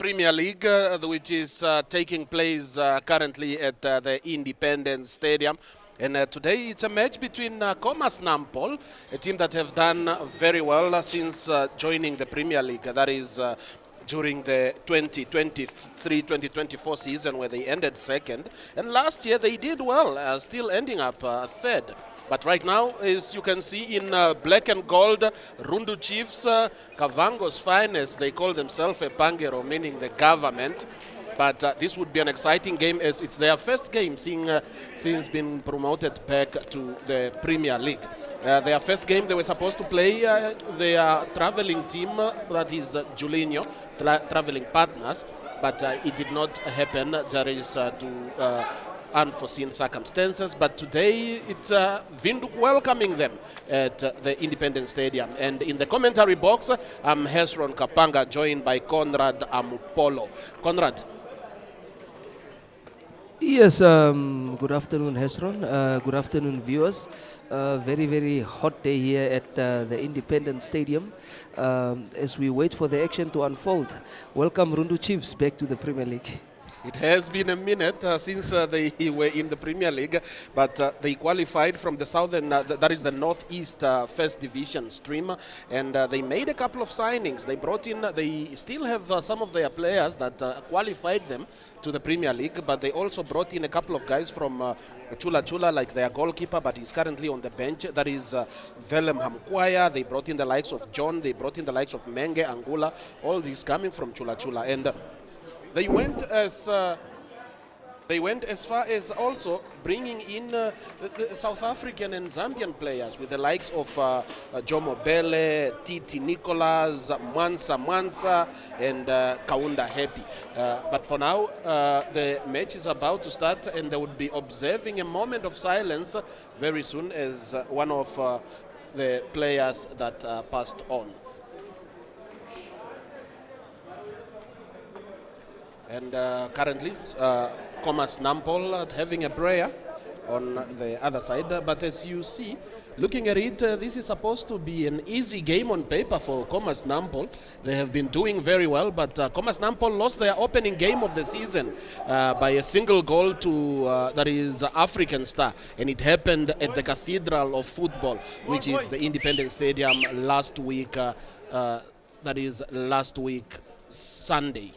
Premier League, which is taking place currently at the Independence Stadium. And today it's a match between Khomas Nampol, a team that have done very well since joining the Premier League. That is during the 2023-2024 season where they ended second. And last year they did well, still ending up third. But right now, as you can see in black and gold, Rundu Chiefs, Kavango's finest, they call themselves a Pangero, meaning the government. But this would be an exciting game as it's their first game since being promoted back to the Premier League. Their first game they were supposed to play their traveling team, that is Julinho, traveling partners, but it did not happen. There is unforeseen circumstances, but today it's Windhoek welcoming them at the Independence Stadium. And in the commentary box, I'm Hesron Kapanga, joined by Conrad Amupolo. Conrad. Yes, good afternoon, Hesron. Good afternoon, viewers. Very, very hot day here at the Independence Stadium as we wait for the action to unfold. Welcome, Rundu Chiefs, back to the Premier League. It has been a minute since they were in the Premier League, but they qualified from the southern, that is the Northeast First Division stream, and they made a couple of signings. They brought in, they still have some of their players that qualified them to the Premier League, but they also brought in a couple of guys from Chula Chula, like their goalkeeper, but he's currently on the bench. That is Velem Hamkwaya. They brought in the likes of John, they brought in the likes of Menge, Angula, all these coming from Chula Chula. And they went as far as also bringing in the South African and Zambian players with the likes of Jomo Bele, Titi Nicholas, Mansa, and Kaunda Happy. But for now, the match is about to start, and they would be observing a moment of silence very soon as one of the players that passed on. And currently, Khomas Nampol having a prayer on the other side. But as you see, looking at it, this is supposed to be an easy game on paper for Khomas Nampol. They have been doing very well, but Khomas Nampol lost their opening game of the season by a single goal to, that is, African Star. And it happened at the Cathedral of Football, which is the Independence Stadium last week, Sunday.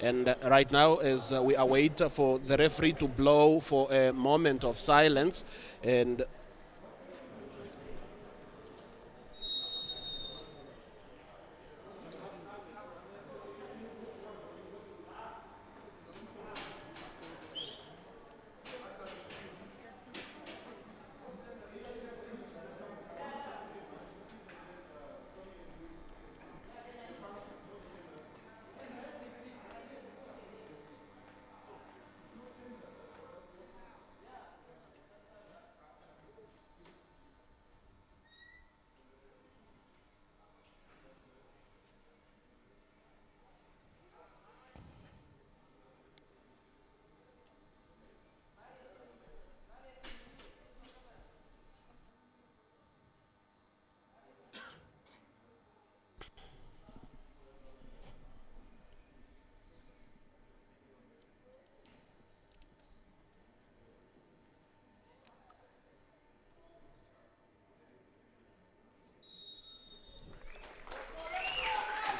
And right now, as we await for the referee to blow for a moment of silence, and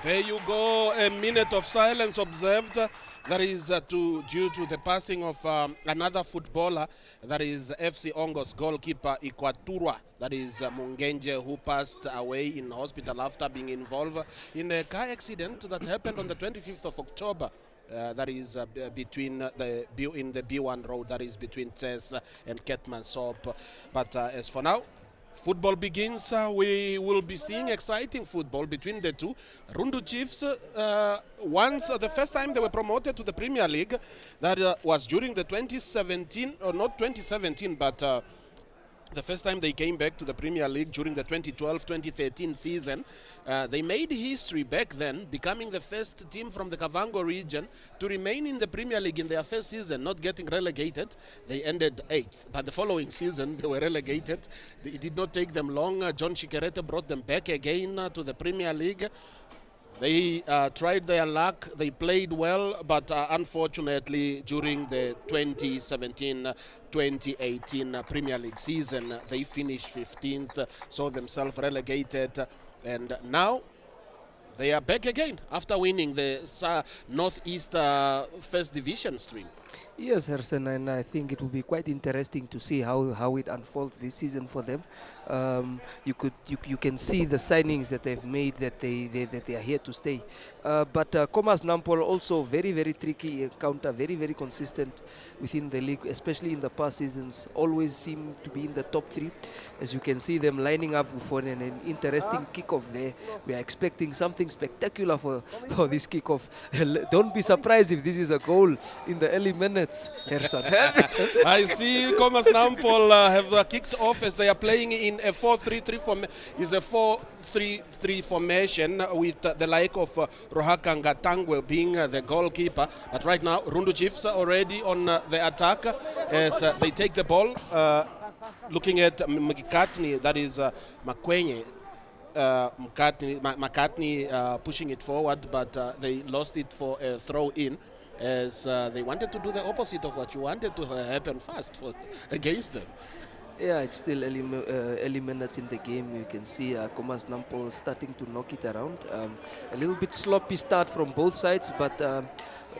there you go, a minute of silence observed. That is due to the passing of another footballer, that is FC Ongo's goalkeeper Ikwaturwa, that is Mungenje, who passed away in hospital after being involved in a car accident that happened on the 25th of October. That is between in the B1 road, that is between Tess and Ketmansop. But as for now, football begins. We will be seeing exciting football between the two. Rundu Chiefs, once the first time they were promoted to the Premier League, that was during the 2017, or not 2017, but the first time they came back to the Premier League during the 2012-2013 season. They made history back then, becoming the first team from the Kavango region to remain in the Premier League in their first season, not getting relegated. They ended 8th, but the following season they were relegated. It did not take them long. John Shikerete brought them back again to the Premier League. They tried their luck, they played well, but unfortunately during the 2017-2018 Premier League season, they finished 15th, saw themselves relegated, and now they are back again after winning the Northeast First Division stream. Yes, Harrison, and I think it will be quite interesting to see how it unfolds this season for them. You can see the signings that they've made, that they are here to stay. But Khomas Nampol also very tricky encounter, very consistent within the league, especially in the past seasons. Always seem to be in the top 3, as you can see them lining up for an interesting kickoff there. We are expecting something spectacular for this kickoff. Don't be surprised if this is a goal in the early minutes, Harrison. I see Khomas Nampol have kicked off as they are playing in a 4-3-3 formation with the like of Rohakanga Tangwe being the goalkeeper. But right now, Rundu Chiefs are already on the attack as they take the ball. Looking at McCartney, that is Makwenye. McCartney pushing it forward, but they lost it for a throw-in, as they wanted to do the opposite of what you wanted to happen fast against them. Yeah, it's still early minutes in the game. You can see Khomas Nampol starting to knock it around. A little bit sloppy start from both sides, but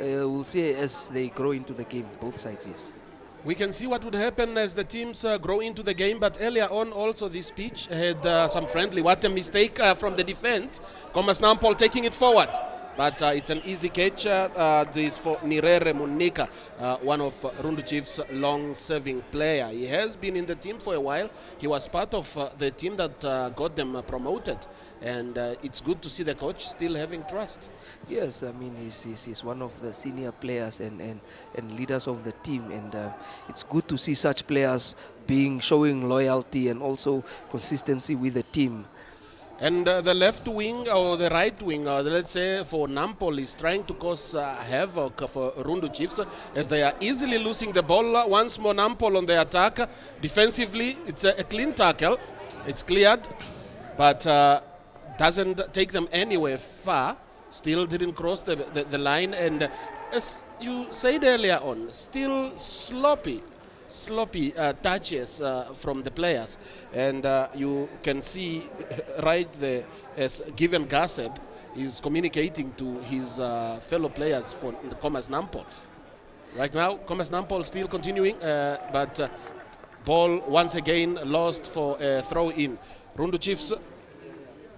we'll see as they grow into the game, both sides, yes. We can see what would happen as the teams grow into the game, but earlier on also this pitch had some friendly. What a mistake from the defense. Khomas Nampol taking it forward. But it's an easy catch. This is for Nirere Munika, one of Rundu Chiefs' long-serving player. He has been in the team for a while. He was part of the team that got them promoted. And it's good to see the coach still having trust. Yes, I mean, he's one of the senior players and leaders of the team. And it's good to see such players showing loyalty and also consistency with the team. And the left wing or the right wing, let's say for Nampol, is trying to cause havoc for Rundu Chiefs as they are easily losing the ball. Once more Nampol on the attack. Defensively, it's a clean tackle. It's cleared, but doesn't take them anywhere far. Still didn't cross the line. And as you said earlier on, still sloppy touches from the players, and you can see right there as Given Gaseb is communicating to his fellow players for Khomas Nampol. Right now, Khomas Nampol still continuing, but ball once again lost for a throw-in. Rundu Chiefs,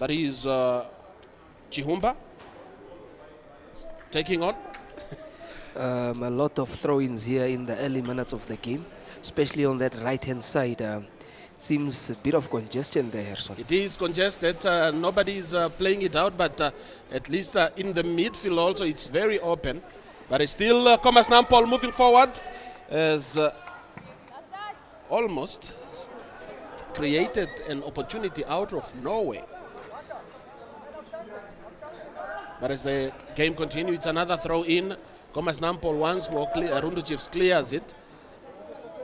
that is Chihumba taking on. A lot of throw-ins here in the early minutes of the game, especially on that right-hand side. Seems a bit of congestion there, Harrison. It is congested. Nobody's playing it out, but at least in the midfield also it's very open. But it's still Khomas Nampol moving forward as almost created an opportunity out of nowhere. But as the game continues, it's another throw-in. Khomas Nampol once more, Rundu Chiefs clears it.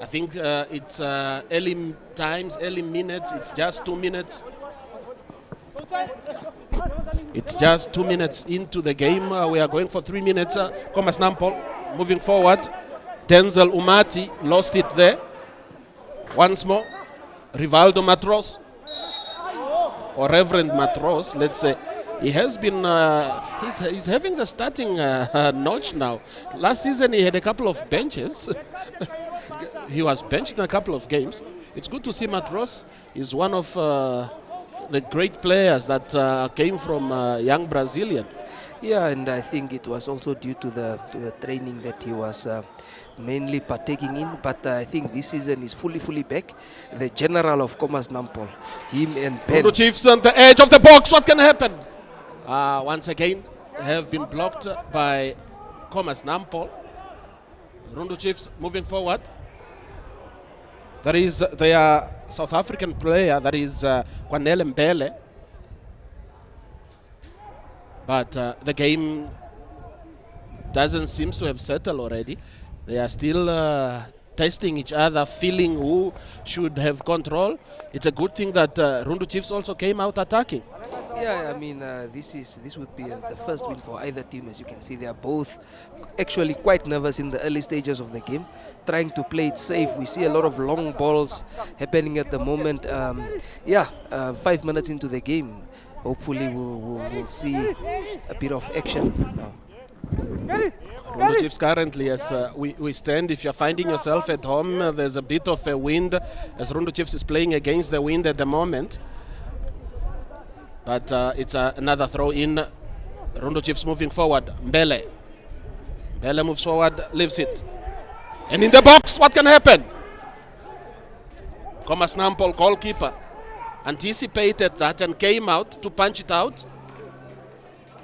I think it's early times, early minutes. It's just 2 minutes. It's just 2 minutes into the game. We are going for 3 minutes. Khomas Nampol moving forward. Denzel Umati lost it there. Once more. Rivaldo Matros, or Reverend Matros, let's say. He has been, he's having the starting notch now. Last season he had a couple of benches. He was benched in a couple of games. It's good to see Matros. He's one of the great players that came from young Brazilian. Yeah, and I think it was also due to the training that he was mainly partaking in. But I think this season is fully back. The general of Khomas Nampol, him and Ben. Rundu Chiefs on the edge of the box. What can happen? Once again, have been blocked by Khomas Nampol. Rundu Chiefs moving forward. That is their South African player, that is Kwanele Mbele. But the game doesn't seem to have settled already. They are still testing each other, feeling who should have control. It's a good thing that Rundu Chiefs also came out attacking. Yeah, I mean, this would be the first win for either team. As you can see, they are both actually quite nervous in the early stages of the game, trying to play it safe. We see a lot of long balls happening at the moment. 5 minutes into the game, hopefully we'll see a bit of action now. Rundu Chiefs currently, as we stand, if you're finding yourself at home, there's a bit of a wind, as Rundu Chiefs is playing against the wind at the moment. But it's another throw in. Rundu Chiefs moving forward. Mbele moves forward, leaves it. And in the box, what can happen? Khomas Nampol, goalkeeper, anticipated that and came out to punch it out.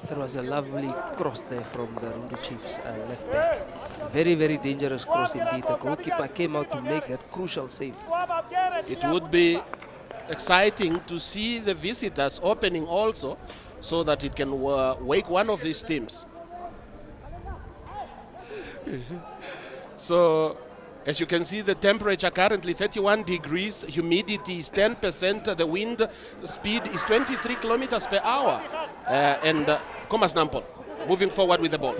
That was a lovely cross there from the Rundu Chiefs left back. Very, very dangerous cross indeed. The goalkeeper came out to make that crucial save. It would be exciting to see the visitors opening also, so that it can wake one of these teams. So, as you can see, the temperature currently 31 degrees, humidity is 10%, the wind speed is 23 kilometers per hour. And Khomas Nampol moving forward with the ball.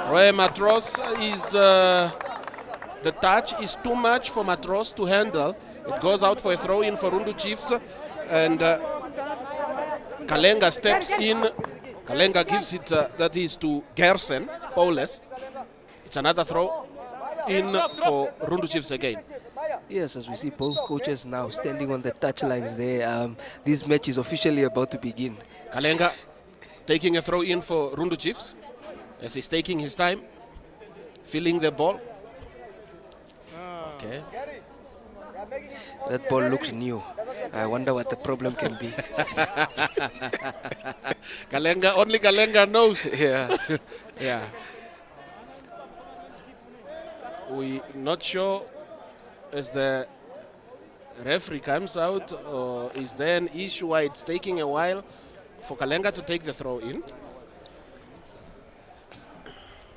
Roy Matros is, the touch is too much for Matros to handle. It goes out for a throw in for Rundu Chiefs, and Kalenga steps in. Kalenga gives it, that is to Gersen, Paules. It's another throw in for Rundu Chiefs again. Yes, as we see both coaches now standing on the touchlines there, this match is officially about to begin. Kalenga taking a throw in for Rundu Chiefs, as he's taking his time, feeling the ball. Okay. That ball looks new. I wonder what the problem can be. Kalenga, only Kalenga knows. Yeah. Yeah. We're not sure as the referee comes out, or is there an issue why it's taking a while for Kalenga to take the throw in.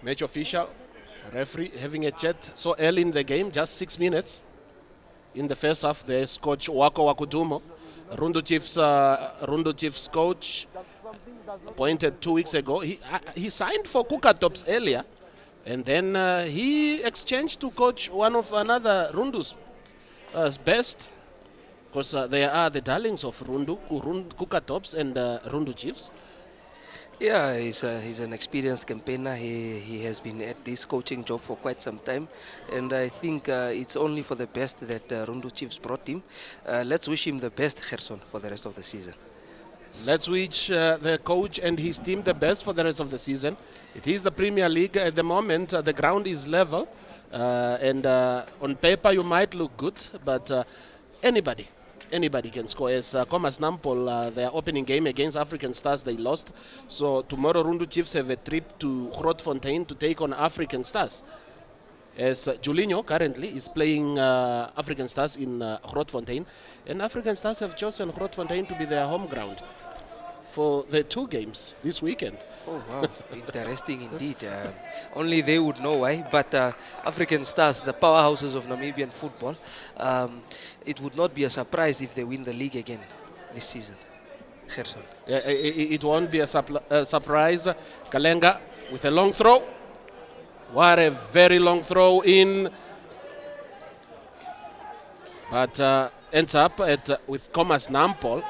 Match official, referee having a chat so early in the game, just 6 minutes. In the first half, there's coach Wako Wakudumo, Rundu Chiefs coach, appointed 2 weeks ago. He signed for Kukatops earlier, and then he exchanged to coach one of another Rundu's best, because they are the darlings of Rundu, Kukatops and Rundu Chiefs. Yeah, he's an experienced campaigner. He has been at this coaching job for quite some time, and I think it's only for the best that Rundu Chiefs brought him. Let's wish him the best, Gerson, for the rest of the season. Let's wish the coach and his team the best for the rest of the season. It is the Premier League at the moment. The ground is level, and on paper you might look good, but anybody can score. As Khomas Nampol, their opening game against African Stars, they lost. So tomorrow Rundu Chiefs have a trip to Grootfontein to take on African Stars. As Julinho currently is playing African Stars in Grootfontein, and African Stars have chosen Grootfontein to be their home ground for the 2 games this weekend. Oh wow, interesting indeed. Only they would know why, but African Stars, the powerhouses of Namibian football, it would not be a surprise if they win the league again this season. Gerson. It won't be a surprise. Kalenga with a long throw. What a very long throw in. But ends up with Khomas Nampol.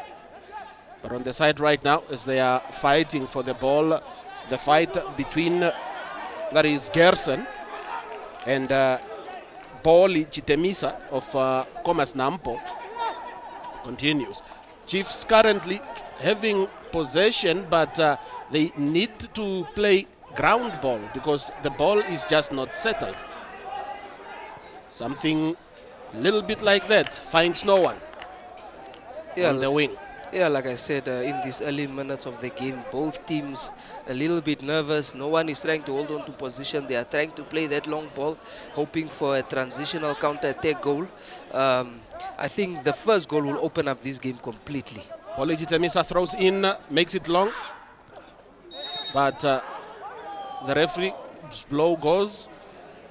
But on the side right now, as they are fighting for the ball, the fight between, that is Gerson and Pauli Chitemisa of Khomas Nampol continues. Chiefs currently having possession, but they need to play ground ball because the ball is just not settled. Something a little bit like that finds no one on the wing. Yeah, like I said, in these early minutes of the game, both teams a little bit nervous. No one is trying to hold on to position. They are trying to play that long ball, hoping for a transitional counter-attack goal. I think the first goal will open up this game completely. Pauli Chitemisa throws in, makes it long. But the referee's blow goes.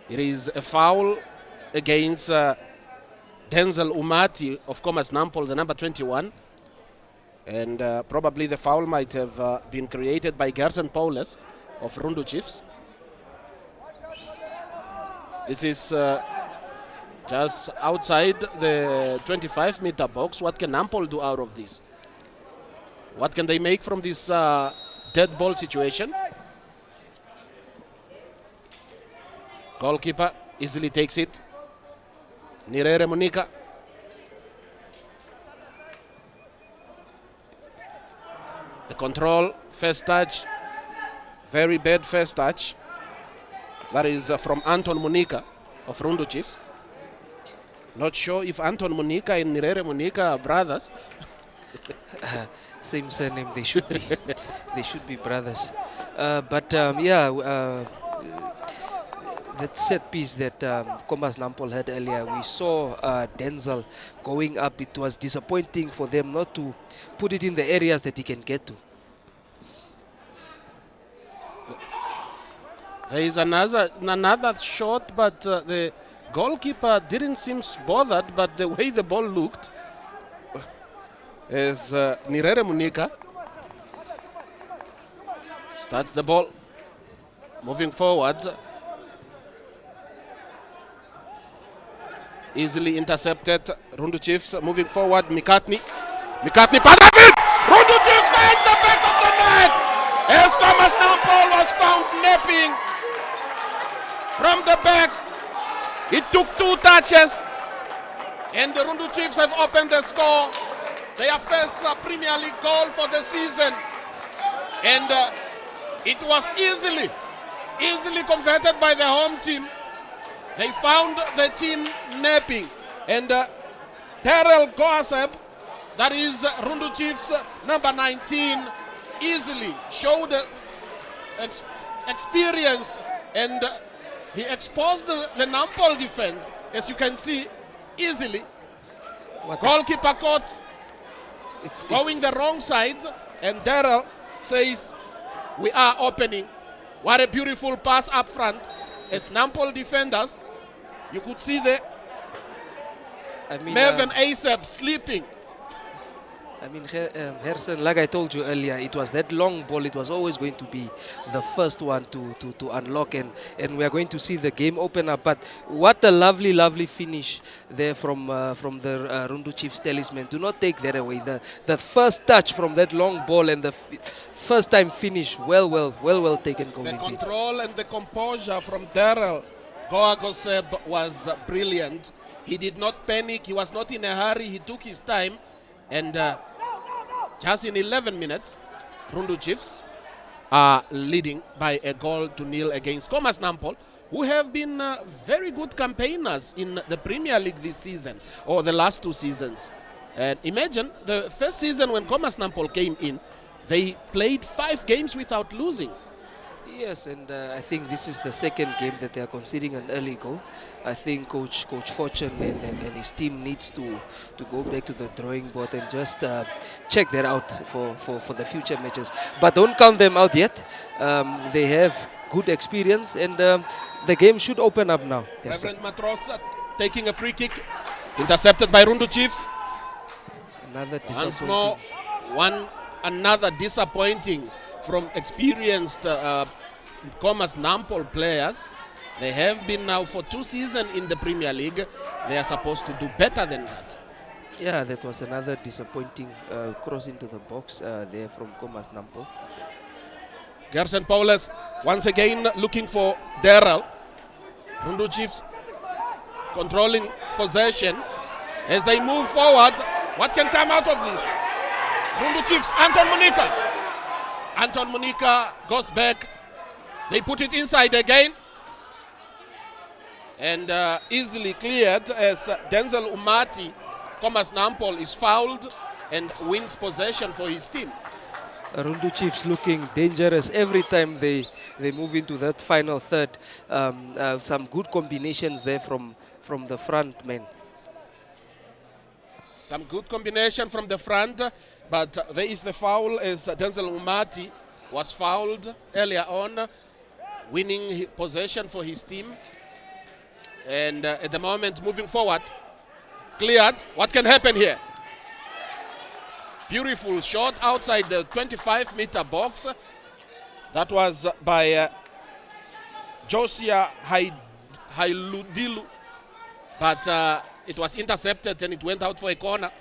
It is a foul against Denzel Umati of Khomas Nampol, the number 21. And probably the foul might have been created by Gerson Paulus of Rundu Chiefs. This is just outside the 25-meter box. What can Nampol do out of this? What can they make from this dead ball situation? Goalkeeper easily takes it. Nirere Monica. The control, first touch. Very bad first touch. That is from Anton Monica of Rundu Chiefs. Not sure if Anton Monica and Nirere Monica are brothers. Same surname, they should be. They should be brothers. That set piece that Khomas Nampol had earlier, we saw Denzel going up. It was disappointing for them not to put it in the areas that he can get to. There is another shot, but the goalkeeper didn't seem bothered, but the way the ball looked is Nirere Monica starts the ball, moving forward. Easily intercepted. Rundu Chiefs moving forward. McCartney passes it! Rundu Chiefs finds the back of the net! As Khomas Nampol was found napping from the back. It took 2 touches. And the Rundu Chiefs have opened the score. Their first Premier League goal for the season. And it was easily converted by the home team. They found the team napping. And Terrell Goasep, that is Rundu Chiefs number 19, easily showed experience, and he exposed the Nampol defense, as you can see, easily. Goalkeeper caught going the wrong side, and Terrell says, we are opening. What a beautiful pass up front. As Nampol defenders, you could see the Mervyn Asap sleeping. I mean, Gerson, like I told you earlier, it was that long ball. It was always going to be the first one to unlock, and we are going to see the game open up. But what a lovely finish there from the Rundu Chiefs talisman. Do not take that away. The first touch from that long ball and the first time finish, well taken goal. The control and the composure from Daryl Goagoseb was brilliant. He did not panic. He was not in a hurry. He took his time, and just in 11 minutes, Rundu Chiefs are leading by a 1-0 against Khomas Nampol, who have been very good campaigners in the Premier League this season, or the last 2 seasons. And imagine the first season when Khomas Nampol came in, they played 5 games without losing. Yes, and I think this is the second game that they are conceding an early goal. I think Coach Fortune and his team needs to go back to the drawing board and just check that out for the future matches. But don't count them out yet. They have good experience, and the game should open up now. Yes, Reverend Matros taking a free kick, intercepted by Rundu Chiefs. Another Once more, another disappointing from experienced Khomas Nampol players. They have been now for 2 seasons in the Premier League. They are supposed to do better than that. Yeah, that was another disappointing cross into the box there from Khomas Nampol. Gerson Paulus once again looking for Daryl. Rundu Chiefs controlling possession as they move forward. What can come out of this? Rundu Chiefs, Anton Monica. Anton Monica goes back. They put it inside again. And easily cleared as Denzel Umati, Khomas Nampol, is fouled and wins possession for his team. Rundu Chiefs looking dangerous every time they move into that final third. Some good combinations there from the front men. Some good combination from the front, but there is the foul as Denzel Umati was fouled earlier on, winning possession for his team. And at the moment, moving forward, cleared. What can happen here? Beautiful shot outside the 25-meter box. That was by Josia Hailudilu. But it was intercepted and it went out for a corner.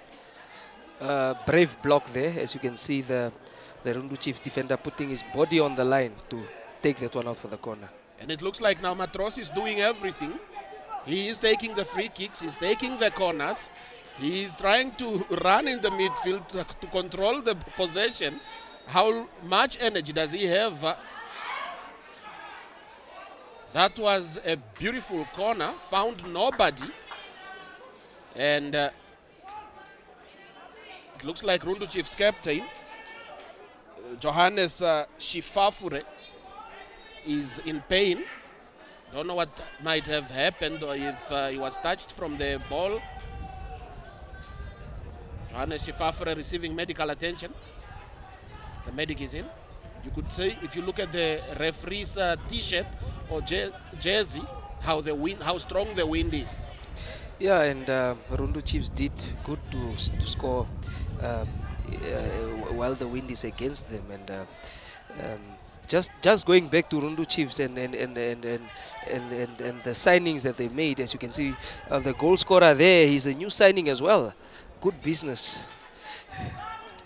Brave block there, as you can see the Rundu Chiefs defender putting his body on the line to take that one out for the corner. And it looks like now Matros is doing everything. He is taking the free kicks, he's taking the corners, he is trying to run in the midfield to control the possession. How much energy does he have? That was a beautiful corner, found nobody. And it looks like Rundu Chiefs captain, Johannes Shifafure, is in pain. Don't know what might have happened or if he was touched from the ball. Johannes Shifafure receiving medical attention. The medic is in. You could say, if you look at the referee's t-shirt or jersey, how strong the wind is. Yeah, and Rundu Chiefs did good to score while the wind is against them. And just going back to Rundu Chiefs and the signings that they made, as you can see, the goal scorer there, he's a new signing as well. Good business.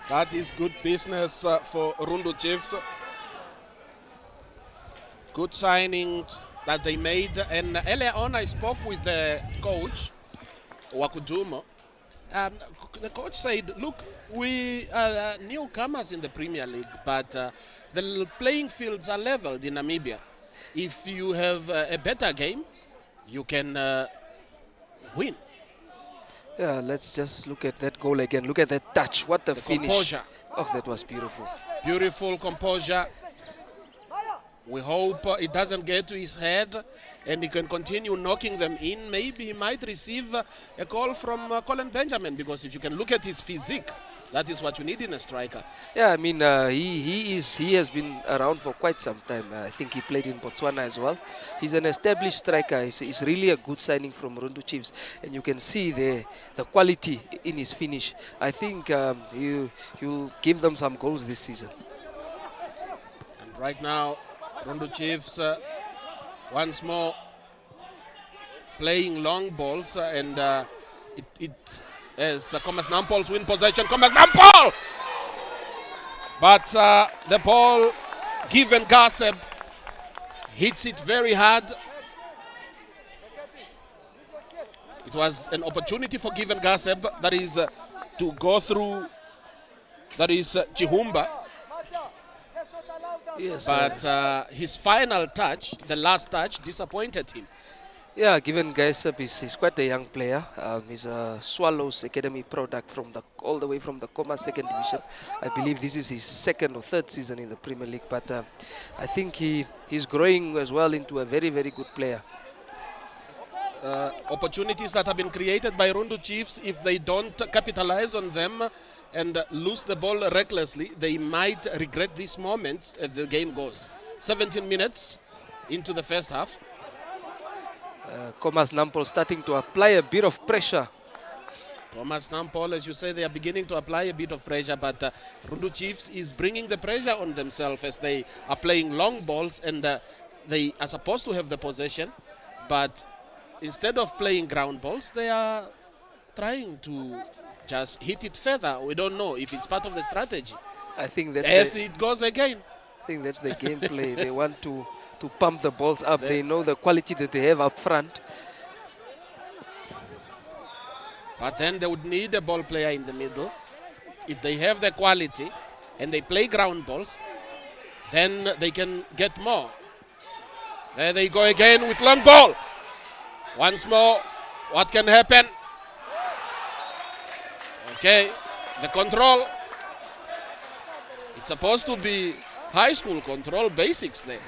That is good business for Rundu Chiefs. Good signings that they made. And earlier on, I spoke with the coach, Wakudumo. The coach said, look, we are newcomers in the Premier League, but the playing fields are leveled in Namibia. If you have a better game, you can win. Yeah, let's just look at that goal again. Look at that touch. What the finish. Composure. Oh, that was beautiful. Beautiful composure. We hope it doesn't get to his head and he can continue knocking them in. Maybe he might receive a call from Colin Benjamin, because if you can look at his physique, that is what you need in a striker. Yeah, I mean, he has been around for quite some time. I think he played in Botswana as well. He's an established striker. He's really a good signing from Rundu Chiefs, and you can see the quality in his finish. I think he'll give them some goals this season. And right now, Rundu Chiefs once more playing long balls, and it as Khomas Nampol's win possession. Khomas Nampol! But the ball, given Gaseb, hits it very hard. It was an opportunity for given Gaseb, that is to go through, that is Chihumba. Yes, But his final touch, the last touch, disappointed him. yeah, given Gaisab, he's quite a young player. He's a Swallows Academy product from all the way from the Khomas second division. I believe this is his second or third season in the Premier League, but I think he's growing as well into a very, very good player. Opportunities that have been created by Rundu Chiefs, if they don't capitalize on them and lose the ball recklessly, they might regret these moments as the game goes. 17 minutes into the first half. Khomas Nampol starting to apply a bit of pressure. Khomas Nampol, as you say, they are beginning to apply a bit of pressure, but Rundu Chiefs is bringing the pressure on themselves as they are playing long balls, and they are supposed to have the possession, but instead of playing ground balls, they are trying to just hit it further. We don't know if it's part of the strategy. I think that's it goes again. I think that's the gameplay. They want to pump the balls up. They know the quality that they have up front. But then they would need a ball player in the middle. If they have the quality and they play ground balls, then they can get more. There they go again with long ball. Once more, what can happen? Okay, the control. It's supposed to be high school control basics there.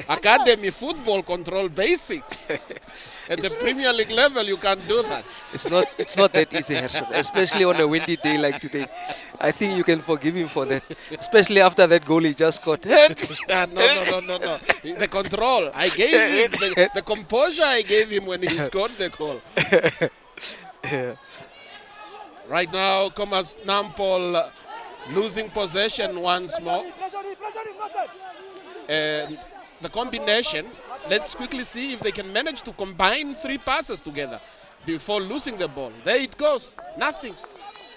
Academy football control basics. At the Premier League level, you can't do that. It's not that easy, Herson, especially on a windy day like today. I think you can forgive him for that, especially after that goal he just scored. No. The control I gave him, the composure I gave him when he scored the goal. Yeah. Right now, Khomas Nampol losing possession once more. And the combination, let's quickly see if they can manage to combine 3 passes together before losing the ball. There it goes, nothing.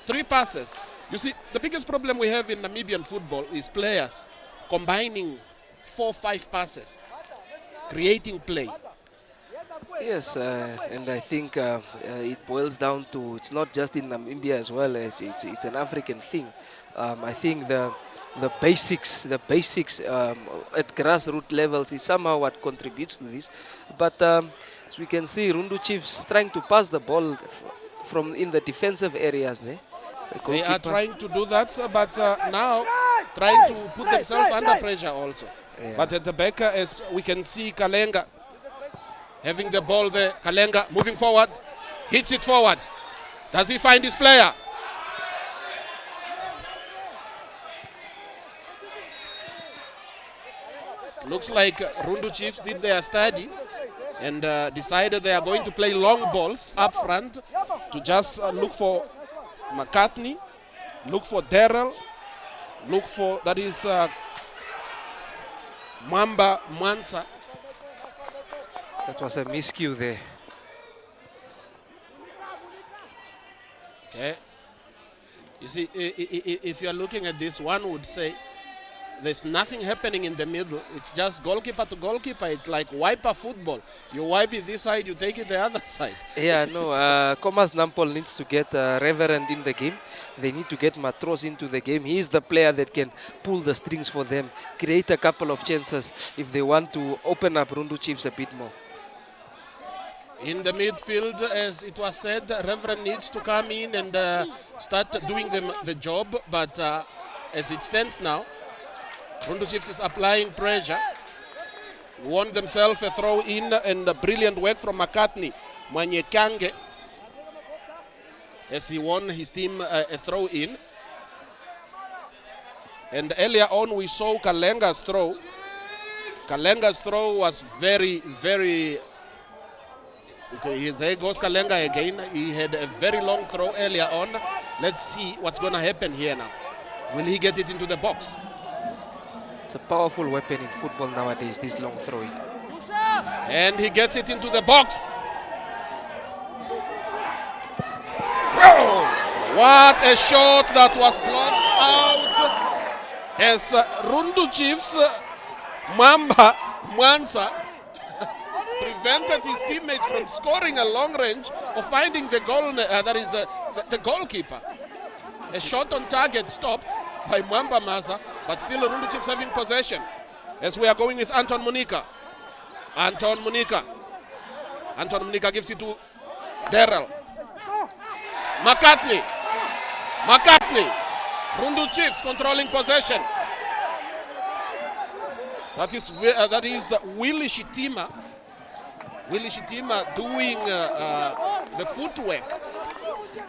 3 passes. You see, the biggest problem we have in Namibian football is players combining 4-5 passes, creating play. Yes, and I think it boils down to, it's not just in Namibia as well as it's an African thing. I think the basics at grassroots levels is somehow what contributes to this. But as we can see, Rundu Chiefs trying to pass the ball from in the defensive areas there. They are trying to do that, but now trying to put themselves under pressure also. Yeah. But at the back, as we can see, Kalenga having the ball there. Kalenga moving forward, hits it forward. Does he find his player? Looks like Rundu Chiefs did their study and decided they are going to play long balls up front to just look for McCartney, look for Darrell, look for, that is Mwamba Mwansa. That was a miscue there. Okay. You see, if you are looking at this, one would say there's nothing happening in the middle. It's just goalkeeper to goalkeeper. It's like wiper football. You wipe it this side, you take it the other side. Yeah, no. Khomas Nampol needs to get Reverend in the game. They need to get Matros into the game. He is the player that can pull the strings for them, create a couple of chances if they want to open up Rundu Chiefs a bit more. In the midfield, as it was said, Reverend needs to come in and start doing the job. But as it stands now, Rundu Chiefs is applying pressure. Won themselves a throw in and a brilliant work from McCartney. Mwanyekange, as he won his team a throw in. And earlier on we saw Kalenga's throw. Kalenga's throw was very, very... Okay, there goes Kalenga again. He had a very long throw earlier on. Let's see what's going to happen here now. Will he get it into the box? It's a powerful weapon in football nowadays, this long throwing. And he gets it into the box. Whoa! What a shot that was blocked out as Rundu Chiefs Mwamba Mwansa prevented his teammates from scoring a long range or finding the goal, that is the goalkeeper. A shot on target stopped by Mwamba Masa, but still Rundu Chiefs having possession. As we are going with Anton Munika. Anton Munika gives it to Darrell. McCartney. Rundu Chiefs controlling possession. That is Willie Shitima. Willie Shitima doing the footwork.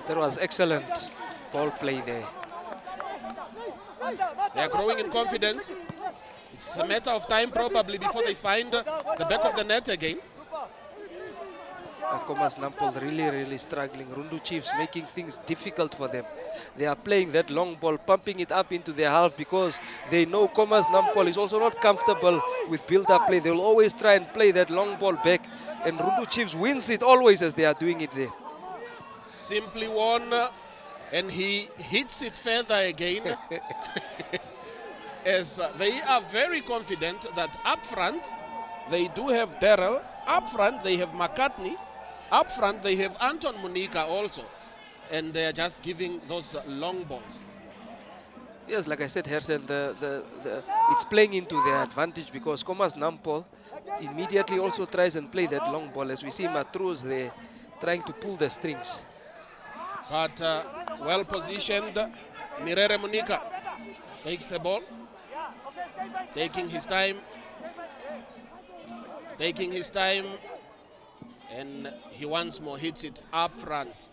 There was excellent ball play there. They are growing in confidence. It's a matter of time probably before they find the back of the net again. Khomas Nampol really struggling. Rundu Chiefs making things difficult for them. They are playing that long ball, pumping it up into their half because they know Khomas Nampol is also not comfortable with build-up play. They will always try and play that long ball back, and Rundu Chiefs wins it always as they are doing it there. Simply won, and he hits it further again. As they are very confident that up front they do have Darrell, up front they have McCartney, up front they have Anton Munika also, and they are just giving those long balls. Yes, like I said, Hersen, it's playing into their advantage because Khomas Nampol immediately also tries and play that long ball. As we see Matruz there trying to pull the strings. But well positioned, Mirere Munika takes the ball. taking his time, and he once more hits it up front.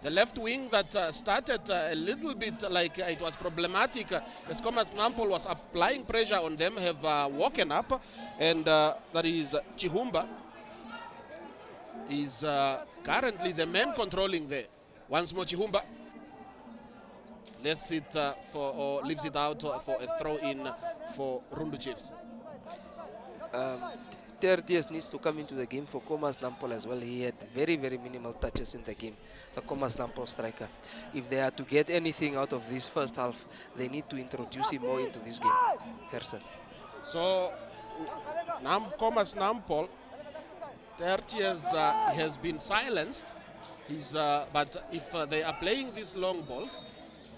The left wing that started a little bit like it was problematic as Khomas Nampol was applying pressure on them, have woken up, and that is Chihumba is currently the man controlling there. Once more Chihumba lets it or leaves it out for a throw in for Rundu Chiefs. Tertius needs to come into the game for Khomas Nampol as well. He had very, very minimal touches in the game, the Khomas Nampol striker. If they are to get anything out of this first half, they need to introduce him more into this game. Gerson. So, Khomas Nampol, Tertius has been silenced. But if they are playing these long balls,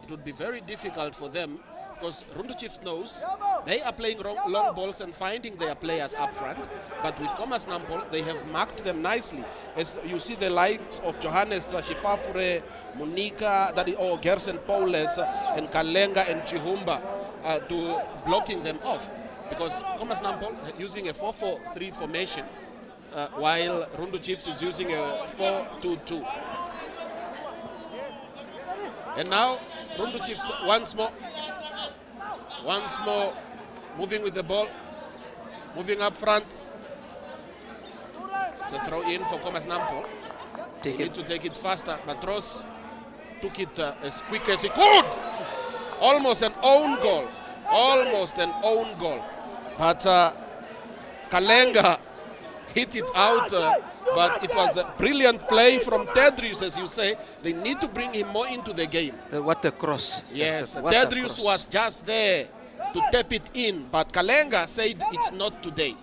it would be very difficult for them, because Rundu Chiefs knows they are playing long balls and finding their players up front. But with Khomas Nampol, they have marked them nicely. As you see the likes of Johannes Shifafure, Monika, Gerson Paules, and Kalenga and Chihumba to blocking them off. Because Khomas Nampol using a 4-4-3 formation, while Rundu Chiefs is using a 4-2-2. And now Rundu Chiefs once more moving with the ball, moving up front. It's a throw in for Khomas Nampol. They need to take it faster. Matros took it as quick as he could. Almost an own goal. But Kalenga hit it out, but it was a brilliant play from Tedrius, as you say. They need to bring him more into the game. What a cross. Yes, Tedrius was just there to tap it in, but Kalenga said it's not today.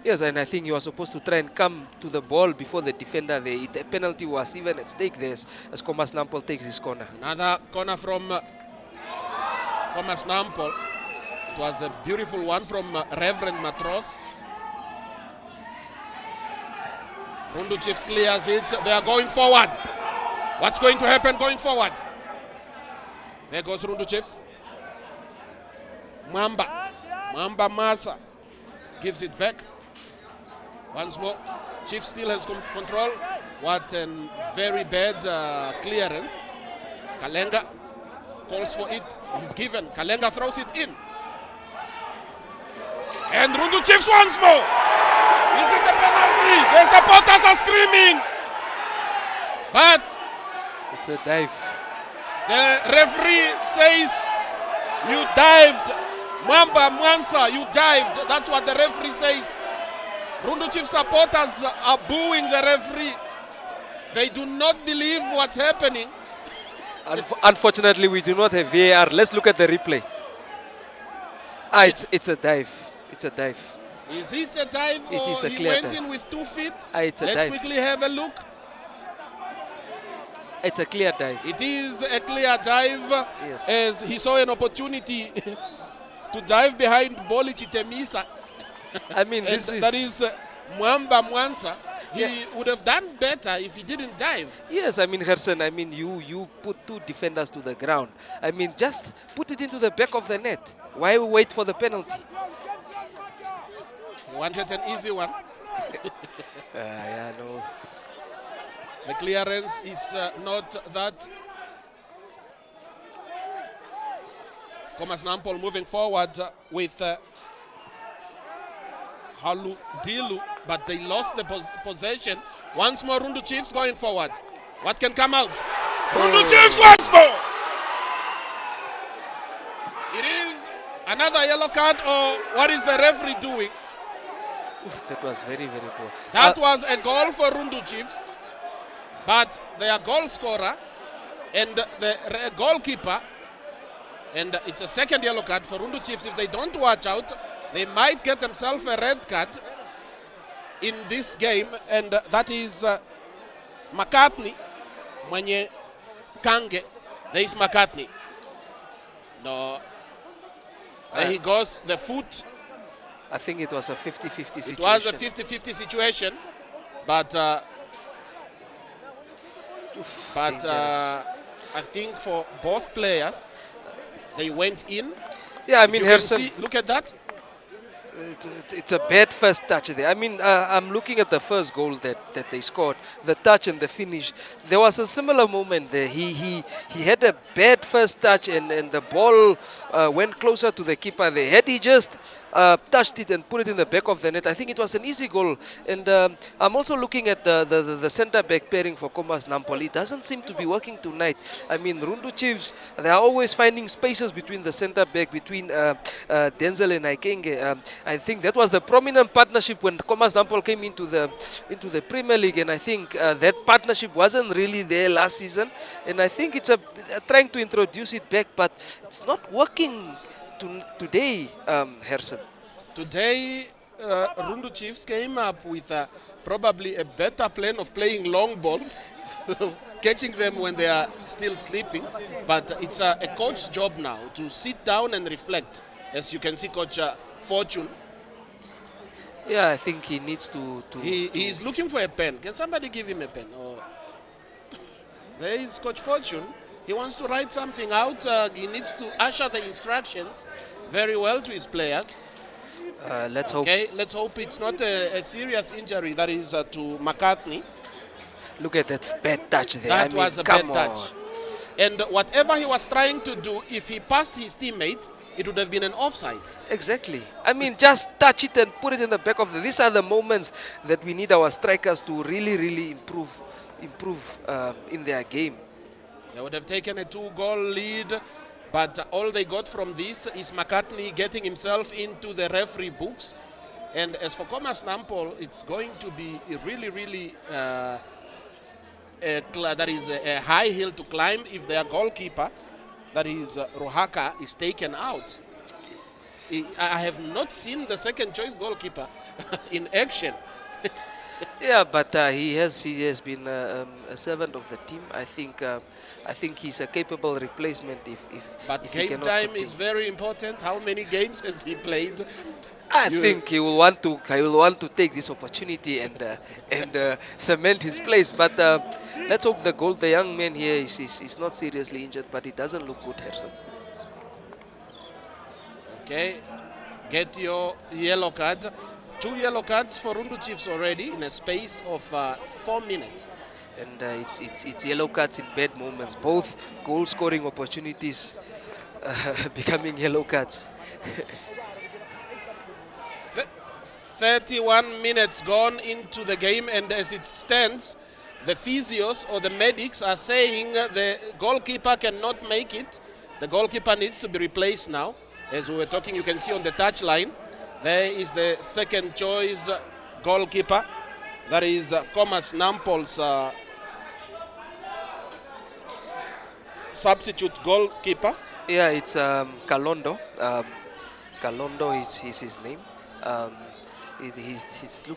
Yes, and I think he was supposed to try and come to the ball before the defender there. The penalty was even at stake there as Khomas Nampol takes this corner. Another corner from Khomas Nampol. It was a beautiful one from Reverend Matros. Rundu Chiefs clears it. They are going forward. What's going to happen going forward? There goes Rundu Chiefs. Mamba Masa gives it back. Once more, Chiefs still has control. What a very bad clearance. Kalenga calls for it. He's given. Kalenga throws it in. And Rundu Chiefs once more. Is it a penalty? The supporters are screaming. But it's a dive. The referee says you dived. Mwamba Mwansa, you dived. That's what the referee says. Rundu Chiefs supporters are booing the referee. They do not believe what's happening. Unfortunately, we do not have VAR. Let's look at the replay. It's a dive. It's a dive. Is it a dive, it or is a he clear went dive. in with 2 feet? It's a Let's dive. quickly have a look. It's a clear dive. It is a clear dive, yes. As he saw an opportunity to dive behind Boli Chitemisa. I mean, that is Mwamba Mwansa. He would have done better if he didn't dive. Yes, I mean, Gerson, I mean, you put 2 defenders to the ground. I mean, just put it into the back of the net. Why wait for the penalty? He wanted an easy one. Yeah, no. The clearance is not that. Khomas Nampol moving forward with Halu Dilu, but they lost the possession. Once more, Rundu Chiefs going forward. What can come out? Rundu Chiefs once more! It is another yellow card, or what is the referee doing? Oof, that was very, very poor. That was a goal for Rundu Chiefs, but their goal scorer and the goalkeeper, and it's a second yellow card for Rundu Chiefs. If they don't watch out, they might get themselves a red card in this game, and that is McCartney, Mwenye Kange. There is McCartney. No. There he goes, the foot. I think it was a 50-50 situation. It was a 50-50 situation, but I think for both players, they went in. Yeah, I If mean, you can Harrison, see, look at that. it's a bad first touch there. I mean, I'm looking at the first goal that they scored, the touch and the finish. There was a similar moment there. He had a bad first touch and the ball went closer to the keeper there. Had he just touched it and put it in the back of the net, I think it was an easy goal. And I'm also looking at the centre back pairing for Khomas Nampol. It doesn't seem to be working tonight. I mean, Rundu Chiefs, they are always finding spaces between the centre back, between Denzel and Aikenge. I think that was the prominent partnership when Khomas Nampol came into the Premier League, and I think that partnership wasn't really there last season. And I think it's trying to introduce it back, but it's not working today, Harrison. Today, Rundu Chiefs came up with probably a better plan of playing long balls, catching them when they are still sleeping. But it's a coach's job now to sit down and reflect. As you can see, Coach Fortune. Yeah, I think he needs to. He is looking for a pen. Can somebody give him a pen? Oh. There is Coach Fortune. He wants to write something out. He needs to usher the instructions very well to his players. Let's hope. Okay, let's hope it's not a serious injury that is to McCartney. Look at that bad touch there. That was a bad on. touch. And whatever he was trying to do, if he passed his teammate, it would have been an offside. Exactly. I mean, just touch it and put it in the back of the. These are the moments that we need our strikers to really improve in their game. They would have taken a 2-goal lead, but all they got from this is McCartney getting himself into the referee books. And as for Khomas Nampol, it's going to be really that is a high hill to climb if their goalkeeper, that is Ruhaka, is taken out. I have not seen the second choice goalkeeper in action. Yeah, but he has been a servant of the team. I think he's a capable replacement But if he game cannot time continue. is very important. How many games has he played? I think he will want to take this opportunity and cement his place. But let's hope the young man here is not seriously injured, but it doesn't look good, Harrison. Okay, get your yellow card. 2 yellow cards for Rundu Chiefs already in a space of 4 minutes. And it's yellow cards in bad moments. Both goal scoring opportunities becoming yellow cards. 31 minutes gone into the game, and as it stands, the physios or the medics are saying the goalkeeper cannot make it. The goalkeeper needs to be replaced now. As we were talking, you can see on the touchline, there is the second choice goalkeeper. That is Khomas Nampol's substitute goalkeeper. Yeah, it's Kalondo. Kalondo is his name.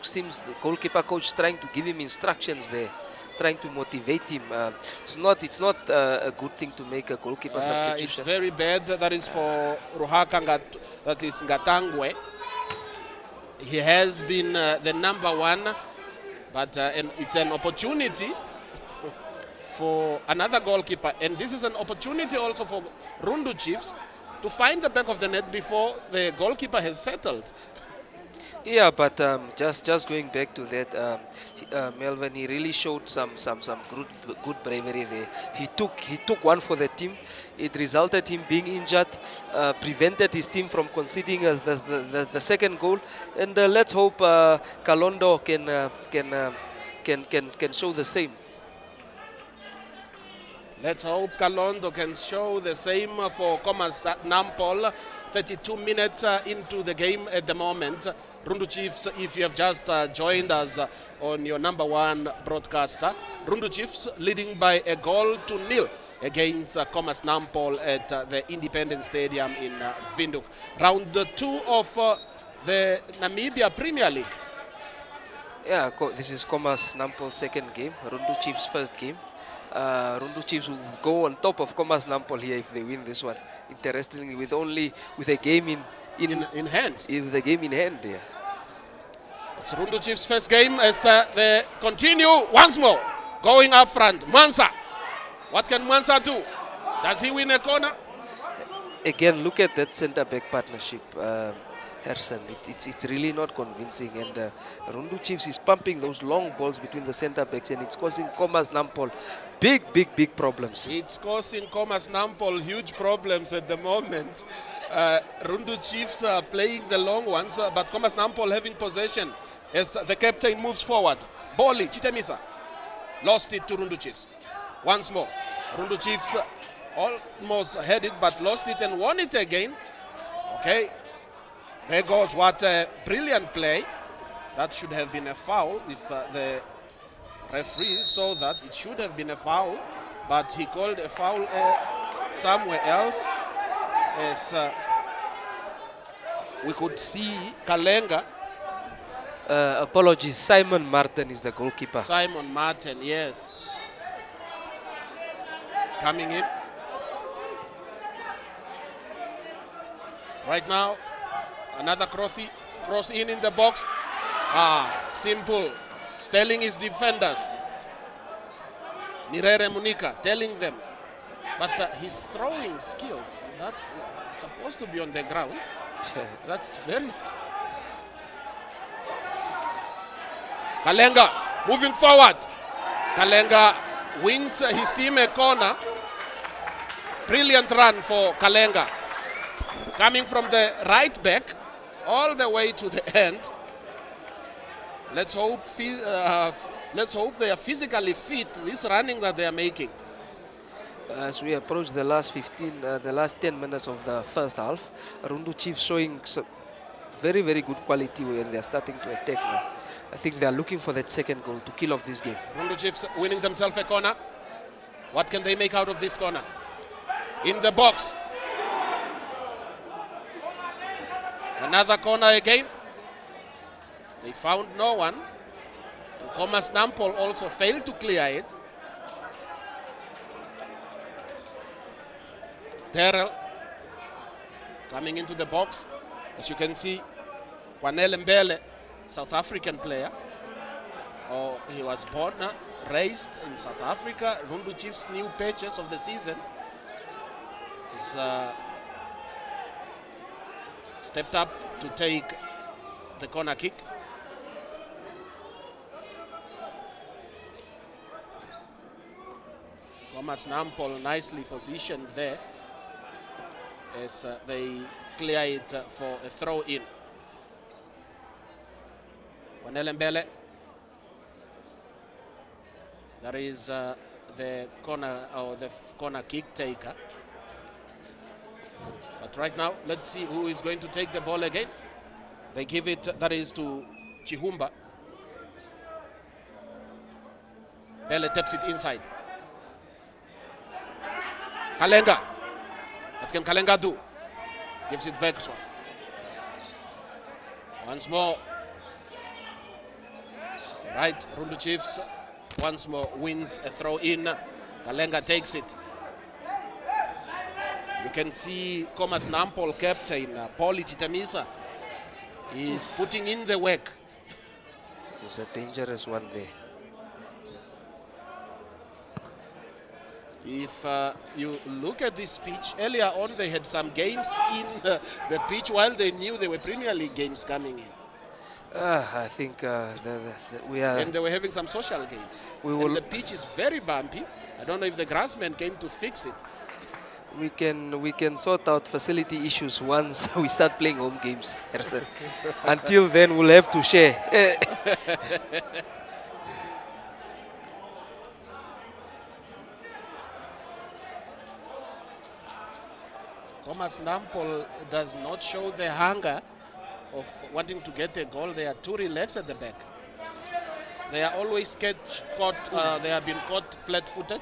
Seems the goalkeeper coach trying to give him instructions there, trying to motivate him. It's not a good thing to make a goalkeeper substitution. It's very bad. That is for Ruhaka, that is Ngatangwe. He has been the number 1, but and it's an opportunity for another goalkeeper, and this is an opportunity also for Rundu Chiefs to find the back of the net before the goalkeeper has settled. Yeah, but just going back to that, Melvin, he really showed some good bravery there. He took one for the team. It resulted him being injured, prevented his team from conceding the second goal. And let's hope Kalondo can show the same. Let's hope Kalondo can show the same for Khomas Nampol. 32 minutes into the game at the moment. Rundu Chiefs, if you have just joined us on your number 1 broadcaster, Rundu Chiefs leading by 1-0 against Khomas Nampol at the Independence Stadium in Windhoek. Round 2 of the Namibia Premier League. Yeah, this is Khomas Nampol's second game, Rundu Chiefs' first game. Rundu Chiefs will go on top of Khomas Nampol here if they win this one. Interestingly, with a game in hand. With the game in hand, yeah. It's Rundu Chiefs' first game as they continue once more going up front. Mwansa, what can Mwansa do? Does he win a corner? again, look at that centre-back partnership, Harrison. It's really not convincing. And Rundu Chiefs is pumping those long balls between the centre-backs, and it's causing Khomas Nampol big problems. It's causing Khomas Nampol huge problems at the moment. Rundu Chiefs are playing the long ones, but Khomas Nampol having possession as the captain moves forward. Boli, Chitemisa, lost it to Rundu Chiefs. Once more, Rundu Chiefs almost had it, but lost it and won it again. Okay, there goes what a brilliant play. That should have been a foul if the referee saw that. It should have been a foul, but he called a foul somewhere else. As we could see Kalenga. Apologies, Simon Martin is the goalkeeper. Simon Martin, yes. Coming in. Right now, another cross in the box. Simple. Telling his defenders. Mirere Munika telling them. But his throwing skills, that's supposed to be on the ground. That's very... Kalenga moving forward. Kalenga wins his team a corner. Brilliant run for Kalenga. Coming from the right back all the way to the end. Let's hope they are physically fit, this running that they are making. As we approach the last 10 minutes of the first half, Rundu Chiefs showing very good quality when they are starting to attack now. I think they are looking for that second goal to kill off this game. Rundu Chiefs winning themselves a corner. What can they make out of this corner? In the box. Another corner again. They found no one. And Khomas Nampol also failed to clear it. Terrell coming into the box. As you can see, Kwanele Mbele, South African player. He was born, raised in South Africa. Rundu Chiefs' new purchase of the season. He's stepped up to take the corner kick. Khomas Nampol nicely positioned there as they clear it for a throw in. Kwanele Mbele. That is the corner kick taker. But right now, let's see who is going to take the ball again. They give it, that is to Chihumba. Mbele taps it inside. Kalenga. What can Kalenga do? Gives it back. Once more. Right, Rundu Chiefs once more wins a throw in. Kalenga takes it. You can see Khomas Nampol captain, Pauli Chitemisa, is putting in the work. It's a dangerous one there. If you look at this pitch, earlier on they had some games in the pitch while they knew there were Premier League games coming in. I think we are... And they were having some social games. And the pitch is very bumpy. I don't know if the grassmen came to fix it. We can sort out facility issues once we start playing home games. Until then, we'll have to share. Khomas Nampol does not show the hunger of wanting to get a goal. They are too relaxed at the back. They are always caught. They have been caught flat-footed.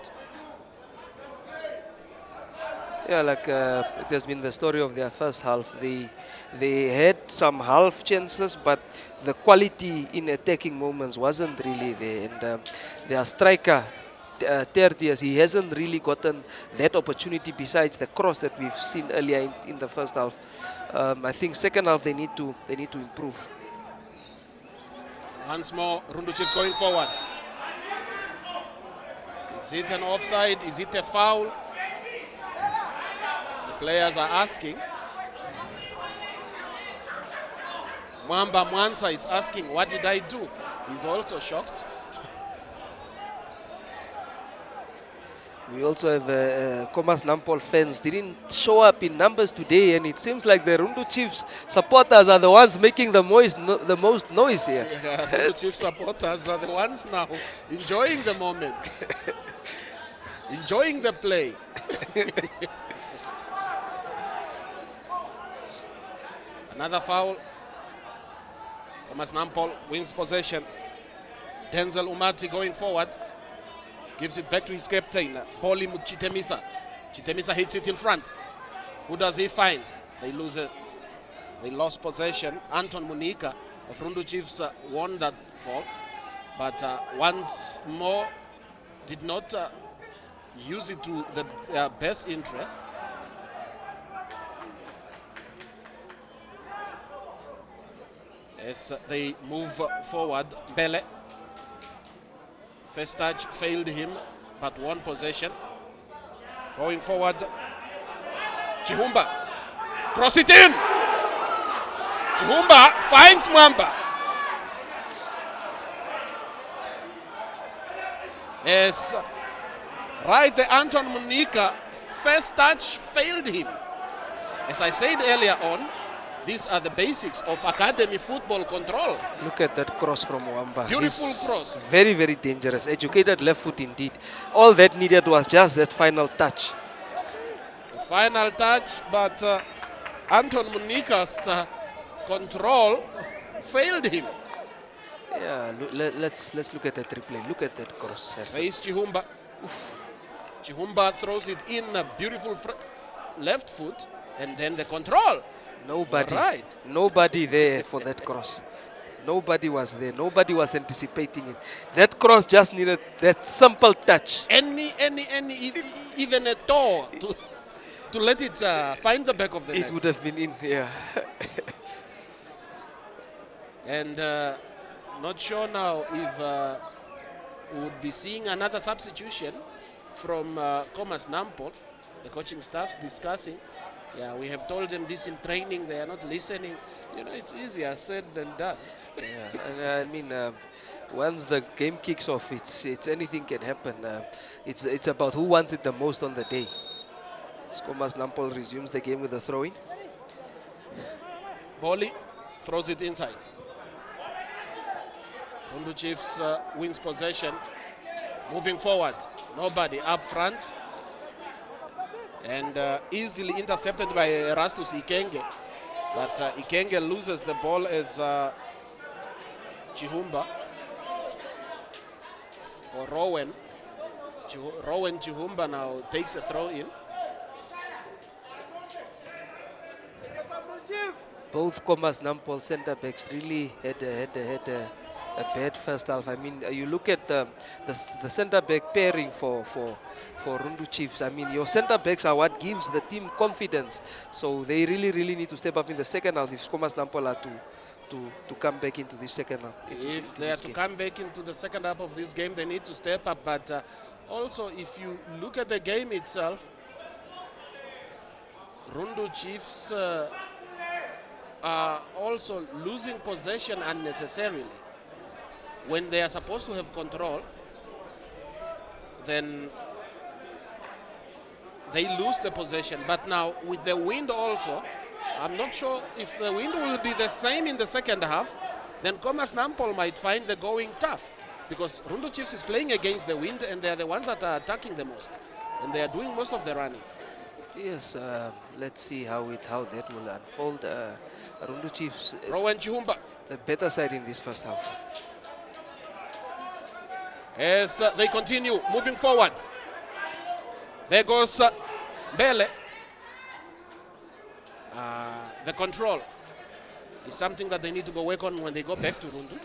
Yeah, like it has been the story of their first half. They had some half chances, but the quality in attacking moments wasn't really there. And their striker, Tertius, he hasn't really gotten that opportunity besides the cross that we've seen earlier in the first half. I think second half they need to improve. Once more, Rundu Chiefs going forward. Is it an offside? Is it a foul? The Players are asking. Mwamba Mwansa is asking, what did I do? He's also shocked. We also have Khomas Nampol fans didn't show up in numbers today, and it seems like the Rundu Chiefs supporters are the ones making the most noise here. Yeah, Rundu Chiefs supporters are the ones now enjoying the moment, enjoying the play. Another foul. Khomas Nampol wins possession. Denzel Umati going forward. Gives it back to his captain, Poli Chitemisa. Chitemisa hits it in front. Who does he find? They lose it. They lost possession. Anton Munika of Rundu Chiefs won that ball, but once more did not use it to the best interest. As they move forward, Bele. First touch failed him, but won possession. Going forward, Chihumba. Cross it in! Chihumba finds Mwamba. Yes, right, the Anton Munika first touch failed him. As I said earlier on, these are the basics of academy football control. Look at that cross from Mwamba. Beautiful He's cross. Very, very dangerous. Educated left foot indeed. All that needed was just that final touch. The final touch, but Anton Munika's control failed him. Yeah, let's look at that replay. Look at that cross. There is Chihumba. Chihumba throws it in a beautiful left foot, and then the control. Nobody there for that cross. Nobody was there. Nobody was anticipating it. That cross just needed that simple touch. Even a toe to let it find the back of the net. It would have been in, yeah. And not sure now if we would be seeing another substitution from Khomas Nampol. The coaching staff's discussing. Yeah, we have told them this in training. They are not listening. You know, it's easier said than done. Yeah, and I mean, once the game kicks off, it's anything can happen. It's about who wants it the most on the day. Khomas Nampol resumes the game with a throw-in. Boli throws it inside. Rundu Chiefs wins possession. Moving forward, nobody up front. And easily intercepted by Erastus Ikenge. But Ikenge loses the ball as Chihumba or Rowan. Rowan Chihumba now takes a throw in. Both Khomas Nampol centre backs really had a bad first half. I mean, you look at the centre back pairing for Rundu Chiefs. I mean, your centre backs are what gives the team confidence. So they really need to step up in the second half if Khomas Nampol are to come back into this second half. If they are to come back into the second half of this game, they need to step up. But also, if you look at the game itself, Rundu Chiefs are also losing possession unnecessarily. When they are supposed to have control, then they lose the possession. But now with the wind also, I'm not sure if the wind will be the same in the second half, then Khomas Nampol might find the going tough, because Rundu Chiefs is playing against the wind and they are the ones that are attacking the most, and they are doing most of the running. Yes, let's see how that will unfold. Rundu Chiefs, Rowan Chihumba, the better side in this first half. As they continue moving forward. There goes Bele. The control is something that they need to go work on when they go back to Rundu.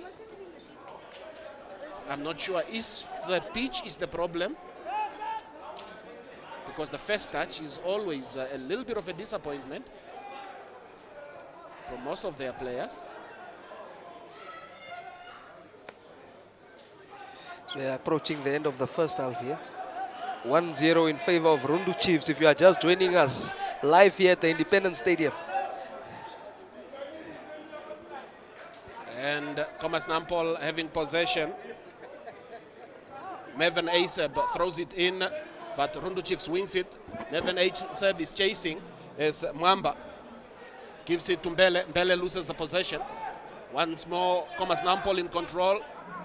I'm not sure if the pitch is the problem, because the first touch is always a little bit of a disappointment from most of their players. So we are approaching the end of the first half here. 1-0 in favor of Rundu Chiefs. If you are just joining us live here at the Independence Stadium. And Khomas Nampol having possession. Mervyn Aseb throws it in, but Rundu Chiefs wins it. Mervyn Aseb is chasing as Mwamba gives it to Mbele. Mbele loses the possession. Once more, Khomas Nampol in control.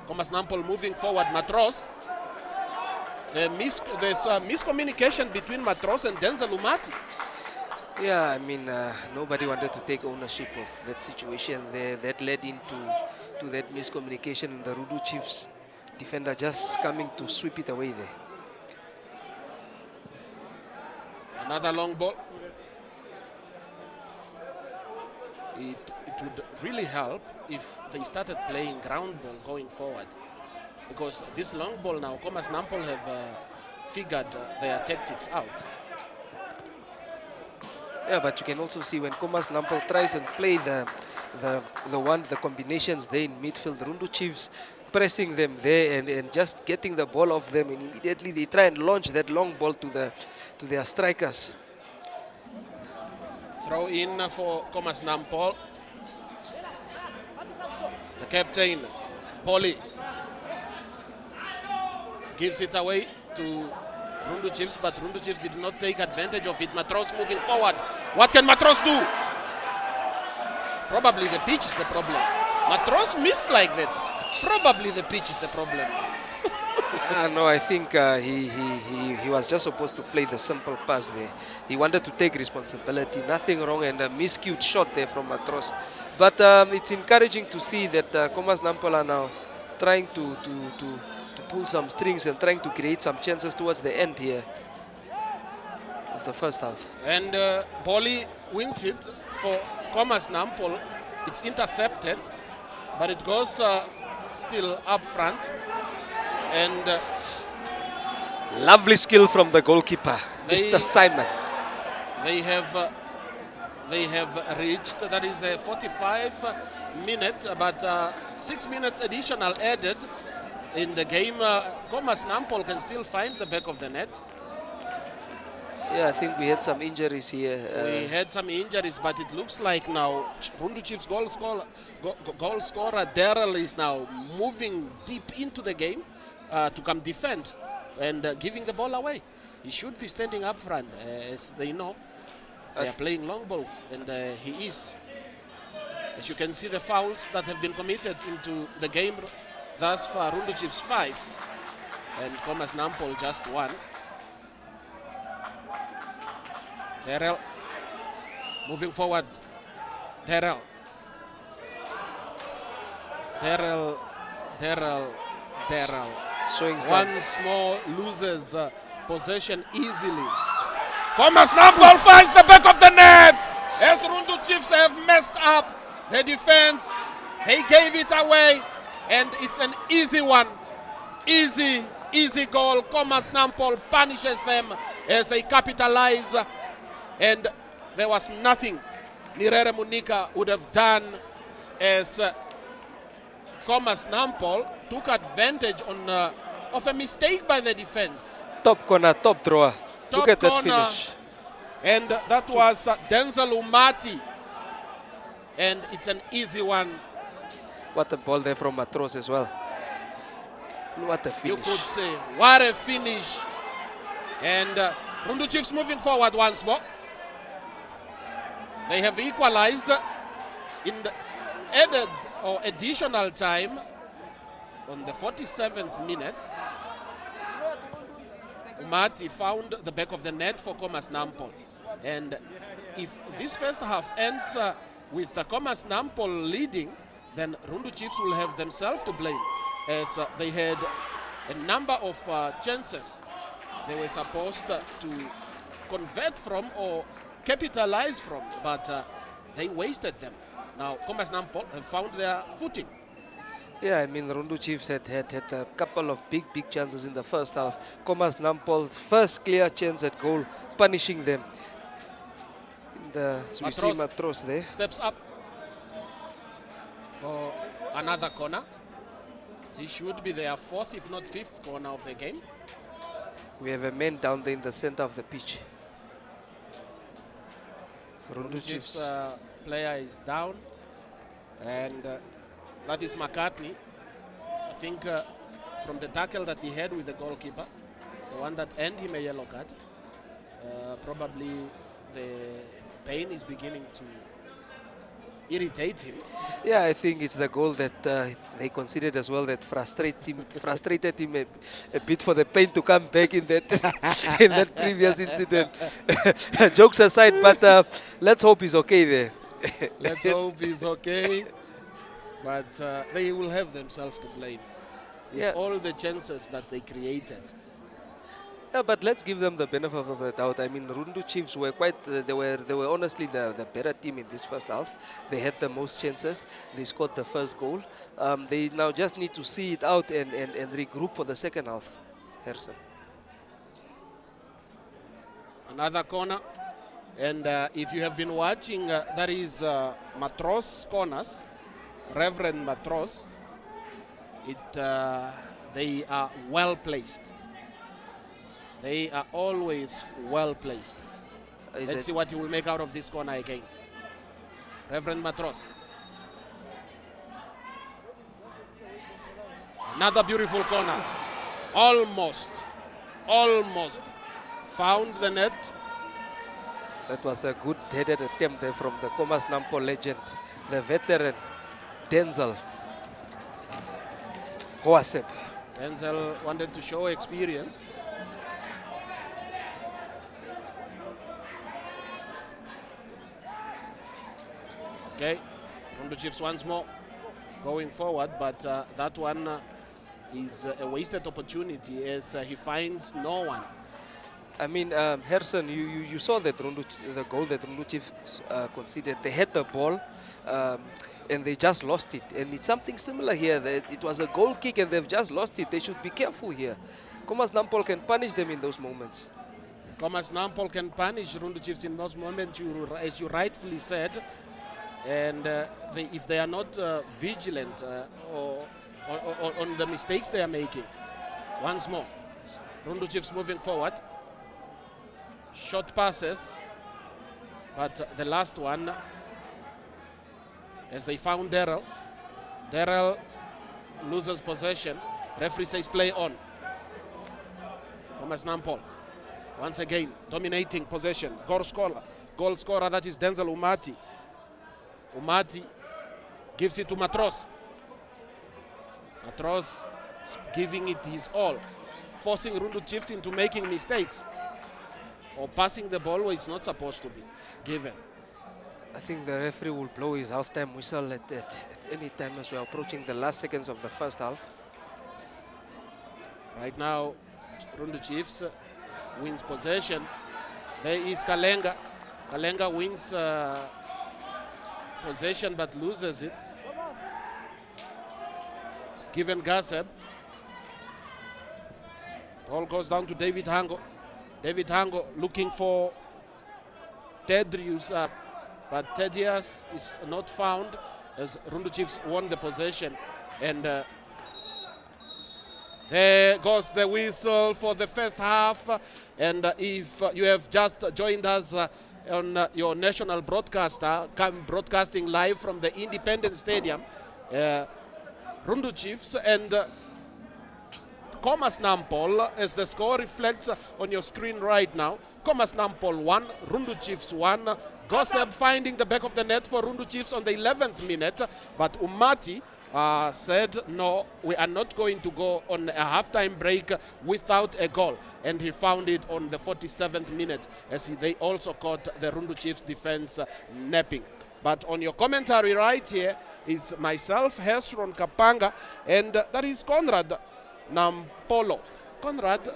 Khomas Nampol moving forward. Matros. There's miscommunication between Matros and Denzel Umati. Yeah, I mean, nobody wanted to take ownership of that situation there. That led into that miscommunication, and the Rundu Chiefs defender just coming to sweep it away there. Another long ball. It would really help if they started playing ground ball going forward, because this long ball now, Khomas Nampol have figured their tactics out. Yeah, but you can also see when Khomas Nampol tries and play the combinations there in midfield, the Rundu Chiefs pressing them there and just getting the ball off them, and immediately they try and launch that long ball to their strikers. Throw in for Khomas Nampol. The captain, Poli, gives it away to Rundu Chiefs, but Rundu Chiefs did not take advantage of it. Matros moving forward. What can Matros do? Probably the pitch is the problem. Matros missed like that. Probably the pitch is the problem. No, I think he was just supposed to play the simple pass there. He wanted to take responsibility. Nothing wrong, and a miscued shot there from Matros. But it's encouraging to see that Khomas Nampol are now trying to pull some strings and trying to create some chances towards the end here of the first half. And Poli wins it for Khomas Nampol. It's intercepted, but it goes still up front. And lovely skill from the goalkeeper, Mr. Simon. They have reached, that is the 45 minute, but 6 minutes additional added in the game. Khomas Nampol can still find the back of the net. Yeah, I think we had some injuries here. We had some injuries, but it looks like now Rundu Chiefs goal scorer Daryl is now moving deep into the game to come defend and giving the ball away. He should be standing up front, as they know. They are playing long balls, and he is. As you can see, the fouls that have been committed into the game thus far, Rundu Chiefs 5 and Khomas Nampol just 1. Daryl moving forward. Daryl showing some. Once more loses possession easily. Khomas Nampol finds the back of the net as Rundu Chiefs have messed up the defense. They gave it away, and it's an easy one. Easy goal. Khomas Nampol punishes them as they capitalize, and there was nothing Nirere Munika would have done as Khomas Nampol took advantage of a mistake by the defense. Top corner, top drawer. Look at that finish. And that was Denzel Umati. And it's an easy one. What a ball there from Matros as well. What a finish. You could say, what a finish. And Rundu Chiefs moving forward once more. They have equalized in the added or additional time on the 47th minute. Umati found the back of the net for Khomas Nampol. And if this first half ends with Khomas Nampol leading, then Rundu Chiefs will have themselves to blame, as they had a number of chances they were supposed to convert from or capitalize from, but they wasted them. Now Khomas Nampol have found their footing. Yeah, I mean, Rundu Chiefs had a couple of big chances in the first half. Khomas Nampol's first clear chance at goal, punishing them. So we see Matros there. Steps up for another corner. This should be their 4th, if not 5th corner of the game. We have a man down there in the center of the pitch. Rundu Chiefs player is down, and that is McCartney. I think from the tackle that he had with the goalkeeper, the one that earned him a yellow card, probably the pain is beginning to irritate him. Yeah, I think it's the goal that they considered as well that frustrated him a bit for the pain to come back in that in that previous incident. Jokes aside, but let's hope he's okay there. Let's hope he's okay, but they will have themselves to blame. Yeah. With all the chances that they created. Yeah, but let's give them the benefit of the doubt. I mean, Rundu Chiefs were quite, they were honestly the better team in this first half. They had the most chances. They scored the first goal. They now just need to see it out and regroup for the second half. Herson. Another corner. And if you have been watching, that is Matros corners, Reverend Matros. They are well placed. They are always well placed. Let's see what he will make out of this corner again. Reverend Matros. Another beautiful corner. Almost found the net. That was a good headed attempt there from the Khomas Nampol legend, the veteran Denzel Hoasep. Denzel wanted to show experience. Okay, Rundu Chiefs once more going forward, but that one is a wasted opportunity as he finds no one. I mean, Herson, you saw that the goal that Rundu Chiefs conceded. They had the ball and they just lost it. And it's something similar here. That it was a goal kick and they've just lost it. They should be careful here. Khomas Nampol can punish them in those moments. Khomas Nampol can punish Rundu Chiefs in those moments, as you rightfully said. And if they are not vigilant on the mistakes they are making. Once more, Rundu Chiefs moving forward. Short passes, but the last one, as they found Daryl. Daryl loses possession. Referee says play on. Khomas Nampol, once again, dominating possession. Goal scorer, that is Denzel Umati. Umati gives it to Matros. Matros giving it his all, forcing Rundu Chiefs into making mistakes or passing the ball where it's not supposed to be given. I think the referee will blow his halftime whistle at any time as we're approaching the last seconds of the first half. Right now, Rundu Chiefs wins possession. There is Kalenga. Kalenga wins possession but loses it. Given Gaseb. Ball goes down to David Hango. David Hango looking for Tedrius, but Tedias is not found as Rundu Chiefs won the possession. And there goes the whistle for the first half. And if you have just joined us on your national broadcaster, broadcasting live from the Independence Stadium, Rundu Chiefs and Khomas Nampol, as the score reflects on your screen right now. Khomas Nampol 1, Rundu Chiefs 1. Goseb finding the back of the net for Rundu Chiefs on the 11th minute, but Umati said, no, we are not going to go on a halftime break without a goal. And he found it on the 47th minute as they also caught the Rundu Chiefs defense napping. But on your commentary right here is myself, Hesron Kapanga, and that is Conrad Nampolo. Conrad,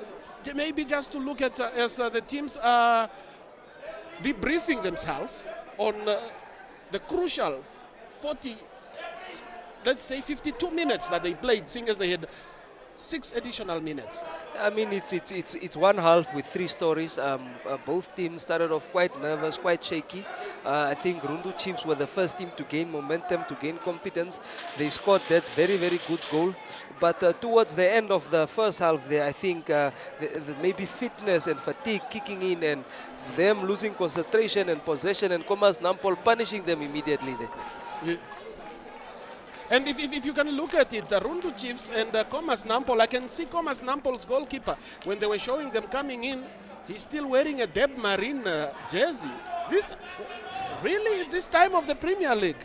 maybe just to look at as the teams are debriefing themselves on the crucial 40, let's say 52 minutes that they played, seeing as they had 6 additional minutes. I mean, it's one half with 3 stories. Both teams started off quite nervous, quite shaky. I think Rundu Chiefs were the first team to gain momentum, to gain confidence. They scored that very, very good goal. But towards the end of the first half there, I think maybe fitness and fatigue kicking in and them losing concentration and possession and Khomas Nampol punishing them immediately there. Yeah. And if you can look at it, Rundu Chiefs and Khomas Nampol, I can see Khomas Nampol's goalkeeper, when they were showing them coming in, he's still wearing a Deb Marine jersey. Really, this time of the Premier League?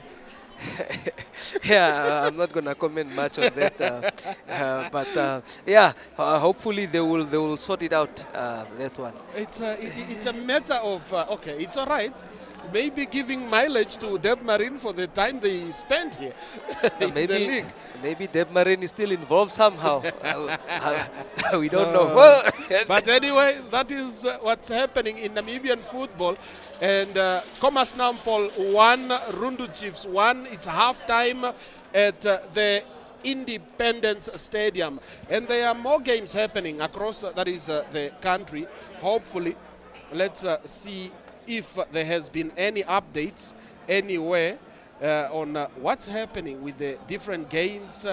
Yeah, I'm not going to comment much on that. But yeah, hopefully they will sort it out, that one. It's a matter of, okay, it's all right. Maybe giving mileage to Deb Marine for the time they spent here in the league. Maybe Deb Marine is still involved somehow. We don't know. But anyway, that is what's happening in Namibian football. And Khomas Nampol 1, Rundu Chiefs 1. It's halftime at the Independence Stadium. And there are more games happening across the country. Hopefully, let's see if there has been any updates anywhere on what's happening with the different games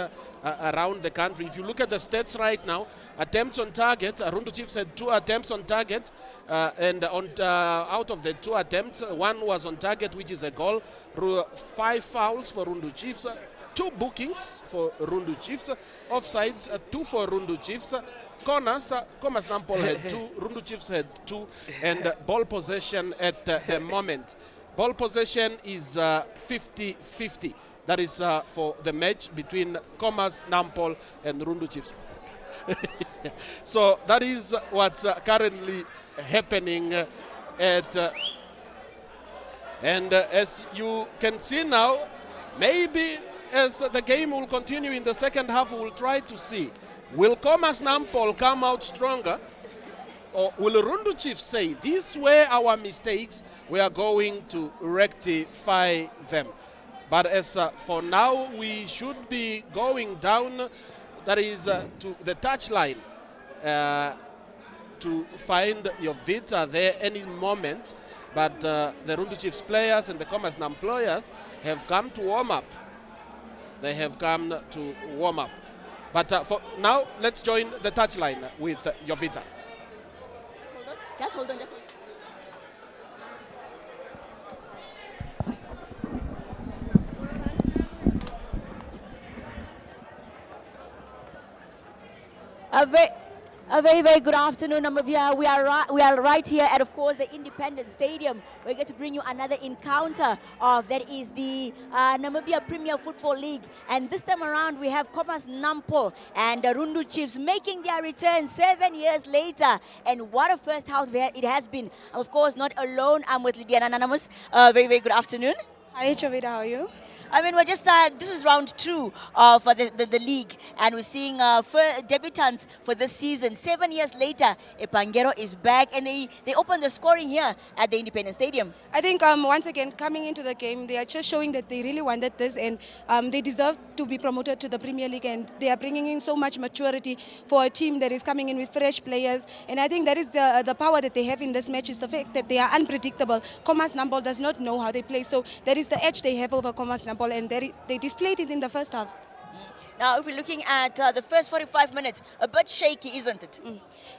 around the country. If you look at the stats right now, attempts on target, Rundu Chiefs had 2 attempts on target, and out of the 2 attempts, 1 was on target, which is a goal. 5 fouls for Rundu Chiefs, 2 bookings for Rundu Chiefs, offsides, 2 for Rundu Chiefs. Corners, Khomas Nampol had 2, Rundu Chiefs had 2, and ball possession at the moment. Ball possession is 50-50. That is for the match between Khomas Nampol and Rundu Chiefs. So that is what's currently happening at... and as you can see now, maybe as the game will continue in the second half, we will try to see, will Khomas Nampol come out stronger, or will Rundu Chiefs say, these were our mistakes, we are going to rectify them? But as for now, we should be going down, that is to the touchline, to find Jovita there any moment. But the Rundu Chiefs players and the Khomas Namployers have come to warm up. They have come to warm up. But for now, let's join the touchline with Jovita. Just hold on. A very, very good afternoon, Namibia. We are right here at, of course, the Independence Stadium. We're going to bring you another encounter of that is the Namibia Premier Football League. And this time around, we have Khomas Nampol and Rundu Chiefs making their return 7 years later. And what a first half it has been. Of course, not alone. I'm with Lydia and Anonymous. Very, very good afternoon. Hi, Jovita. How are you? I mean, we're just, this is round 2 for the league, and we're seeing debutants for this season. 7 years later, Epangero is back, and they opened the scoring here at the Independence Stadium. I think once again, coming into the game, they are just showing that they really wanted this, and they deserve to be promoted to the Premier League, and they are bringing in so much maturity for a team that is coming in with fresh players. And I think that is the power that they have in this match is the fact that they are unpredictable. Khomas Nampol does not know how they play, so that is the edge they have over Khomas Nampol. And they displayed it in the first half. Now, if we're looking at the first 45 minutes, a bit shaky, isn't it?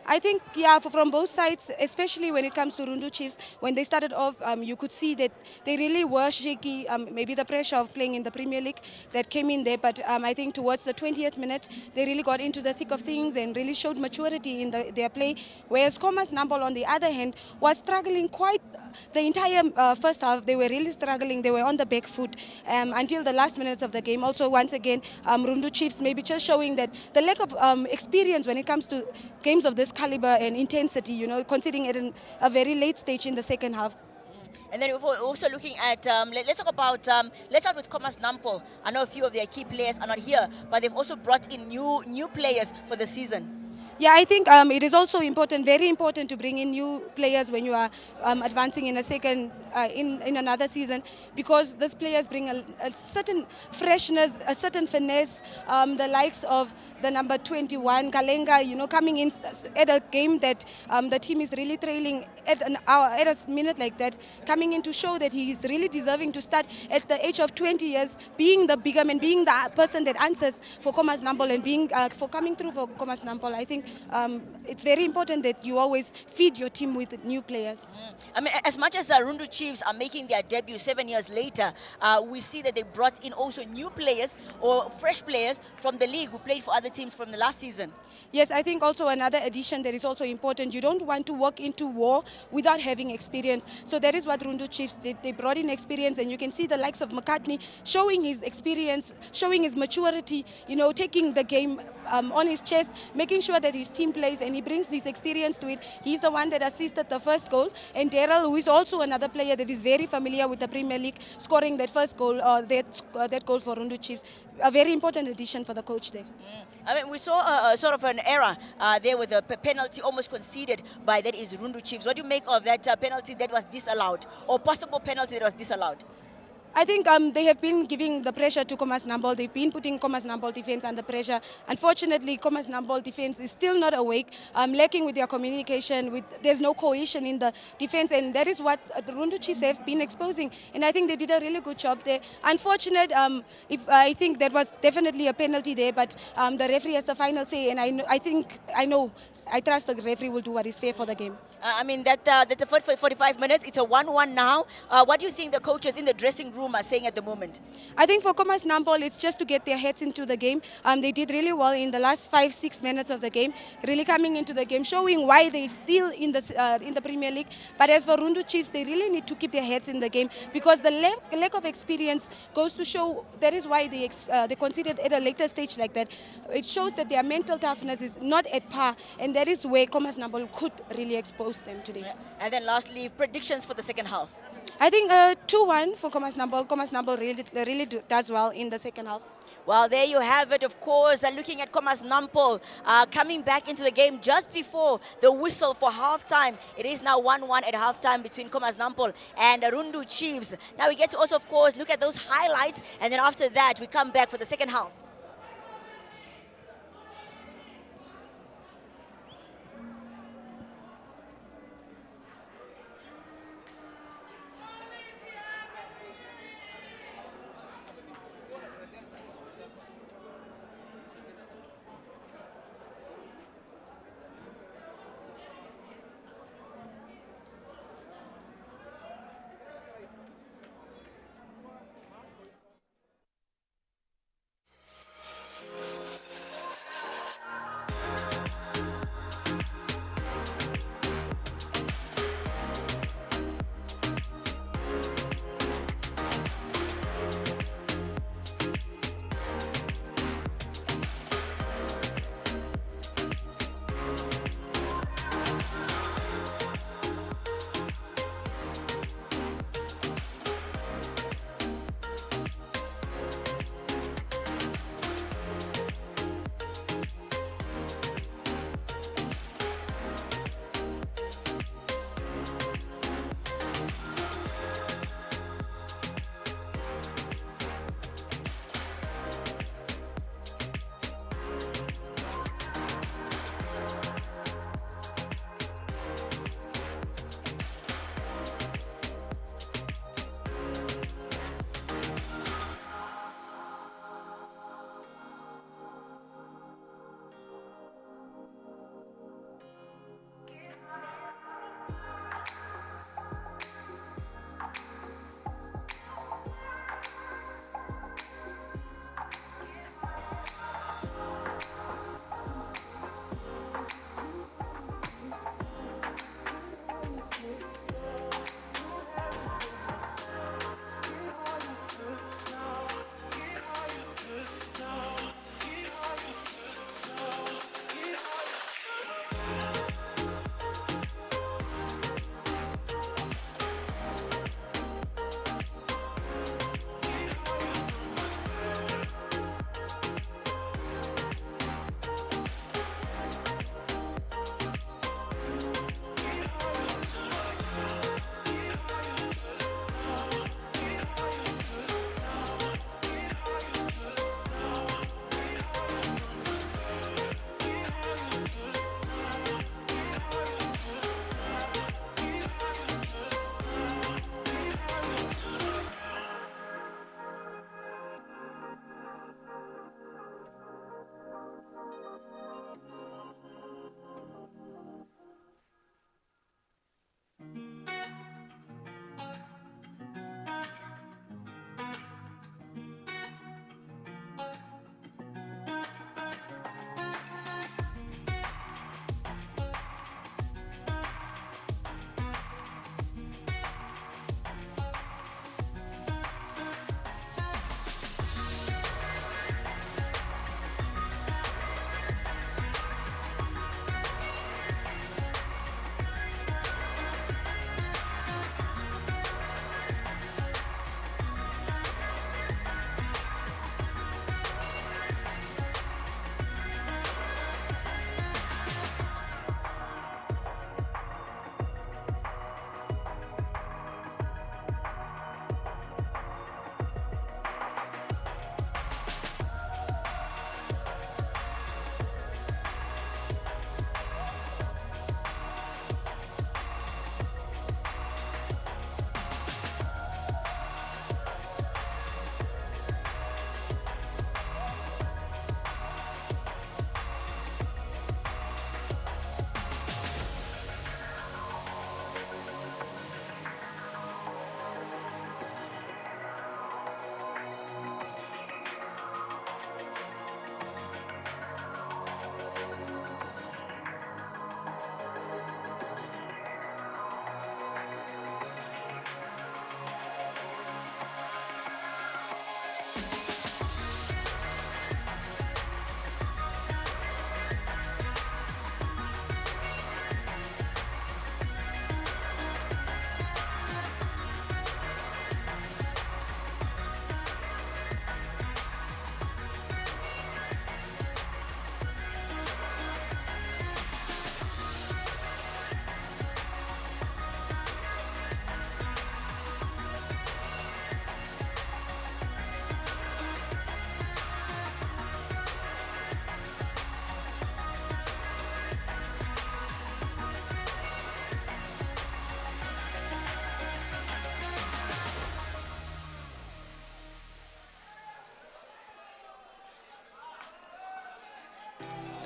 I think, yeah, from both sides, especially when it comes to Rundu Chiefs, when they started off, you could see that they really were shaky. Maybe the pressure of playing in the Premier League that came in there. But I think towards the 20th minute, they really got into the thick of things and really showed maturity in their play. Whereas Khomas Nampol, on the other hand, was struggling quite the entire first half. They were really struggling. They were on the back foot until the last minutes of the game. Also, once again, Rundu Chiefs maybe just showing that the lack of experience when it comes to games of this caliber and intensity, you know, considering it in a very late stage in the second half. And then we're also looking at, let's talk about, let's start with Khomas Nampol. I know a few of their key players are not here, but they've also brought in new players for the season. Yeah, I think it is also important, very important, to bring in new players when you are advancing in a second, in another season, because these players bring a certain freshness, a certain finesse. The likes of the number 21, Kalenga, coming in at a game that the team is really trailing at an hour, at a minute like that, coming in to show that he is really deserving to start at the age of 20 years, being the bigger man, being the person that answers for Khomas Nampol and being for coming through for Khomas Nampol. I think it's very important that you always feed your team with new players. I mean, as much as Rundu Chiefs are making their debut 7 years later, we see that they brought in also new players or fresh players from the league who played for other teams from the last season. Yes, I think also another addition that is also important, you don't want to walk into war without having experience. So that is what Rundu Chiefs did. They brought in experience, and you can see the likes of McCartney showing his experience, showing his maturity, taking the game on his chest, making sure that his team plays, and he brings this experience to it. He's the one that assisted the first goal, and Daryl, who is also another player that is very familiar with the Premier League, scoring that first goal, that goal for Rundu Chiefs. A very important addition for the coach there. I mean, we saw sort of an error there with a penalty almost conceded by that is Rundu Chiefs. What do you make of that penalty that was disallowed, or possible penalty that was disallowed? I think they have been giving the pressure to Khomas Nampol. They've been putting Khomas Nampol defense under pressure. Unfortunately, Khomas Nampol defense is still not awake, lacking with their communication. There's no cohesion in the defense, and that is what the Rundu Chiefs have been exposing. And I think they did a really good job there. Unfortunate, I think that was definitely a penalty there, but the referee has the final say, and I trust the referee will do what is fair for the game. I mean, that's the first 45 minutes. It's a 1-1 now. What do you think the coaches in the dressing room are saying at the moment? I think for Khomas Nampol, it's just to get their heads into the game. They did really well in the last 5-6 minutes of the game, really coming into the game, showing why they're still in the Premier League. But as for Rundu Chiefs, they really need to keep their heads in the game, because the lack of experience goes to show that is why they conceded at a later stage like that. It shows that their mental toughness is not at par, and that is where Khomas Nampol could really expose them today. Yeah. And then lastly, predictions for the second half. I think 2-1 for Khomas Nampol. Khomas Nampol really does well in the second half. Well, there you have it, of course, looking at Khomas Nampol coming back into the game just before the whistle for halftime. It is now 1-1 at halftime between Khomas Nampol and Rundu Chiefs. Now we get to also, of course, look at those highlights, and then after that we come back for the second half.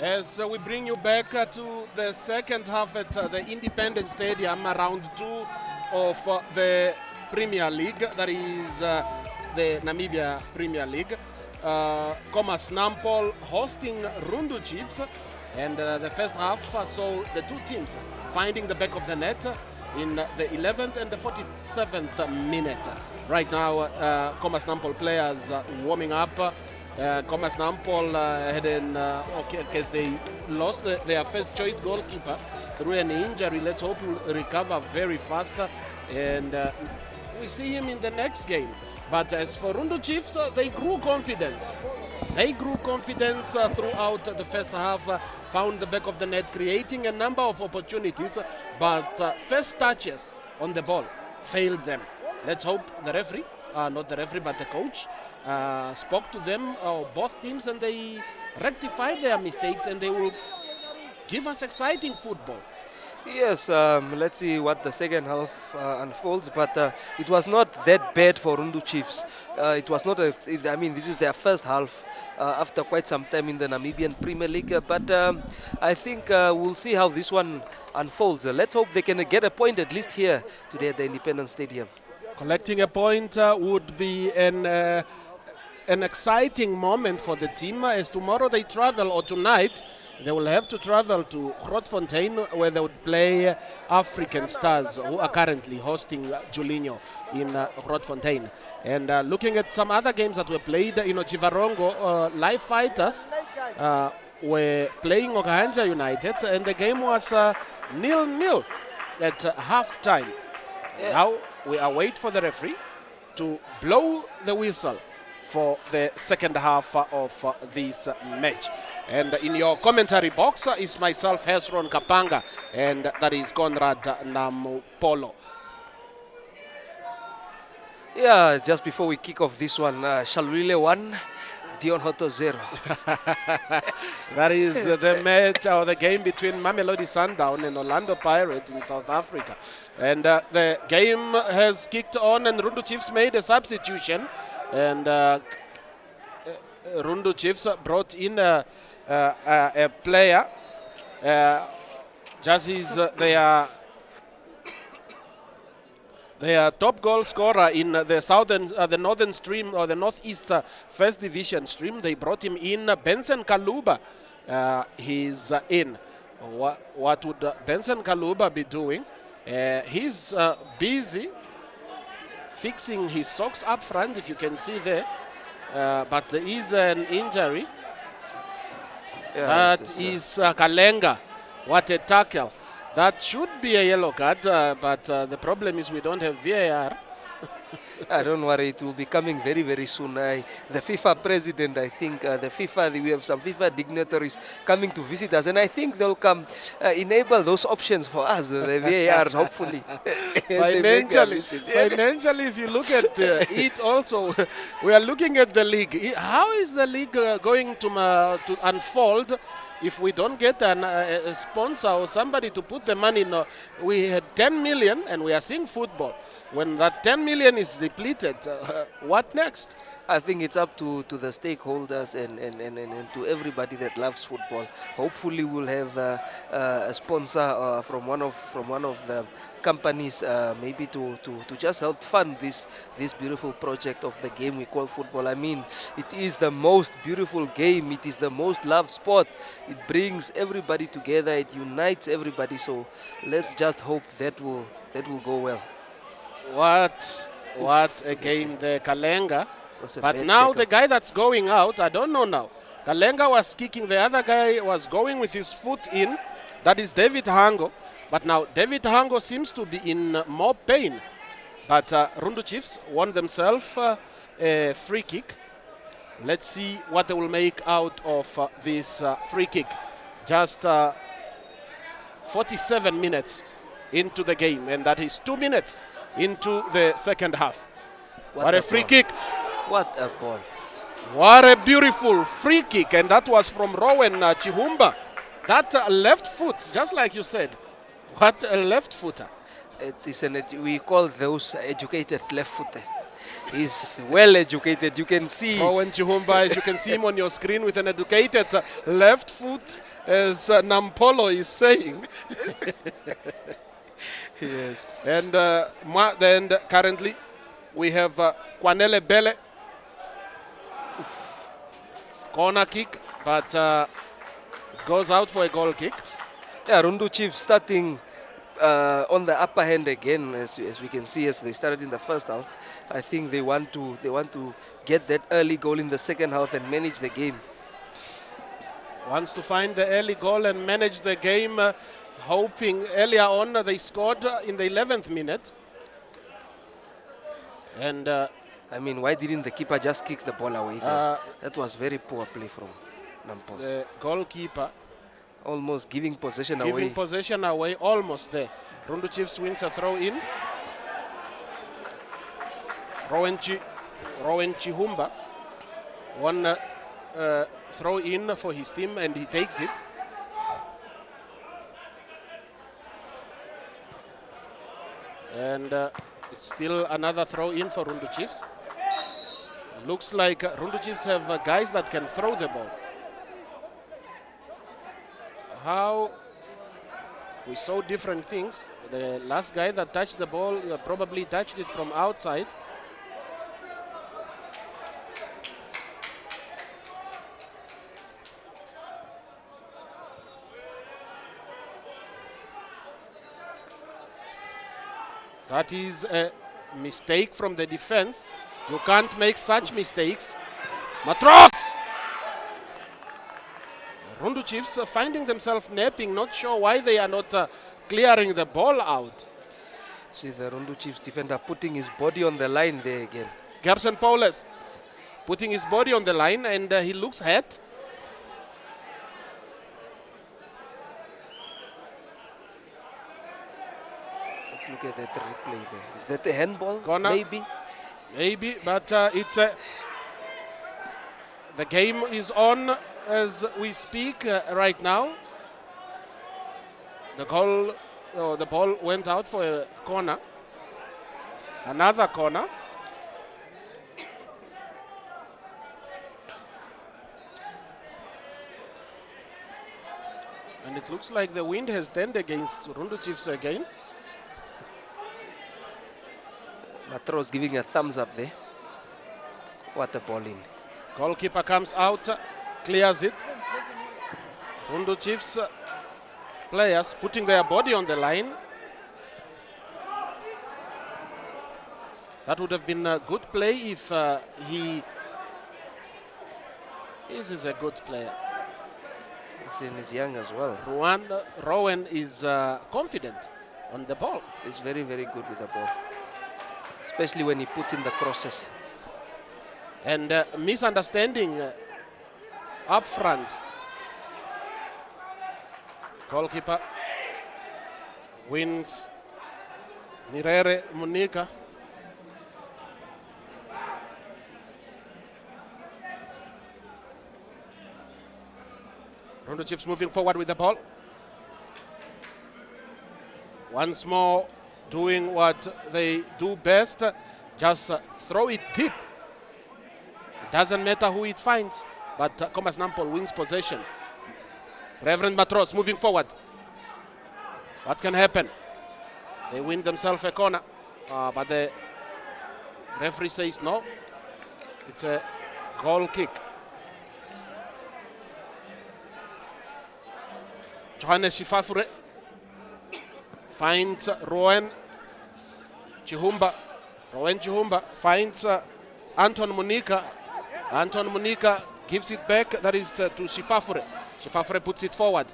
As we bring you back to the second half at the Independence Stadium, round 2 of the Premier League, that is the Namibia Premier League. Khomas Nampol hosting Rundu Chiefs, and the first half saw the two teams finding the back of the net in the 11th and the 47th minute. Right now, Khomas Nampol players warming up. Khomas Nampol had because they lost their first choice goalkeeper through an injury. Let's hope he'll recover very fast, and we see him in the next game. But as for Rundu Chiefs, they grew confidence. They grew confidence throughout the first half, found the back of the net, creating a number of opportunities, but first touches on the ball failed them. Let's hope the referee, not the referee, but the coach, spoke to them, both teams, and they rectified their mistakes, and they will give us exciting football. Yes, let's see what the second half unfolds, but it was not that bad for Rundu Chiefs. It was not I mean, this is their first half after quite some time in the Namibian Premier League, but I think we'll see how this one unfolds. Let's hope they can get a point at least here today at the Independence Stadium. Collecting a point would be an exciting moment for the team, as tomorrow they travel, or tonight, they will have to travel to Grootfontein, where they would play African Stars, who are currently hosting Julinho in Grootfontein. And looking at some other games that were played, Chivarongo, Live Fighters were playing Okahanja United, and the game was 0-0 at half-time. Now we await for the referee to blow the whistle for the second half of this match. And in your commentary box is myself, Hezron Kapanga, and that is Conrad Nampolo. Yeah, just before we kick off this one, Shalwile 1, Dion Hoto 0. That is the match, or the game between Mamelodi Sundown and Orlando Pirates in South Africa. And the game has kicked on, and Rundu Chiefs made a substitution. And Rundu Chiefs brought in a player, just is their top goal scorer in the northern stream, or the northeast first division stream. They brought him in. Benson Kaluba, he's in. What would Benson Kaluba be doing? He's busy fixing his socks up front, if you can see there, but there is an injury. Yeah, that is Kalenga. What a tackle. That should be a yellow card, but the problem is we don't have VAR. Don't worry, it will be coming very, very soon. The FIFA president, I think, we have some FIFA dignitaries coming to visit us, and I think they'll come enable those options for us, the VARs, hopefully. Financially, if you look at it also, we are looking at the league. How is the league going to unfold if we don't get a sponsor or somebody to put the money in? We had 10 million and we are seeing football. When that 10 million is depleted, what next? I think it's up to the stakeholders and to everybody that loves football. Hopefully we'll have a sponsor from one of the companies, maybe to just help fund this beautiful project of the game we call football. I mean, it is the most beautiful game. It is the most loved sport. It brings everybody together. It unites everybody. So let's just hope that will go well. What a game, the Kalenga. But now the guy that's going out, I don't know now. Kalenga was kicking, the other guy was going with his foot in. That is David Hango. But now David Hango seems to be in more pain. But Rundu Chiefs won themselves a free kick. Let's see what they will make out of this free kick. Just 47 minutes into the game, and that is 2 minutes into the second half. What a free kick. What a ball. What a beautiful free kick, and that was from Rowan Chihumba. That left foot, just like you said. What a left footer. It is we call those educated left-footed. He's well educated. You can see. Rowan Chihumba, as you can see him on your screen with an educated left foot, as Nampolo is saying. Yes. And then currently we have Kwanele Bele. Corner kick, but goes out for a goal kick. Yeah, Rundu Chiefs starting on the upper hand again, as we can see, as they started in the first half. I think they want to get that early goal in the second half and manage the game. Wants to find the early goal and manage the game, hoping earlier on they scored in the 11th minute. And I mean, why didn't the keeper just kick the ball away there? That was very poor play from Nampol. The goalkeeper almost giving possession away. Giving possession away, almost there. Rundu Chiefs wins a throw in. Rowan Chihumba won throw in for his team and he takes it. And it's still another throw in for Rundu Chiefs. Looks like Rundu Chiefs have guys that can throw the ball. How we saw different things. The last guy that touched the ball probably touched it from outside. That is a mistake from the defense. You can't make such mistakes. Matros! Rundu Chiefs finding themselves napping, not sure why they are not clearing the ball out. See the Rundu Chiefs defender putting his body on the line there again. Gerson Paulus putting his body on the line and he looks hurt. Let's look at that replay there. Is that a handball? Corner. Maybe, but it's a... The game is on as we speak right now. The ball went out for a corner. Another corner. And it looks like the wind has turned against Rundu Chiefs again. Matros giving a thumbs up there. What a ball in. Goalkeeper comes out, clears it. Rundu Chiefs players putting their body on the line. That would have been a good play if This is a good player. He's young as well. Rowan is confident on the ball. He's very, very good with the ball, especially when he puts in the crosses. And misunderstanding up front. Goalkeeper wins. Nirere Munika. Rundu Chiefs moving forward with the ball. Once more doing what they do best, just throw it deep. It doesn't matter who it finds, but Khomas Nampol wins possession. Reverend Matros moving forward. What can happen? They win themselves a corner, but the referee says no. It's a goal kick. Johannes Shifafure finds Rowan Chihumba. Rowan Chihumba finds Anton Munika. Anton Munika gives it back. That is to Shifafure. Shifafure puts it forward.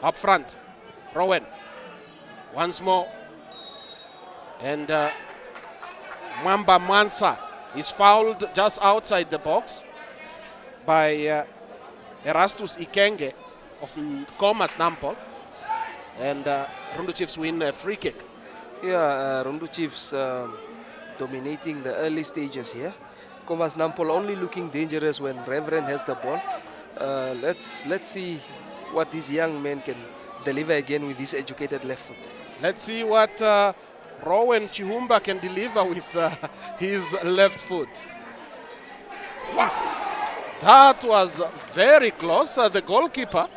Up front, Rowan. Once more. And Mwamba Mansa is fouled just outside the box by Erastus Ikenge of Khomas Nampol. And Rundu Chiefs win a free kick. Yeah, Rundu Chiefs dominating the early stages here. Khomas Nampol only looking dangerous when Reverend has the ball. Let's see what this young man can deliver again with his educated left foot. Let's see what Rowan Chihumba can deliver with his left foot. That was very close. The goalkeeper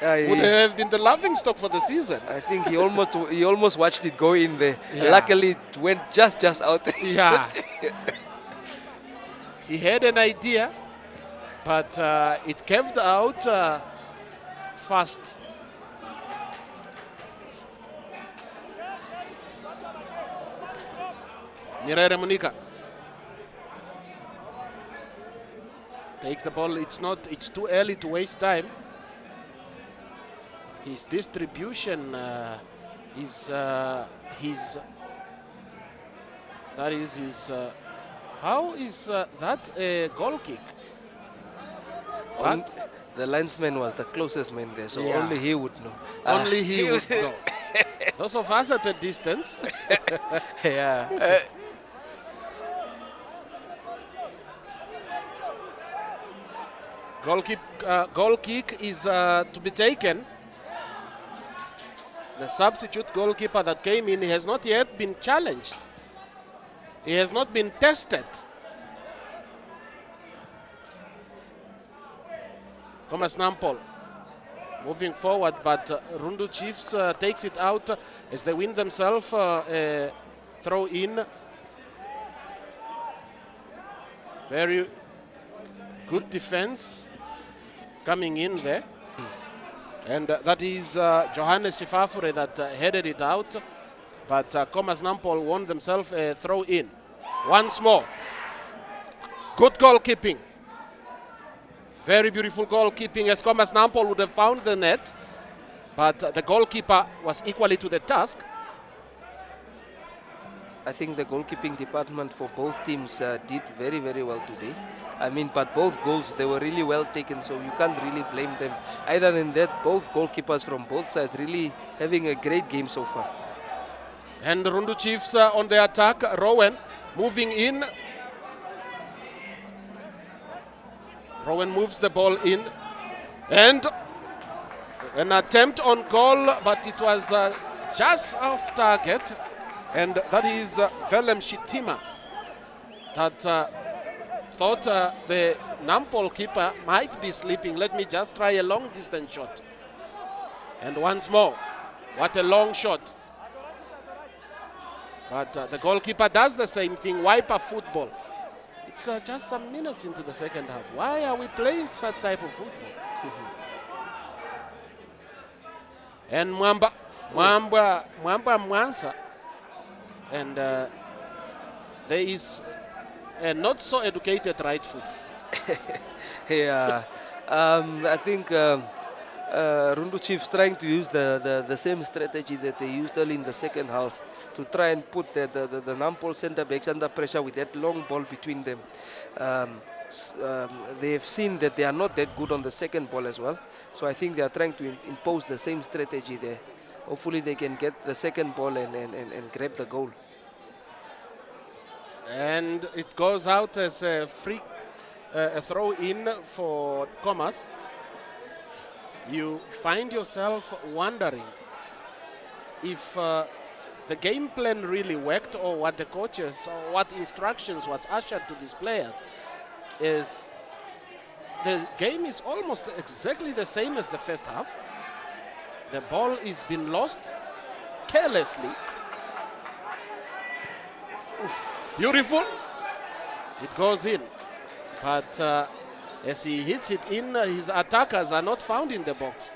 would have been the laughing stock for the season. I think he almost watched it go in there. Yeah. Luckily, it went just out. Yeah. He had an idea, but it caved out fast. Nyerere Munika takes the ball. It's too early to waste time. His distribution how is that a goal kick? But The linesman was the closest man there, so Yeah. only he would know. only he would know. Those of us at a distance. Yeah. Goal kick is to be taken. The substitute goalkeeper that came in, he has not yet been challenged. He has not been tested. Khomas Nampol moving forward, but Rundu Chiefs takes it out as they win themselves a throw in. Very good defense coming in there. And that is Johannes Sifafure that headed it out. But Khomas Nampol won themselves a throw in. Once more. Good goalkeeping. Very beautiful goalkeeping, as Khomas Nampol would have found the net. But the goalkeeper was equally to the task. I think the goalkeeping department for both teams did very, very well today. I mean, but both goals, they were really well taken, so you can't really blame them. Other than that, both goalkeepers from both sides really having a great game so far. And Rundu Chiefs on the attack. Rowan moving in. Rowan moves the ball in. And an attempt on goal, but it was just off target. And that is Velem Shitima that thought the Nampol keeper might be sleeping. Let me just try a long distance shot. And once more, what a long shot. But the goalkeeper does the same thing, wiper football. It's just some minutes into the second half. Why are we playing such type of football? And Mwamba Mwansa. And there is a not so educated right foot. Yeah, I think Rundu Chiefs trying to use the same strategy that they used early in the second half to try and put the Nampol centre backs under pressure with that long ball between them. They have seen that they are not that good on the second ball as well. So I think they are trying to impose the same strategy there. Hopefully they can get the second ball and grab the goal. And it goes out as a free a throw in for Khomas. You find yourself wondering if the game plan really worked, or what the coaches or what instructions was ushered to these players. Is the game is almost exactly the same as the first half. The ball is been lost carelessly. Oof, beautiful. It goes in. But as he hits it in, his attackers are not found in the box.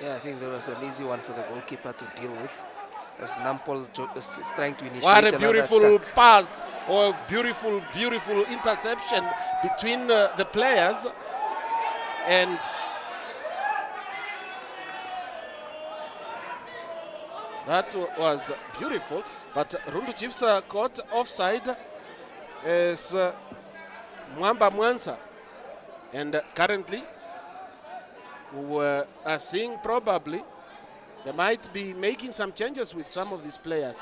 Yeah, I think that was an easy one for the goalkeeper to deal with, as Nampol is trying to initiate What a another beautiful attack. pass, or beautiful interception between the players. And that was beautiful. But Rundu Chiefs caught offside as Mwamba Mwansa. And currently, we are seeing probably they might be making some changes with some of these players.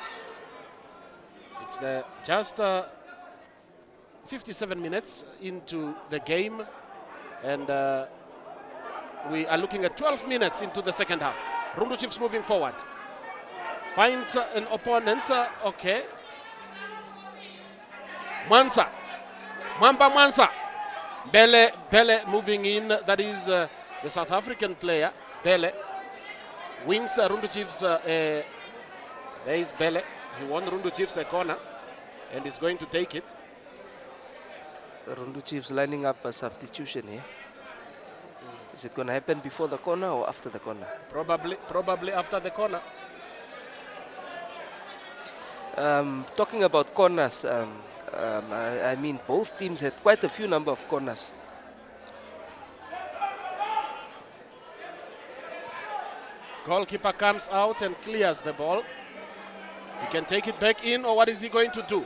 It's just 57 minutes into the game, and we are looking at 12 minutes into the second half. Rundu Chiefs moving forward. Finds an opponent. Okay. Mwamba Mwansa. Bele moving in. That is the South African player. Bele wins Rundu Chiefs. There is Bele. He won Rundu Chiefs a corner and is going to take it. Rundu Chiefs lining up a substitution here. Is it going to happen before the corner or after the corner? Probably after the corner. Talking about corners, I mean both teams had quite a few number of corners. Goalkeeper comes out and clears the ball. He can take it back in, or what is he going to do?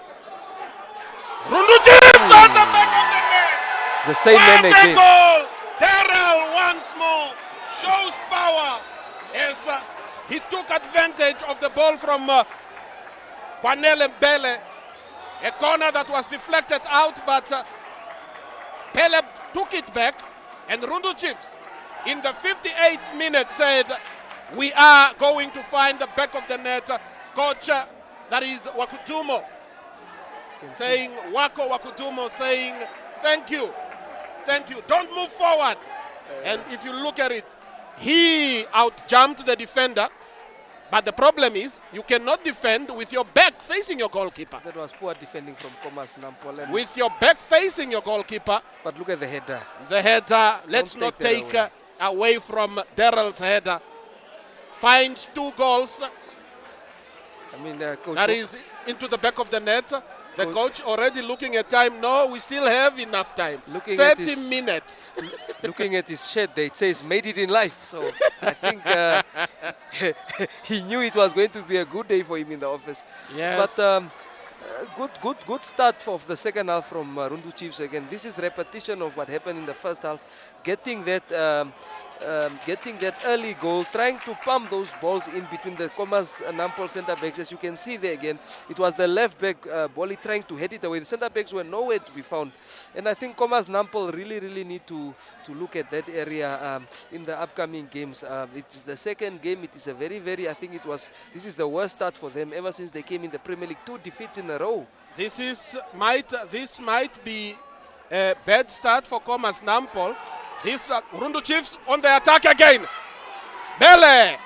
Rundu Chiefs on the back of the net! It's the same man again. Goal! Darrell once more shows power as he took advantage of the ball from Kwanele Bele. A corner that was deflected out, but Bele took it back, and Rundu Chiefs in the 58th minute said, we are going to find the back of the net. Coach, that is Wakutumo, saying, Wako Wakutumo saying, thank you, don't move forward. And if you look at it, he out-jumped the defender, but the problem is you cannot defend with your back facing your goalkeeper. That was poor defending from Khomas Nampol. With your back facing your goalkeeper. But look at the header. The header, let's not take away from Darrell's header. Finds 2 goals. I mean, coach, that is into the back of the net. The coach already looking at time. No, we still have enough time. 30 minutes. Looking at his shirt, it says made it in life. So I think he knew it was going to be a good day for him in the office. Yes. But good start of the second half from Rundu Chiefs again. This is repetition of what happened in the first half. Getting that early goal, trying to pump those balls in between the Khomas Nampol centre backs. As you can see there again, it was the left back Bolly trying to head it away. The centre backs were nowhere to be found, and I think Khomas Nampol really need to look at that area in the upcoming games. It is the second game. It is a very this is the worst start for them ever since they came in the Premier League. 2 defeats in a row. This might be a bad start for Khomas Nampol. This Rundu Chiefs on the attack again. Bele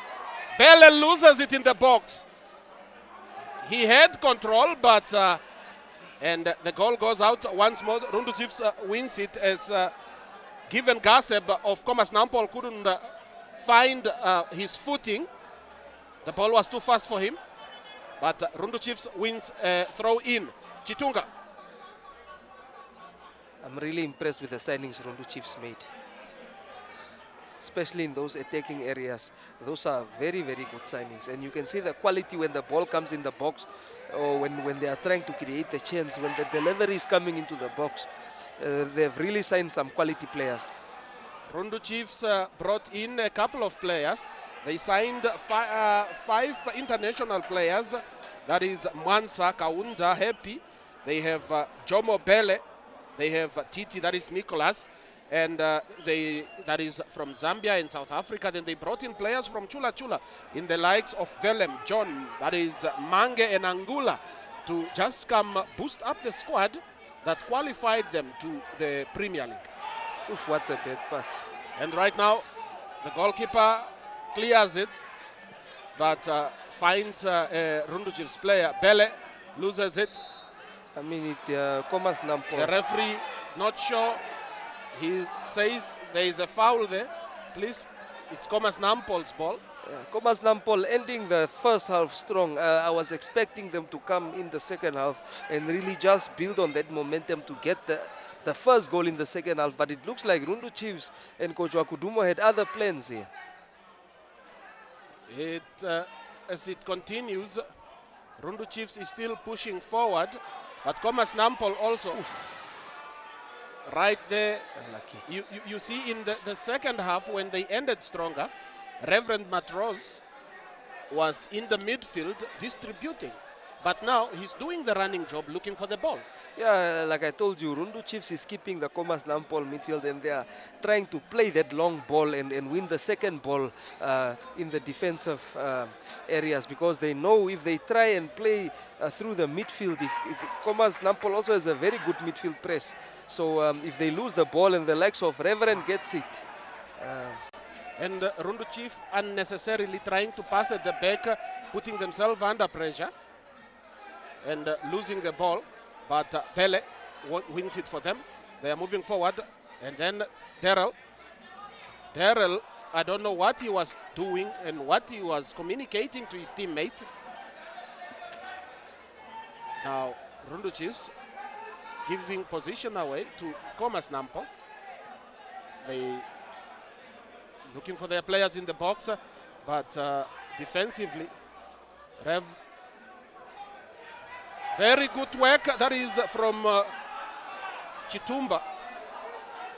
loses it in the box. He had control, but and the goal goes out once more. Rundu Chiefs wins it as Given Gaseb of Khomas Nampol couldn't find his footing. The ball was too fast for him, but Rundu Chiefs wins throw in. Chitunga. I'm really impressed with the signings Rundu Chiefs made, especially in those attacking areas. Those are very good signings, and you can see the quality when the ball comes in the box, or when they are trying to create the chance, when the delivery is coming into the box. They've really signed some quality players. Rundu Chiefs brought in a couple of players. They signed 5 international players. That is Mwansa, Kaunda, Happy. They have Jomo Bele. They have Titi, that is Nicholas. And that is from Zambia and South Africa. Then they brought in players from Chula Chula in the likes of Velem, John, that is Mange and Angula, to just come boost up the squad that qualified them to the Premier League. Oof, what a bad pass. And right now, the goalkeeper clears it, but finds a Rundu Chiefs player. Bele loses it. I mean, Khomas Nampol. The referee not sure. He says there is a foul there. Please, it's Khomas Nampol's ball. Khomas Nampol ending the first half strong. I was expecting them to come in the second half and really just build on that momentum to get the first goal in the second half. But it looks like Rundu Chiefs and Coach Wakudumo had other plans here. As it continues, Rundu Chiefs is still pushing forward, but Khomas Nampol also. Oof. Right there, unlucky. You see in the second half when they ended stronger, Reverend Matros was in the midfield distributing. But now he's doing the running job, looking for the ball. Yeah, like I told you, Rundu Chiefs is keeping the Khomas Nampol midfield, and they are trying to play that long ball and win the second ball in the defensive areas, because they know if they try and play through the midfield, if Khomas Nampol also has a very good midfield press. So if they lose the ball and the likes of Reverend gets it. And Rundu Chief unnecessarily trying to pass at the back, putting themselves under pressure and losing the ball. But Pele wins it for them. They are moving forward. And then Daryl, I don't know what he was doing and what he was communicating to his teammate. Now, Rundu Chiefs giving position away to Khomas Nampol. They looking for their players in the box, but defensively, Rev, very good work. That is from Chitumba.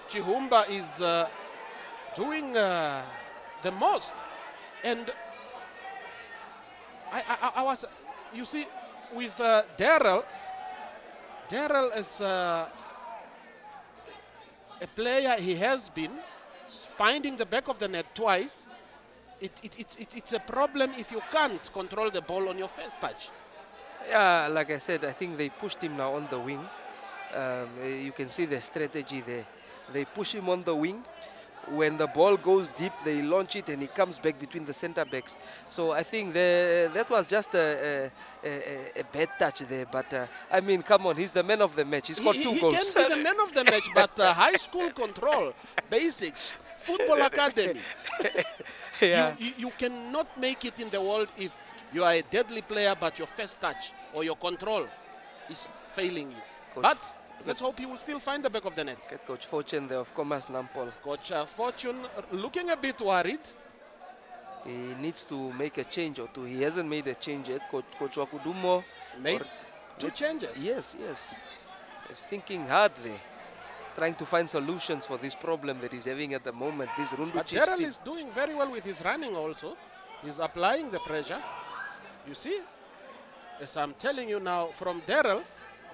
Chihumba is doing the most. And I was, you see, with Daryl is a player, he has been finding the back of the net twice. It's a problem if you can't control the ball on your first touch. Yeah, like I said, I think they pushed him now on the wing. You can see the strategy there. They push him on the wing. When the ball goes deep, they launch it and he comes back between the center backs. So I think that was just a bad touch there. But I mean, come on, he's the man of the match. He scored two goals. He can be the man of the match, but high school control, basics, football academy. Yeah. You cannot make it in the world if you are a deadly player, but your first touch or your control is failing you. Coach, but let's hope he will still find the back of the net. Get Coach Fortune there of Khomas Nampol. Coach Fortune looking a bit worried. He needs to make a change or two. He hasn't made a change yet. Coach Wakudumo made two changes. Yes. He's thinking hard there, trying to find solutions for this problem that he's having at the moment. This Rundu Chiefs Daryl team is doing very well with his running also. He's applying the pressure. You see, as I'm telling you now, from Daryl,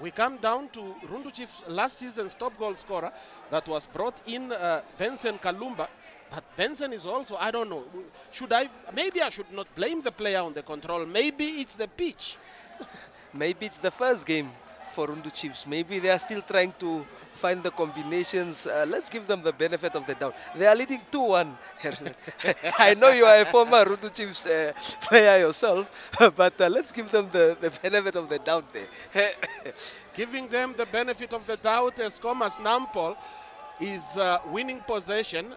we come down to Rundu Chiefs' last season's top goal scorer that was brought in, Benson Kalumba. But Benson is also, I don't know, maybe I should not blame the player on the control. Maybe it's the pitch. Maybe it's the first game for Rundu Chiefs. Maybe they are still trying to find the combinations. Let's give them the benefit of the doubt. They are leading 2-1. I know you are a former Rundu Chiefs player yourself, but let's give them the benefit of the doubt there. Giving them the benefit of the doubt as Khomas Nampol is winning possession.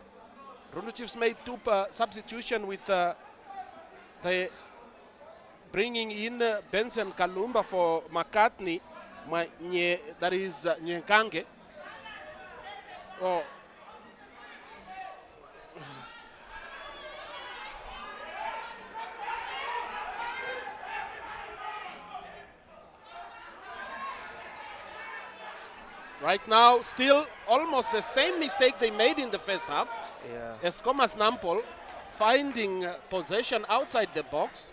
Rundu Chiefs made two substitutions with the bringing in Benson Kalumba for McCartney. That is Nyenkange. Oh. Right now, still almost the same mistake they made in the first half. Yeah. As Khomas Nampol finding possession outside the box.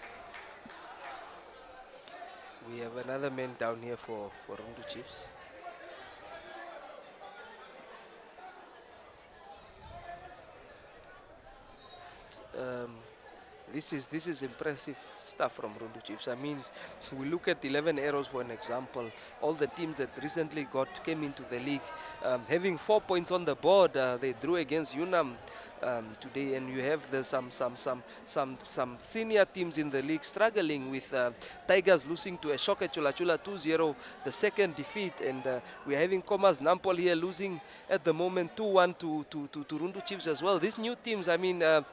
We have another man down here for Rundu Chiefs. This is impressive stuff from Rundu Chiefs. I mean, we look at 11 arrows for an example. All the teams that recently came into the league, having 4 points on the board. They drew against Unam today, and you have some senior teams in the league struggling with Tigers losing to Ashoka Chula Chula 2-0, the second defeat, and we're having Khomas Nampol here losing at the moment 2-1 to Rundu Chiefs as well. These new teams, I mean, the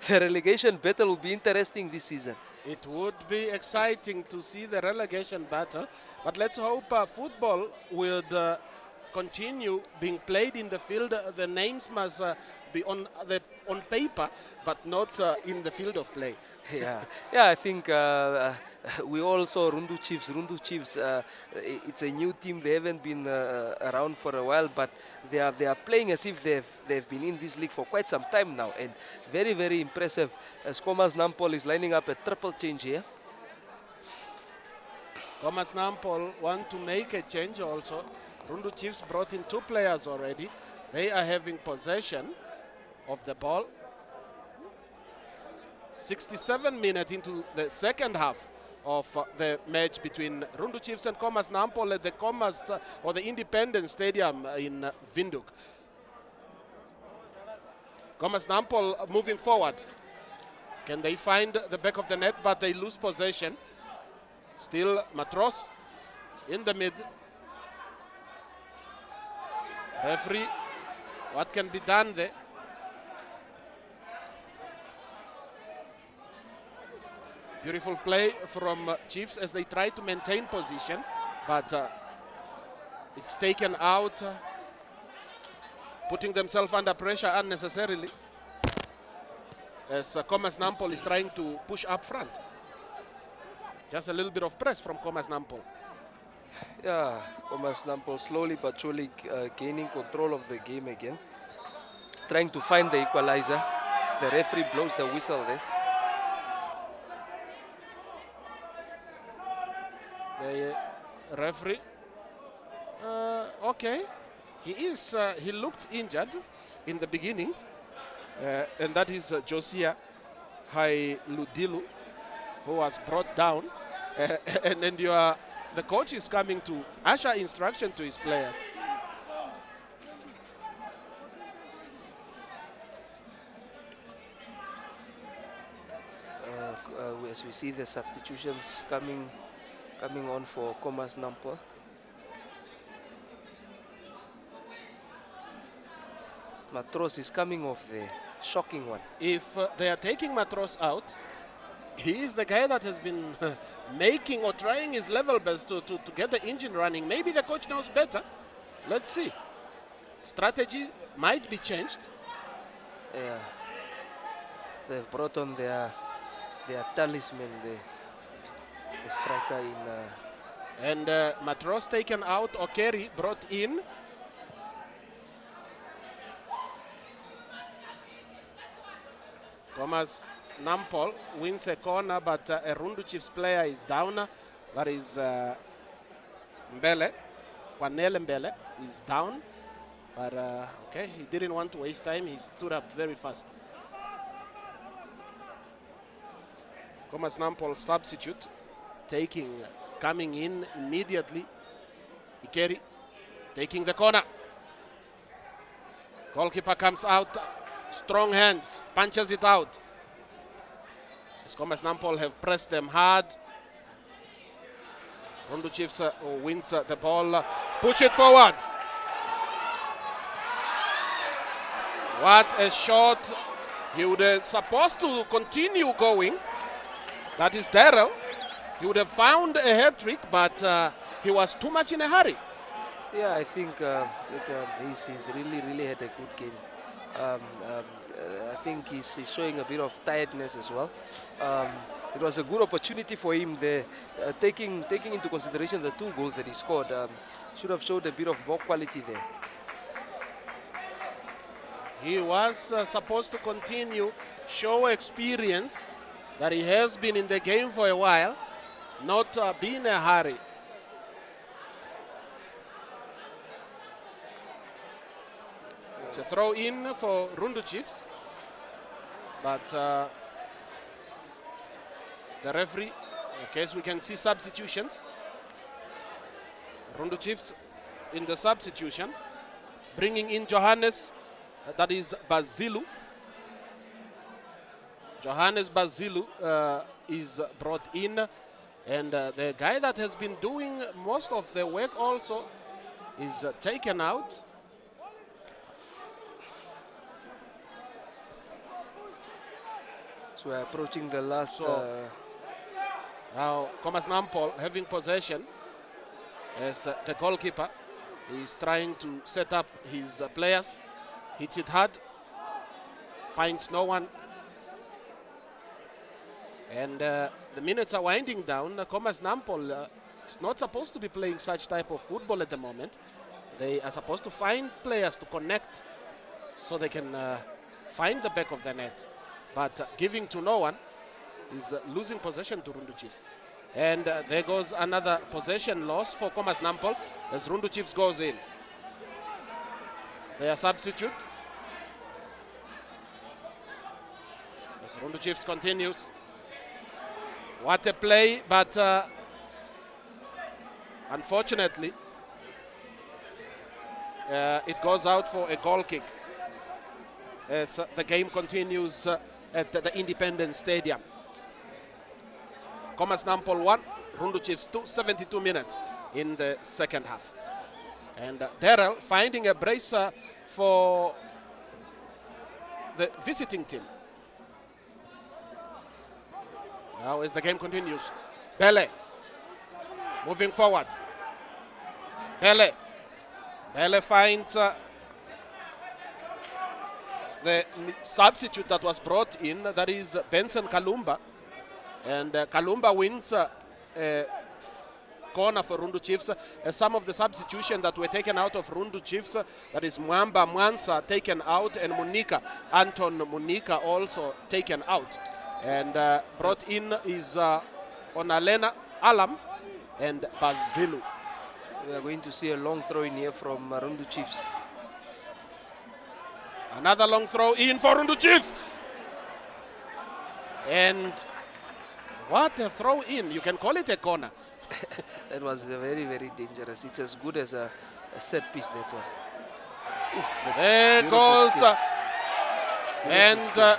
relegation battle will be interesting this season. It would be exciting to see the relegation battle, but let's hope football would continue being played in the field. The names must be on paper, but not in the field of play. Yeah, I think we all saw Rundu Chiefs. Rundu Chiefs, it's a new team. They haven't been around for a while, but they are playing as if they've been in this league for quite some time now, and very, very impressive. As Khomas Nampol is lining up a triple change here. Khomas Nampol want to make a change also. Rundu Chiefs brought in 2 players already. They are having possession of the ball. 67 minutes into the second half of the match between Rundu Chiefs and Khomas Nampol at the or the Independence Stadium in Windhoek. Khomas Nampol moving forward. Can they find the back of the net, but they lose possession. Still Matros in the mid. Referee, what can be done there? Beautiful play from Chiefs as they try to maintain position, but it's taken out, putting themselves under pressure unnecessarily as Khomas Nampol is trying to push up front. Just a little bit of press from Khomas Nampol. Yeah, Khomas Nampol slowly but surely gaining control of the game again. Trying to find the equalizer. As the referee blows the whistle there. The referee, okay, he looked injured in the beginning, and that is Josia Hailudilu, who was brought down, and the coach is coming to usher instruction to his players. As we see the substitutions coming on for Khomas Nampol. Matros is coming off the shocking one. If they are taking Matros out, he is the guy that has been making or trying his level best to get the engine running. Maybe the coach knows better. Let's see. Strategy might be changed. Yeah. They've brought on their talisman, the striker in... And Matros taken out, Okeri brought in. Khomas Nampol wins a corner, but a Rundu Chiefs player is down. That is Mbele. Kwanele Mbele is down. But okay, he didn't want to waste time. He stood up very fast. Khomas Nampol substitute, coming in immediately. Ikeri taking the corner. Goalkeeper comes out, strong hands, punches it out. As Khomas Nampol have pressed them hard. Rundu Chiefs wins the ball, push it forward. What a shot. He would supposed to continue going. That is Darrell. He would have found a hat trick, but he was too much in a hurry. Yeah, I think he's really had a good game. I think he's showing a bit of tiredness as well. It was a good opportunity for him there, taking into consideration the 2 goals that he scored. Should have showed a bit of ball quality there. He was supposed to continue, show experience that he has been in the game for a while, not be in a hurry. It's a throw in for Rundu Chiefs, but the referee, okay, so we can see substitutions. Rundu Chiefs in the substitution, bringing in Johannes, that is Basilu. Johannes Basilu is brought in, and the guy that has been doing most of the work also is taken out. So we're approaching the last... Now Khomas Nampol having possession as the goalkeeper is trying to set up his players. Hits it hard, finds no one. And the minutes are winding down. Khomas Nampol is not supposed to be playing such type of football at the moment. They are supposed to find players to connect so they can find the back of the net. But giving to no one is losing possession to Rundu Chiefs. And there goes another possession loss for Khomas Nampol as Rundu Chiefs goes in. Their substitute. As Rundu Chiefs continues. What a play, but unfortunately, it goes out for a goal kick as the game continues at the Independence Stadium. Khomas Nampol 1, Rundu Chiefs 2, 72 minutes in the second half. And Daryl finding a brace for the visiting team. Now as the game continues, Bele moving forward. Bele finds the substitute that was brought in, that is Benson Kalumba. And Kalumba wins a corner for Rundu Chiefs. Some of the substitutions that were taken out of Rundu Chiefs, that is Mwamba Mwansa taken out, and Anton Munika also taken out. And brought in is Onalena Alam and Bazilu. We are going to see a long throw in here from Rundu Chiefs. Another long throw in for Rundu Chiefs. And what a throw in. You can call it a corner. That was very, very dangerous. It's as good as a set piece, that one. Oof, there goes. And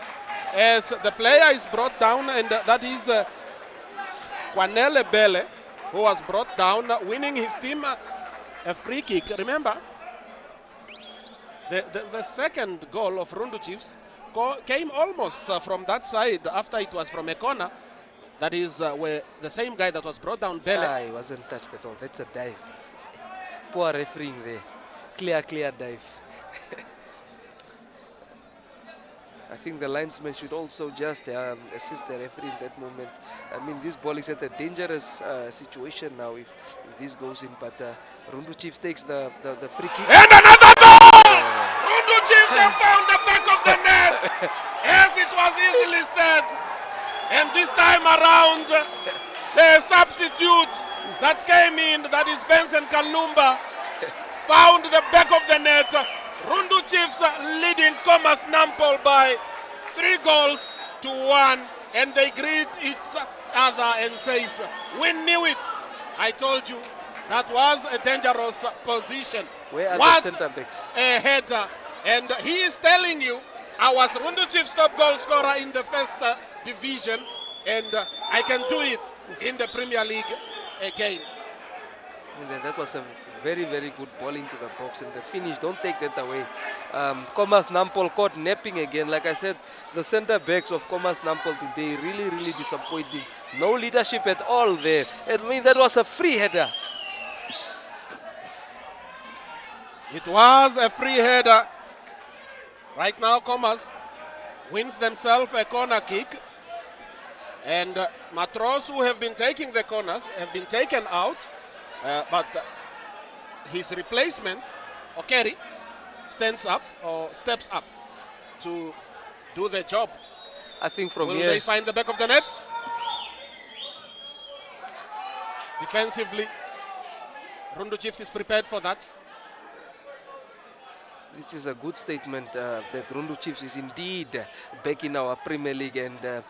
as the player is brought down, and that is Kwanele Bele, who was brought down, winning his team a free kick. Remember, the second goal of Rundu Chiefs came almost from that side after it was from a corner. That is where the same guy that was brought down, Bele. He wasn't touched at all. That's a dive. Poor refereeing there. Clear dive. I think the linesman should also just assist the referee in that moment. I mean, this ball is at a dangerous situation now if this goes in. But Rundu Chiefs takes the free kick. And another goal! Rundu Chiefs have found the back of the net. Yes, it was easily said. And this time around, the substitute that came in, that is Benson Kalumba, found the back of the net. Rundu Chiefs leading Khomas Nampol by 3-1, and they greet each other and says, "We knew it. I told you that was a dangerous position." Where are what the centre backs? A header, and he is telling you, "I was Rundu Chiefs' top goal scorer in the first division, and I can do it in the Premier League again." And that was a very, very good ball into the box, and the finish, don't take that away. Khomas Nampol caught napping again. Like I said, the centre backs of Khomas Nampol today really, really disappointing. No leadership at all there. I mean, that was a free header. It was a free header. Right now, Khomas wins themselves a corner kick. And Matros, who have been taking the corners, have been taken out. But his replacement, Okeri, steps up to do the job. I think from Will here... they find the back of the net? Defensively, Rundu Chiefs is prepared for that. This is a good statement that Rundu Chiefs is indeed back in our Premier League, and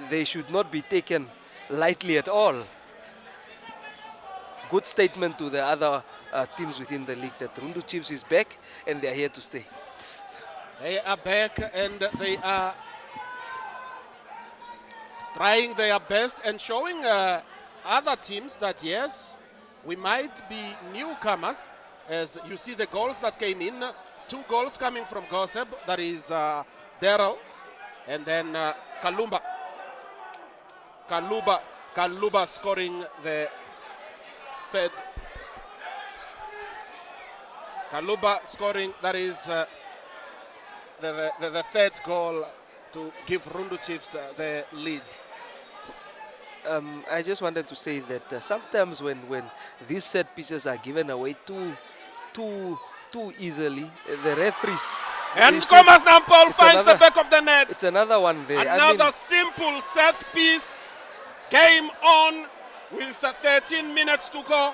they should not be taken lightly at all. Good statement to the other teams within the league that Rundu Chiefs is back and they are here to stay. They are back and they are trying their best and showing other teams that yes, we might be newcomers. As you see the goals that came in, 2 goals coming from Goseb, that is Daryl, and then Kaluba scoring the third. Kaluba scoring, that is the third goal to give Rundu Chiefs the lead. I just wanted to say that sometimes when these set pieces are given away too easily, the referees... And Khomas Nampol finds the back of the net. It's another one there. Another simple set piece. Game on. with 13 minutes to go.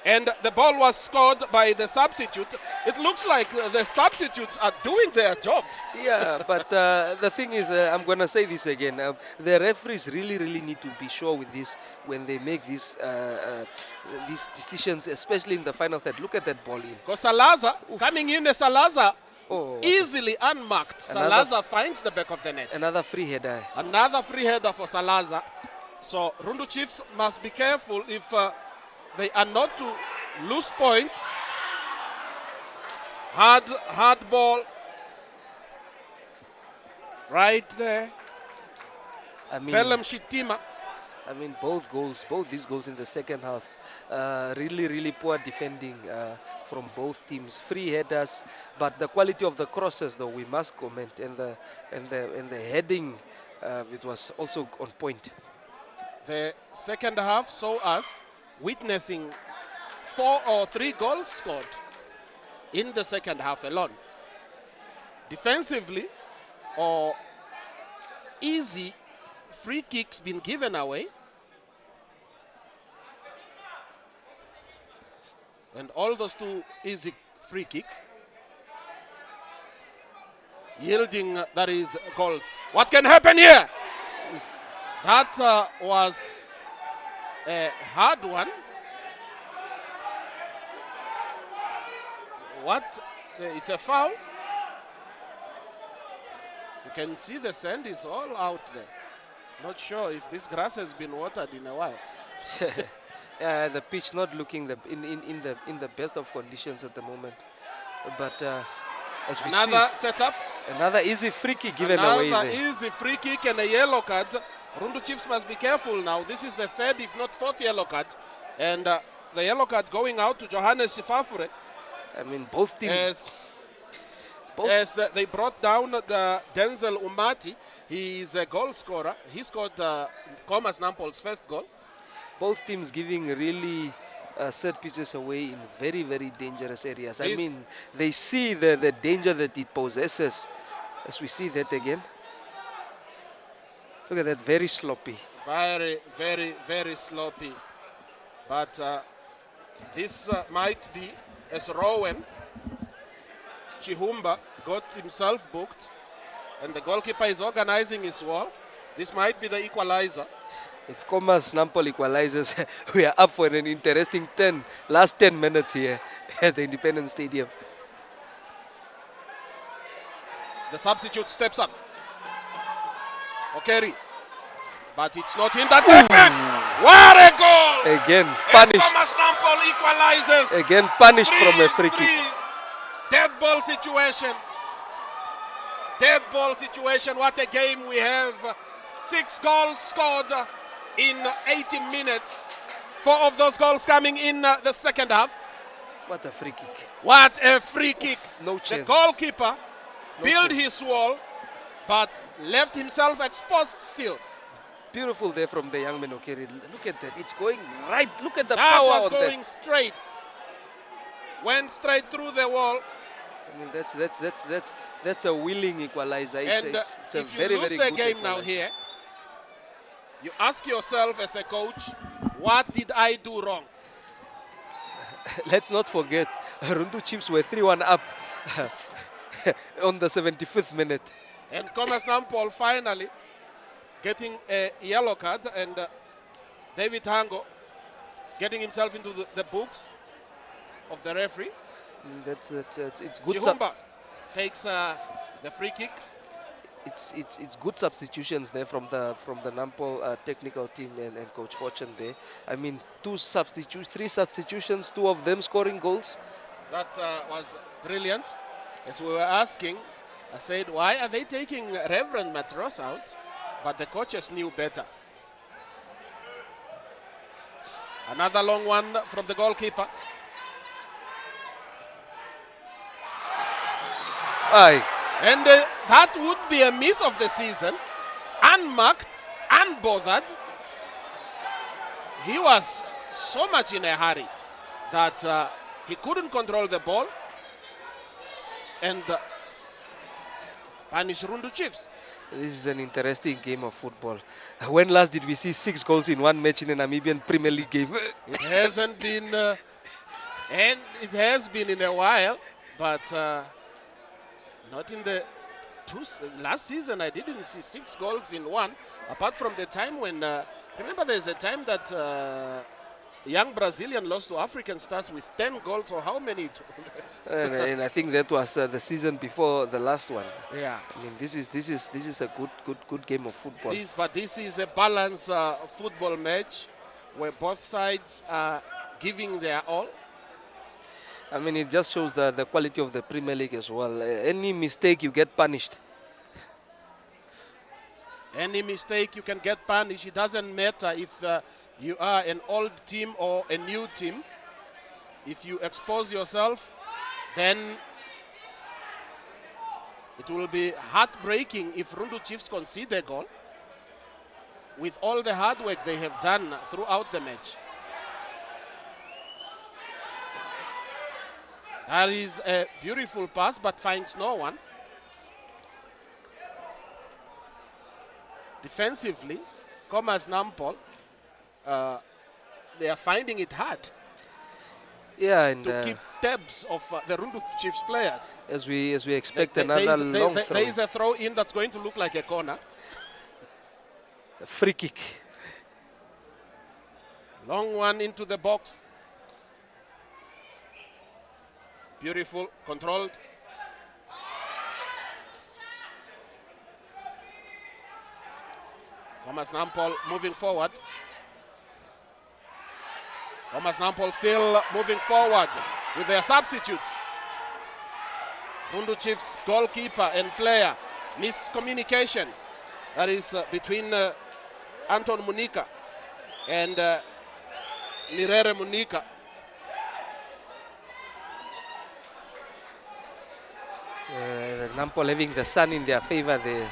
And the ball was scored by the substitute. It looks like the substitutes are doing their job. Yeah, but the thing is, I'm going to say this again. The referees really need to be sure with this when they make these decisions, especially in the final third. Look at that ball in. Because Salazar, coming in, Salazar Oh, easily unmarked. Salazar finds the back of the net. another free header. Another free header for Salazar. So Rundu Chiefs must be careful if they are not to lose points. Hard ball. Right there. I mean, Velem Shitima. both these goals in the second half, really poor defending from both teams. Free headers, but the quality of the crosses, though, we must comment, and the heading, it was also on point. The second half saw us witnessing 4 or 3 goals scored in the second half alone. Defensively, or easy free kicks been given away. And all those 2 easy free kicks yielding that is goals. What can happen here? That was a hard one. It's a foul. You can see the sand is all out there. Not sure if this grass has been watered in a while. The pitch not looking in the best of conditions at the moment. But as we Another see, setup. another easy free kick given away Another there. easy free kick and a yellow card. Rundu Chiefs must be careful now. This is the 3rd, if not 4th yellow card. And the yellow card going out to Johannes Sifafure. I mean, both teams. As they brought down the Denzel Umati. He is a goal scorer. He scored Khomas Nampol's first goal. Both teams giving really set pieces away in very dangerous areas. I mean, they see the danger that it possesses. As we see that again. Look at that, very sloppy. Very sloppy. But this might be, as Rowan Chihumba got himself booked, and the goalkeeper is organizing his wall. This might be the equalizer. If Khomas Nampol equalizes, we are up for an interesting last 10 minutes here at the Independence Stadium. The substitute steps up. Okeri. But it's not in that effort. What a goal! Again, punished. Khomas Nampol equalizes. Again, punished from a free kick. Dead ball situation. Dead ball situation. What a game we have. 6 goals scored in 80 minutes. 4 of those goals coming in the second half. What a free kick. What a free kick. No chance. The goalkeeper built his wall, but left himself exposed still. Beautiful there from the young man, Okeri. Look at that. It's going right. Look at the That power was on going that. straight. Went straight through the wall. I mean, that's a willing equalizer. It's a if you very lose very the good game now equalizer. here, you ask yourself as a coach, what did I do wrong? Let's not forget, Rundu Chiefs were 3-1 up on the 75th minute. And Khomas Nampol finally getting a yellow card, and David Hango getting himself into the books of the referee. It's good. Chihumba takes the free kick. It's good substitutions there from the Nampol technical team and Coach Fortune there. I mean, 3 substitutions, 2 of them scoring goals. That was brilliant. As we were asking, I said, why are they taking Reverend Matros out? But the coaches knew better. Another long one from the goalkeeper. Aye. And that would be a miss of the season. Unmarked, unbothered. He was so much in a hurry that he couldn't control the ball. And punish Rundu Chiefs. This is an interesting game of football. When last did we see 6 goals in one match in a Namibian Premier League game? It hasn't been, and it has been in a while, but not in the last season. I didn't see 6 goals in one, apart from the time when, remember there's a time that young Brazilian lost to African Stars with 10 goals, or how many? and I think that was the season before the last one. Yeah. I mean, this is a good game of football. But this is a balanced football match where both sides are giving their all. I mean, it just shows the quality of the Premier League as well. Any mistake, you get punished. Any mistake, you can get punished. It doesn't matter if you are an old team or a new team. If you expose yourself, then it will be heartbreaking if Rundu Chiefs concede a goal with all the hard work they have done throughout the match. That is a beautiful pass, but finds no one. Defensively, Khomas Nampol, they are finding it hard to keep tabs of the Rundu Chiefs players. As we expect another long throw. There is a throw in that's going to look like a corner. A free kick. Long one into the box. Beautiful, controlled. Khomas Nampol moving forward. Khomas Nampol still moving forward with their substitutes. Rundu Chiefs goalkeeper and player. Miscommunication. That is between Anton Munika and Nirere Munika. Nampol having the sun in their favor there.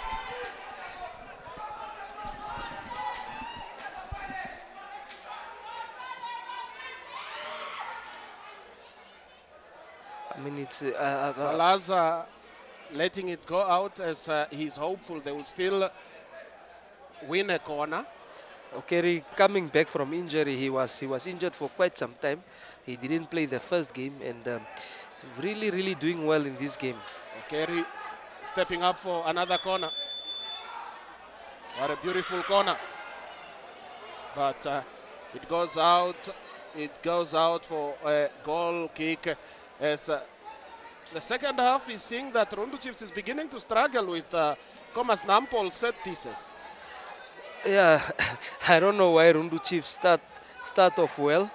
I mean, it's Salazar letting it go out as he's hopeful they will still win a corner. Okeri coming back from injury. He was injured for quite some time. He didn't play the first game, and really doing well in this game. Okeri stepping up for another corner. What a beautiful corner. But it goes out. It goes out for a goal kick. As the second half is seeing that Rundu Chiefs is beginning to struggle with Khomas Nampol set pieces. Yeah, I don't know why Rundu Chiefs start off well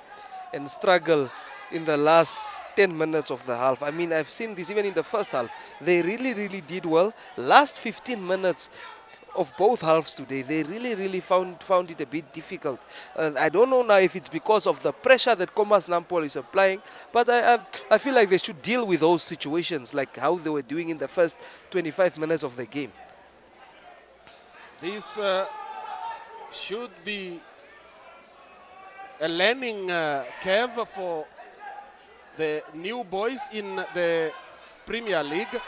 and struggle in the last 10 minutes of the half. I mean, I've seen this even in the first half. They really did well. Last 15 minutes of both halves today, they really found it a bit difficult. I don't know now if it's because of the pressure that Khomas Nampol is applying, but I feel like they should deal with those situations like how they were doing in the first 25 minutes of the game. This should be a learning curve for the new boys in the Premier League.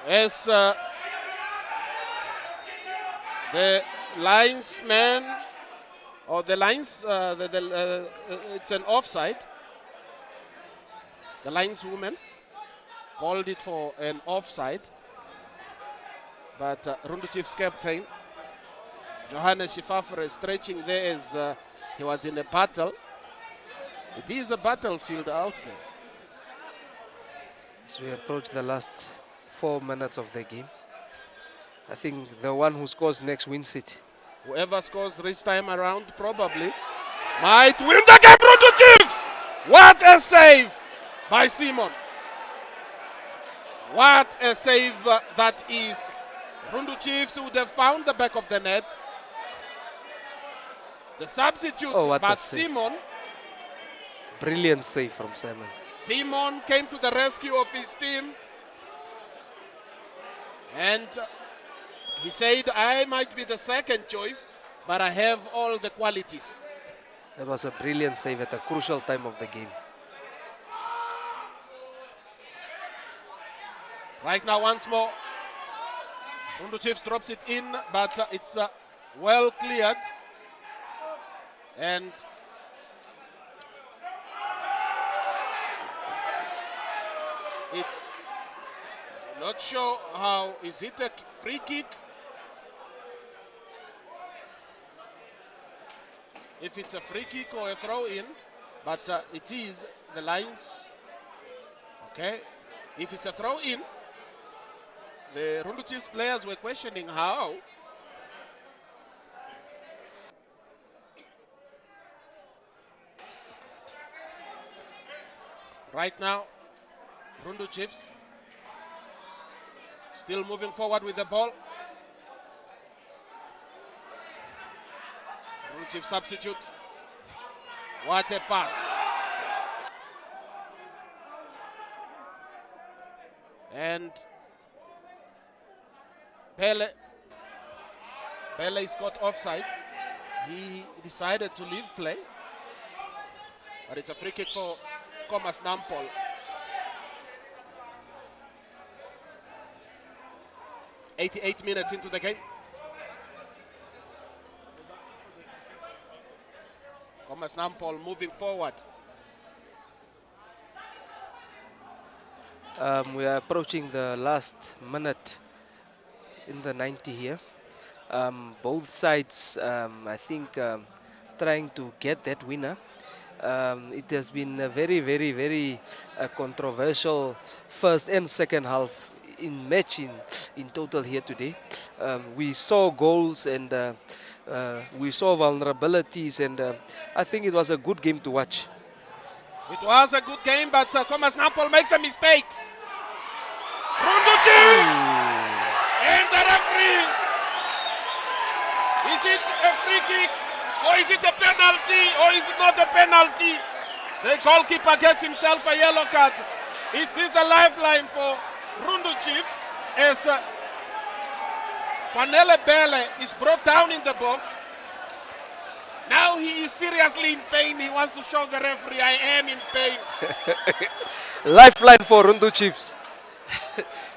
As the linesman or the lines, it's an offside. The lineswoman called it for an offside. But Rundu Chiefs captain Johannes Shifafre stretching there as he was in a battle. It is a battlefield out there. As we approach the last 4 minutes of the game, I think the one who scores next wins it. Whoever scores this time around probably might win the game. Rundu Chiefs! What a save by Simon. What a save that is. Rundu Chiefs would have found the back of the net. The substitute, but Simon. Brilliant save from Simon. Simon came to the rescue of his team. And he said, I might be the second choice, but I have all the qualities. That was a brilliant save at a crucial time of the game. Right now, once more, Rundu Chiefs drops it in, but it's well cleared. And it's not sure how, is it a free kick? If it's a free kick or a throw in, but it is the lines. Okay, if it's a throw in, the Rundu Chiefs players were questioning how. Right now, Rundu Chiefs still moving forward with the ball. Rundu Chiefs substitute. What a pass. And Pele is caught offside. He decided to leave play, but it's a free kick for Khomas Nampol. "88 minutes into the game. Khomas Nampol moving forward. We are approaching the last minute in the 90 here. Both sides, I think, trying to get that winner. It has been a very controversial first and second half in total here today. We saw goals and we saw vulnerabilities, and I think it was a good game to watch. It was a good game, but Khomas Nampol makes a mistake. Rundu Chiefs! And the referee! Is it a free kick? Or is it a penalty? Or is it not a penalty? The goalkeeper gets himself a yellow card. Is this the lifeline for Rundu Chiefs? As Panele Bele is brought down in the box. Now he is seriously in pain. He wants to show the referee, I am in pain. Lifeline for Rundu Chiefs.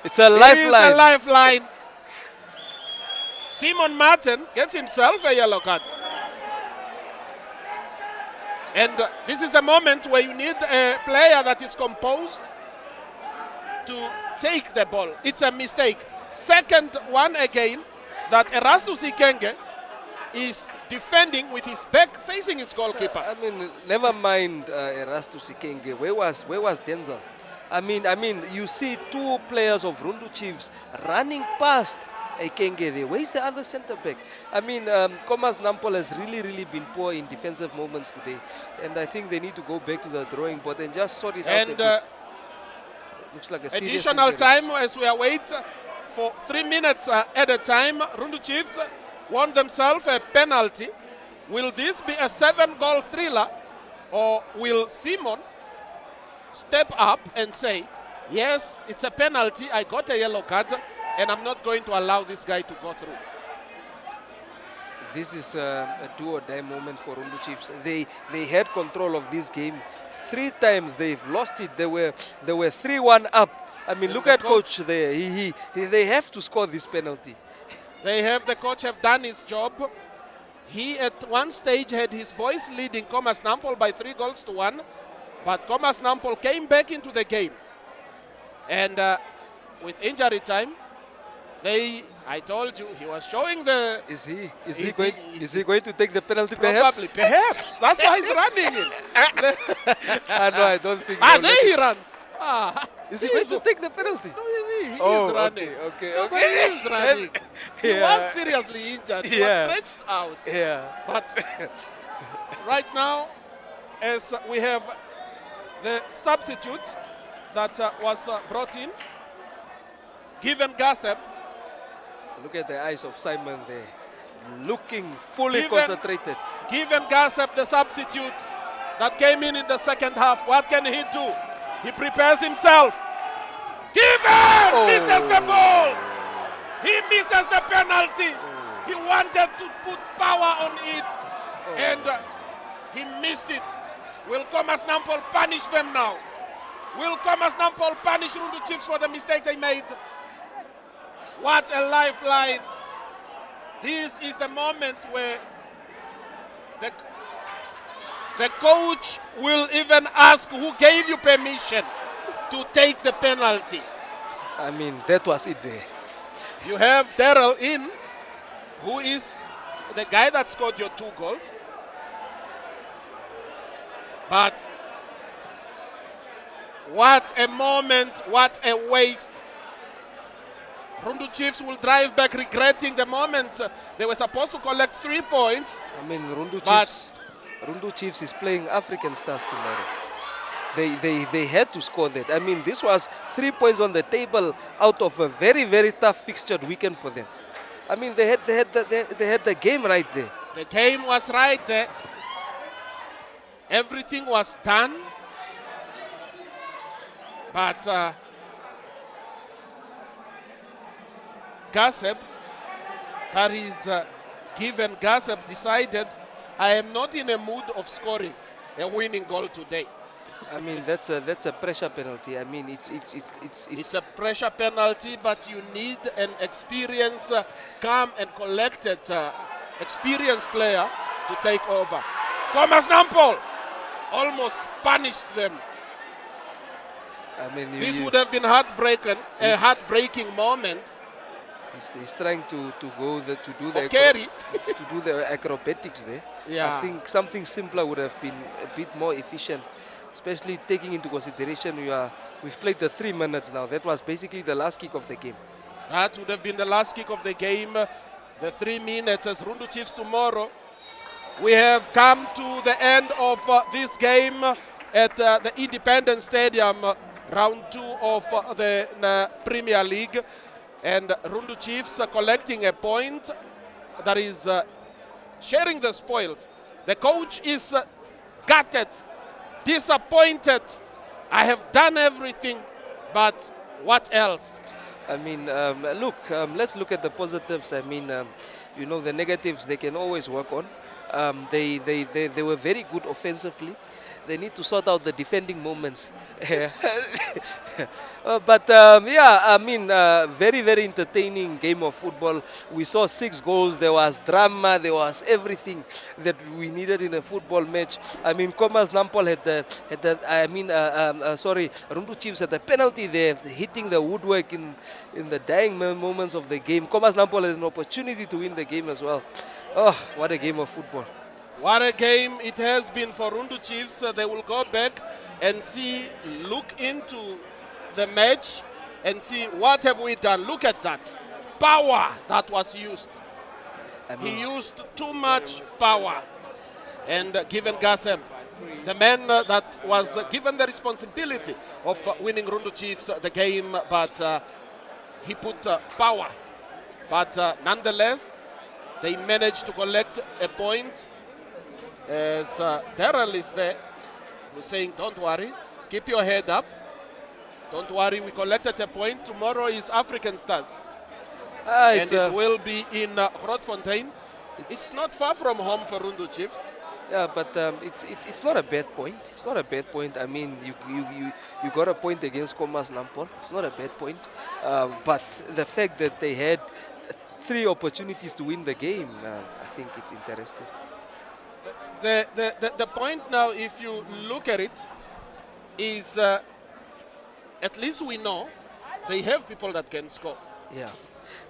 It's a lifeline. It is a lifeline. Simon Martin gets himself a yellow card. And this is the moment where you need a player that is composed to take the ball. It's a mistake. Second one again, that Erastus Ikenge is defending with his back facing his goalkeeper. I mean, never mind Erastus Ikenge. Where was Denzel? I mean, you see two players of Rundu Chiefs running past Ikenge there. Where's the other centre back? I mean, Khomas Nampol has really been poor in defensive moments today, and I think they need to go back to the drawing board and just sort it out. And looks like a serious additional injuries. time as we await for 3 minutes at a time. Rundu Chiefs won themselves a penalty. Will this be a 7-goal thriller, or will Simon step up and say, yes, it's a penalty, I got a yellow card, and I'm not going to allow this guy to go through? This is a do-or-die moment for Rundu Chiefs. They had control of this game. 3 times they've lost it. They were 3-1 up. I mean, look at coach there. They have to score this penalty. The coach have done his job. He at one stage had his boys leading Khomas Nampol by 3-1, but Khomas Nampol came back into the game. And with injury time, I told you, he was showing the... Is he going to take the penalty perhaps? Perhaps. That's why he's running in. No, I don't think. There he runs. Is he going to take the penalty? No, he is running. Okay. No, but he is running. He was seriously injured. He was stretched out. Yeah. But right now, as we have the substitute that was brought in, Given Gassep. Look at the eyes of Simon there, looking fully concentrated. Given Gassep, the substitute that came in the second half. What can he do? He prepares himself. Given misses the ball. He misses the penalty. He wanted to put power on it, and he missed it. Will Khomas Nampol punish them now? Will Khomas Nampol punish Rundu Chiefs for the mistake they made? What a lifeline. This is the moment where the coach will even ask who gave you permission to take the penalty. I mean, that was it there. You have Daryl in, who is the guy that scored your 2 goals. But what a moment, what a waste. Rundu Chiefs will drive back regretting the moment they were supposed to collect 3 points. I mean, Rundu But- Chiefs is playing African Stars tomorrow. They had to score that. I mean, this was 3 points on the table out of a very, very tough fixtured weekend for them. I mean, they had the game right there. The game was right there. Everything was done. But Gaseb, that is given, Gaseb decided, I am not in a mood of scoring a winning goal today. I mean, that's a pressure penalty. I mean, It's a pressure penalty, but you need an experienced, calm and collected, experienced player to take over. Khomas Nampol almost punished them. I mean, This would have been heartbreaking, a Yes. heartbreaking moment. he's trying to Carry. to do the acrobatics there. Yeah. I think something simpler would have been a bit more efficient, especially taking into consideration we've played the 3 minutes now. That was basically the last kick of the game. That would have been the last kick of the game. The 3 minutes as Rundu Chiefs tomorrow. We have come to the end of this game at the Independence Stadium, round 2 of the Premier League. And Rundu Chiefs collecting a point, that is sharing the spoils. The coach is gutted, disappointed. I have done everything, but what else? I mean, look, let's look at the positives. I mean, you know, the negatives they can always work on. They were very good offensively. They need to sort out the defending moments. But yeah, I mean, very, very entertaining game of football. We saw 6 goals. There was drama. There was everything that we needed in a football match. I mean, Khomas Nampol Rundu Chiefs had the penalty there, hitting the woodwork in the dying moments of the game. Khomas Nampol had an opportunity to win the game as well. Oh, what a game of football. What a game it has been for Rundu Chiefs. They will go back and look into the match and see what have we done. Look at that power that was used. I mean, He used too much power. And given Gasem, the man that was given the responsibility of winning Rundu Chiefs the game, but he put power. But nonetheless, they managed to collect a point. As Daryl is there, who's saying, don't worry, keep your head up. Don't worry, we collected a point. Tomorrow is African Stars. And it will be in Grootfontein. It's not far from home for Rundu Chiefs. yeah, but it's not a bad point. It's not a bad point. I mean, you got a point against Khomas Nampol. It's not a bad point. But the fact that they had 3 opportunities to win the game, I think it's interesting. The point now, if you look at it, is at least we know they have people that can score. Yeah.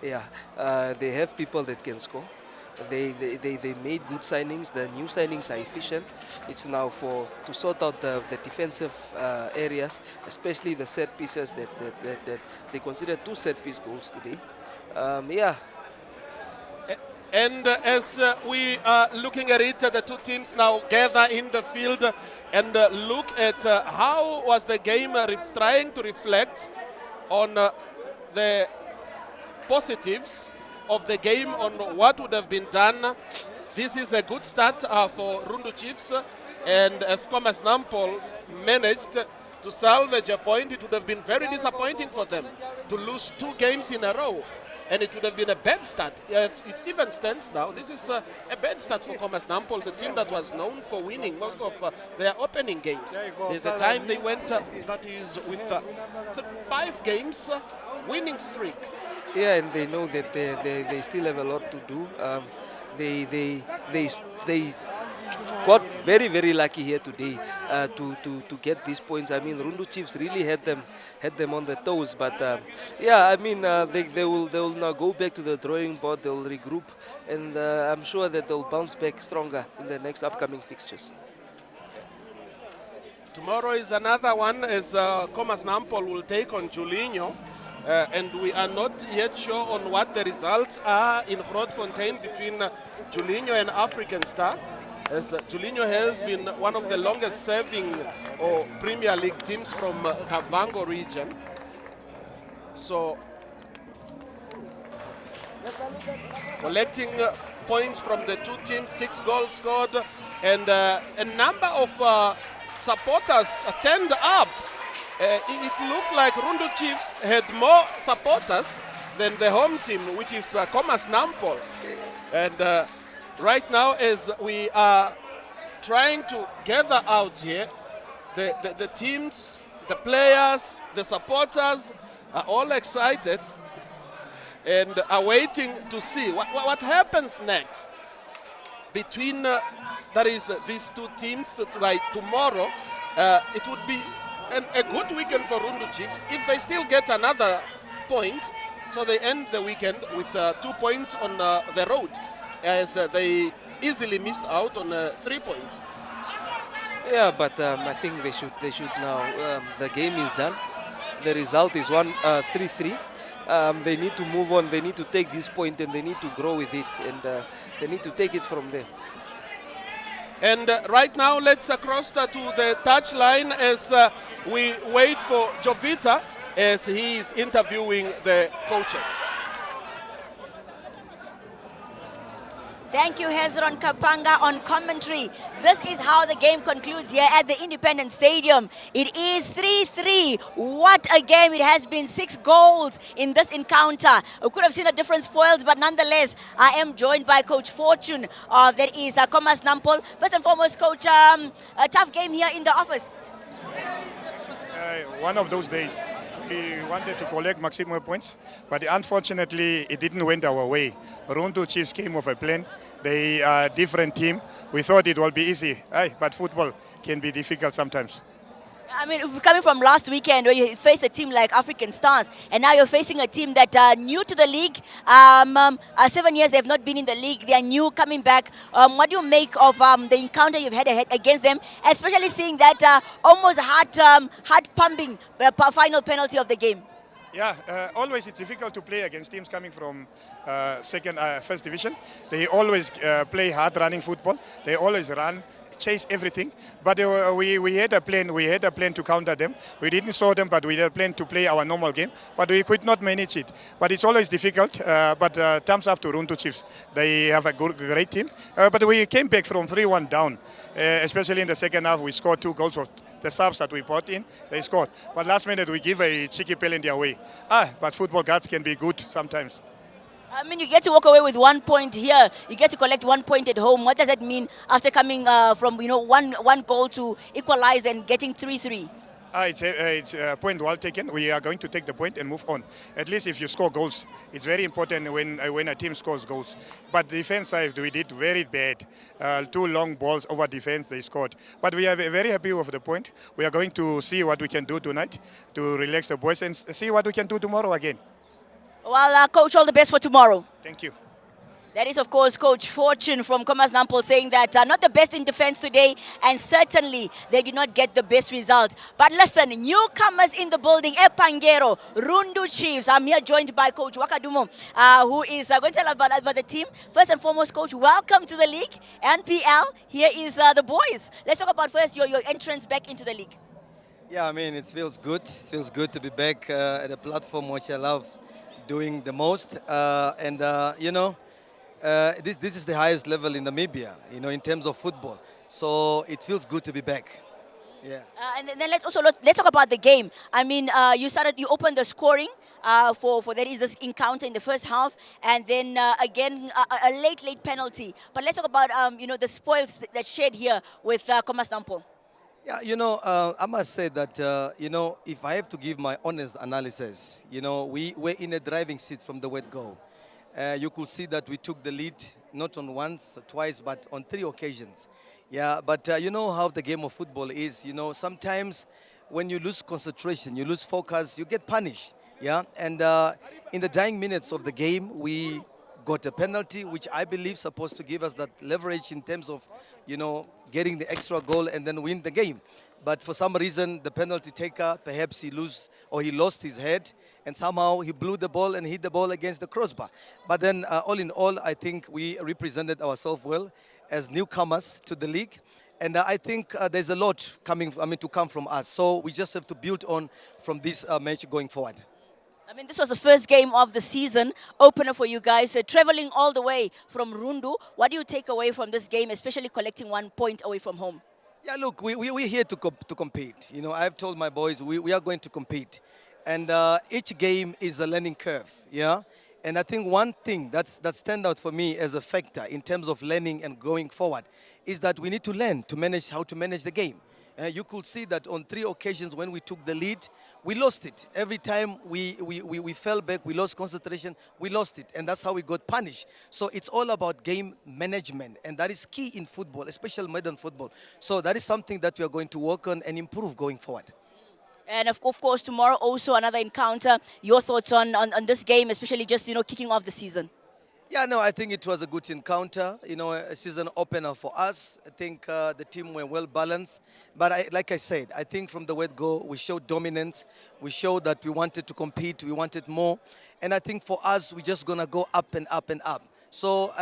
They have people that can score. They made good signings. The new signings are efficient. It's now to sort out the defensive areas, especially the set pieces that they consider 2 set piece goals today. Yeah. And as we are looking at it, the 2 teams now gather in the field and look at how was the game trying to reflect on the positives of the game, on what would have been done. This is a good start for Rundu Chiefs, and as Khomas Nampol managed to salvage a point, it would have been very disappointing for them to lose 2 games in a row. and it would have been a bad start. It even stands now. This is a bad start for Khomas Nampol, the team that was known for winning most of their opening games. There's a time they went, that is with 5 games winning streak. Yeah, and they know that they still have a lot to do. They got very, very lucky here today to get these points. I mean, Rundu Chiefs really had them on the toes. But yeah, I mean, they will now go back to the drawing board. They'll regroup, and I'm sure that they'll bounce back stronger in the next upcoming fixtures. Tomorrow is another one as Khomas Nampol will take on Julinho. And we are not yet sure on what the results are in Grootfontein between Julinho and African Star. As Julinho has been one of the longest serving Premier League teams from Kavango region. So collecting points from the two teams, 6 goals scored, and a number of supporters turned up. It looked like Rundu Chiefs had more supporters than the home team, which is Khomas Nampol. And right now, as we are trying to gather out here, the teams, the players, the supporters are all excited and are waiting to see what happens next between these two teams. Like tomorrow, it would be a good weekend for Rundu Chiefs if they still get another point. So they end the weekend with 2 points on the road, as they easily missed out on 3 points. Yeah, but I think they should now. The game is done. The result is 3-3. They need to move on. They need to take this point and they need to grow with it, and they need to take it from there. And right now, let's cross to the touchline as we wait for Jovita as he is interviewing the coaches. Thank you, Hezron Kapanga, on commentary. This is how the game concludes here at the Independent Stadium. It is 3-3. What a game it has been. 6 goals in this encounter. We could have seen a different spoils, but nonetheless, I am joined by Coach Fortune that is Khomas Nampol. First and foremost, Coach, a tough game here in the office. One of those days. We wanted to collect maximum points, but unfortunately it didn't went our way. Rundu Chiefs came with a plan. They are a different team. We thought it would be easy, but football can be difficult sometimes. I mean, if coming from last weekend where you faced a team like African Stars, and now you're facing a team that are new to the league. 7 years they've not been in the league. They are new, coming back. What do you make of the encounter you've had against them, especially seeing that almost heart-pumping final penalty of the game? Yeah, always it's difficult to play against teams coming from first division. They always play hard-running football. They always run, chase everything. But we had a plan. We had a plan to counter them. We didn't saw them, but we had a plan to play our normal game. But we could not manage it. But it's always difficult. But thumbs up to Rundu Chiefs. They have a great team. But we came back from 3-1 down, especially in the second half. We scored 2 goals of the subs that we brought in. They scored. But last minute we give a cheeky penalty away. But football gods can be good sometimes. I mean, you get to walk away with 1 point here. You get to collect 1 point at home. What does that mean after coming from one goal to equalize and getting 3-3? It's a point well taken. We are going to take the point and move on. At least if you score goals, it's very important when a team scores goals. But defense side, we did very bad. 2 long balls over defense, they scored. But we are very happy with the point. We are going to see what we can do tonight to relax the boys and see what we can do tomorrow again. Well, Coach, all the best for tomorrow. Thank you. That is, of course, Coach Fortune from Khomas Nampol saying that not the best in defense today, and certainly they did not get the best result. But listen, newcomers in the building, Epangero, Rundu Chiefs. I'm here joined by Coach Wakadumo, who is going to tell about the team. First and foremost, Coach, welcome to the league, NPL. Here is the boys. Let's talk about first your entrance back into the league. Yeah, I mean, it feels good. It feels good to be back at a platform which I love doing the most. This is the highest level in Namibia, in terms of football. So it feels good to be back. Yeah. And then let's talk about the game. I mean, you opened the scoring for there is this encounter in the first half, and then again a late penalty. But let's talk about the spoils that shared here with Khomas Nampol. Yeah, I must say that, if I have to give my honest analysis, we were in a driving seat from the word go. You could see that we took the lead not on once or twice, but on 3 occasions. Yeah, but you know how the game of football is. Sometimes when you lose concentration, you lose focus, you get punished. Yeah, and in the dying minutes of the game, we got a penalty, which I believe supposed to give us that leverage in terms of, getting the extra goal and then win the game. But for some reason, the penalty taker, perhaps he lost his head, and somehow he blew the ball and hit the ball against the crossbar. But then, all in all, I think we represented ourselves well as newcomers to the league. And I think there's a lot to come from us. So we just have to build on from this match going forward. I mean, this was the first game of the season, opener for you guys, traveling all the way from Rundu. What do you take away from this game, especially collecting 1 point away from home? Yeah, look, we're here to compete. I've told my boys we are going to compete. And each game is a learning curve, yeah? And I think one thing that stands out for me as a factor in terms of learning and going forward is that we need to learn how to manage the game. You could see that on 3 occasions when we took the lead, we lost it. Every time we fell back, we lost concentration, we lost it. And that's how we got punished. So it's all about game management. And that is key in football, especially modern football. So that is something that we are going to work on and improve going forward. And of course, tomorrow also another encounter. Your thoughts on this game, especially just, kicking off the season? Yeah, no, I think it was a good encounter, a season opener for us. I think the team were well balanced. But like I said, I think from the word go, we showed dominance. We showed that we wanted to compete, we wanted more. And I think for us, we're just going to go up and up and up. So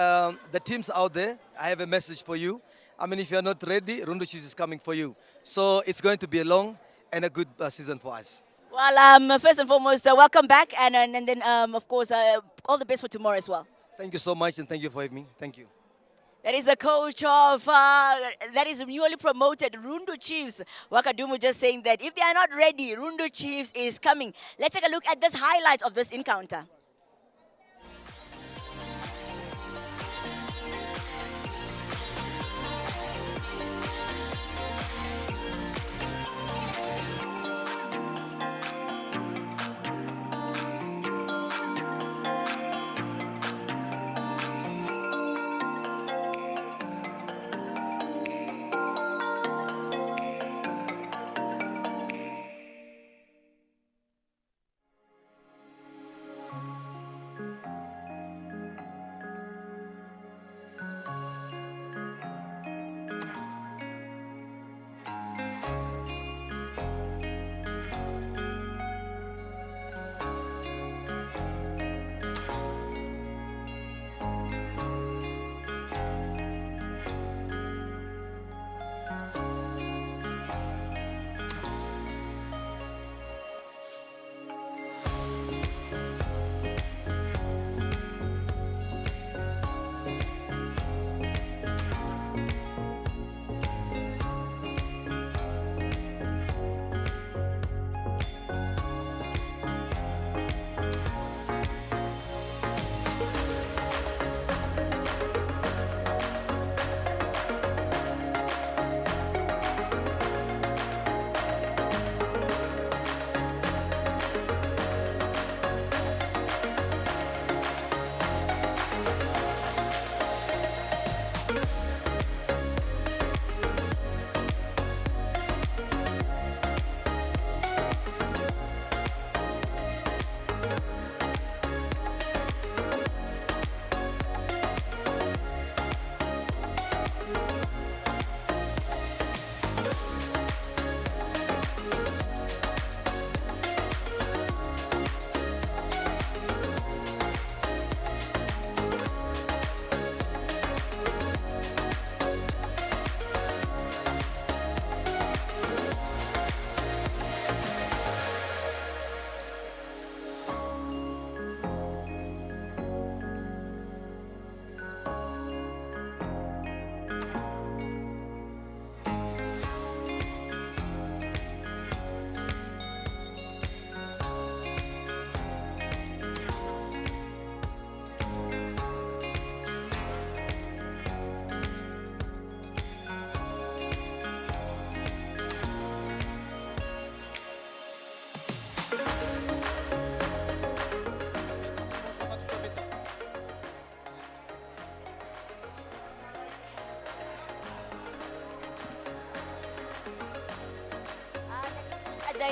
the teams out there, I have a message for you. I mean, if you're not ready, Rundu Chiefs is coming for you. So it's going to be a long and a good season for us. Well, first and foremost, welcome back. And then, of course, all the best for tomorrow as well. Thank you so much, and thank you for having me. Thank you. That is the coach of, that is newly promoted Rundu Chiefs. Wakadumu just saying that if they are not ready, Rundu Chiefs is coming. Let's take a look at this highlights of this encounter.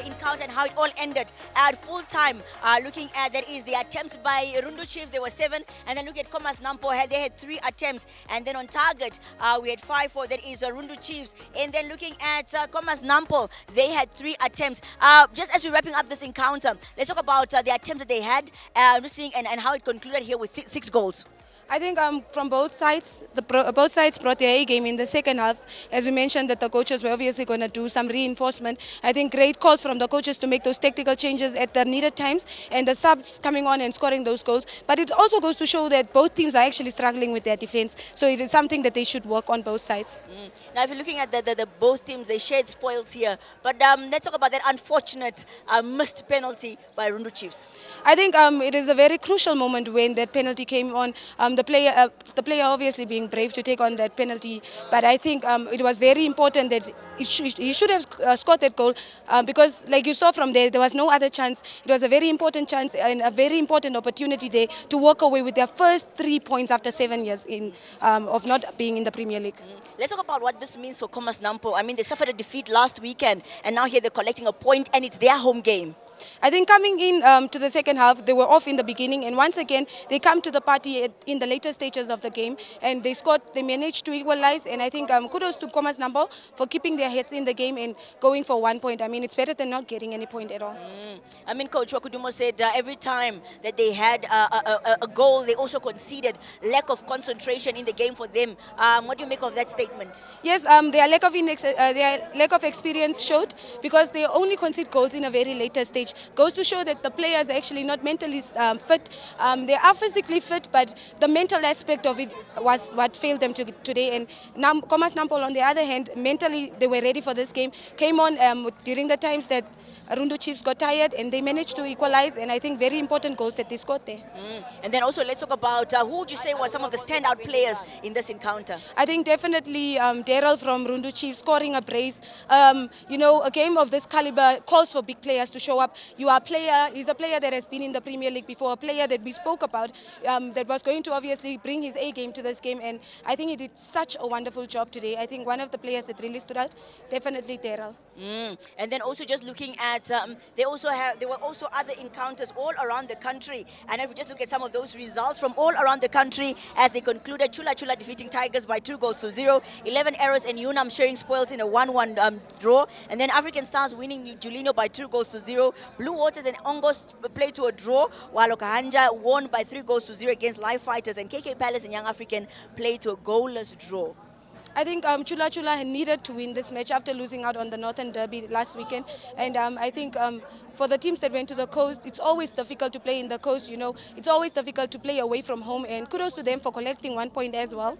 the encounter and how it all ended at full time. Looking at that is the attempts by Rundu Chiefs, there were 7, and then look at Khomas Nampol, they had 3 attempts, and then on target we had 5 for that is Rundu Chiefs, and then looking at Khomas Nampol, they had 3 attempts. Just as we're wrapping up this encounter, let's talk about the attempts that they had, seeing and how it concluded here with 6 goals. I think from both sides, both sides brought their A game in the second half. As we mentioned, that the coaches were obviously going to do some reinforcement. I think great calls from the coaches to make those tactical changes at the needed times, and the subs coming on and scoring those goals. But it also goes to show that both teams are actually struggling with their defense. So it is something that they should work on both sides. Now, if you're looking at the both teams, they shared spoils here. But let's talk about that unfortunate missed penalty by Rundu Chiefs. I think it is a very crucial moment when that penalty came on. The player obviously being brave to take on that penalty, but I think it was very important that he should have scored that goal because, like you saw from there was no other chance. It was a very important chance and a very important opportunity there to walk away with their first 3 points after 7 years of not being in the Premier League. Let's talk about what this means for Khomas Nampol. I mean, they suffered a defeat last weekend, and now here they're collecting a point, and it's their home game. I think coming in to the second half, they were off in the beginning, and once again, they come to the party in the later stages of the game, and they scored, they managed to equalize, and I think kudos to Khomas Nampol for keeping their heads in the game and going for 1 point. I mean, it's better than not getting any point at all. I mean, Coach Wakudumo said every time that they had a goal, they also conceded. Lack of concentration in the game for them. What do you make of that statement? Yes, their lack of experience showed, because they only concede goals in a very later stage. Goes to show that the players are actually not mentally fit. They are physically fit, but the mental aspect of it was what failed them today. And Khomas Nampol, on the other hand, mentally they were ready for this game. Came on during the times that Rundu Chiefs got tired, and they managed to equalize. And I think very important goals that they scored there. And then also let's talk about who would you say were some of the standout players in this encounter? I think definitely Daryl from Rundu Chiefs scoring a brace. You know, a game of this caliber calls for big players to show up. He's a player that has been in the Premier League before, a player that we spoke about that was going to obviously bring his A game to this game, and I think he did such a wonderful job today. I think one of the players that really stood out, definitely Daryl. And then also just looking at, there were also other encounters all around the country, and if we just look at some of those results from all around the country as they concluded, Chula Chula defeating Tigers by 2-0, 11 Arrows and Unam sharing spoils in a 1-1 draw, and then African Stars winning Julino by 2-0, Blue Waters and Ongos played to a draw, while Okahanja won by 3-0 against Live Fighters, and KK Palace and Young African played to a goalless draw. I think Chula Chula needed to win this match after losing out on the Northern Derby last weekend. And I think for the teams that went to the coast, it's always difficult to play in the coast, you know. It's always difficult to play away from home, and kudos to them for collecting 1 point as well.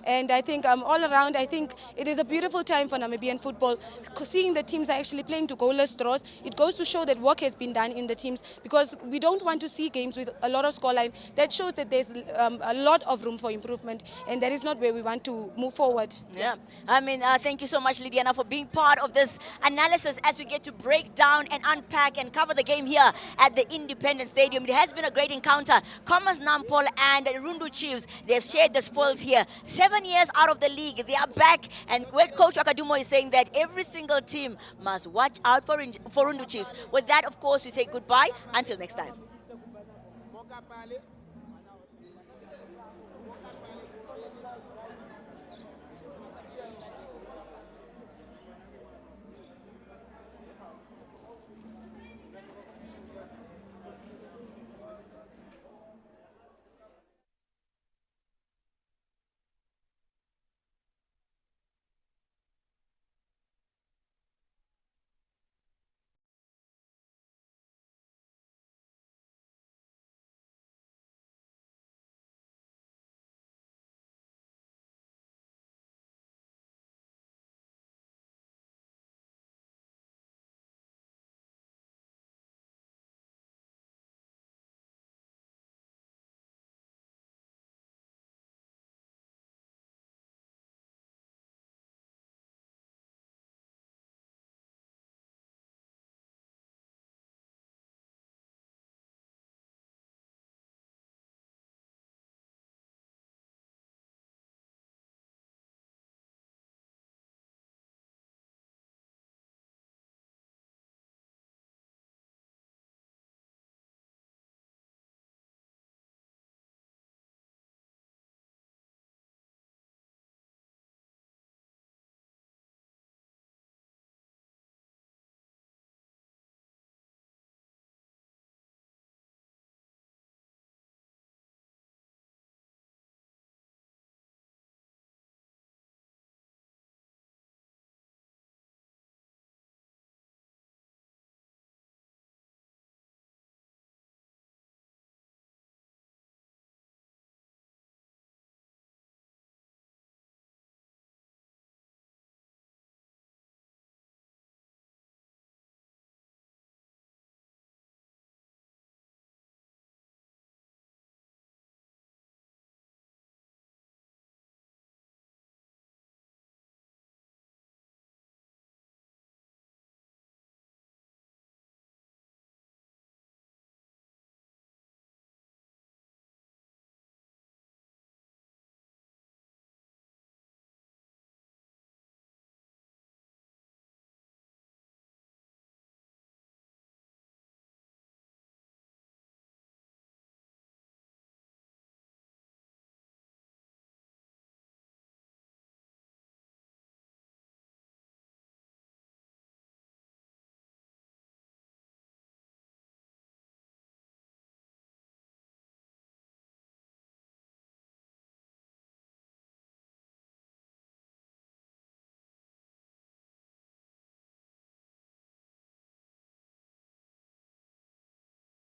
And I think all around, I think it is a beautiful time for Namibian football. Seeing the teams are actually playing to goalless draws, it goes to show that work has been done in the teams, because we don't want to see games with a lot of scoreline. That shows that there's a lot of room for improvement, and that is not where we want to move forward. Yeah, I mean, thank you so much, Lydiana, for being part of this analysis as we get to break down and unpack and cover the game here at the Independent Stadium. It has been a great encounter. Khomas Nampol and Rundu Chiefs, they've shared the spoils here. 7 years out of the league, they are back, and where Coach Wakadumo is saying that every single team must watch out for Rundu Chiefs. With that, of course, we say goodbye until next time.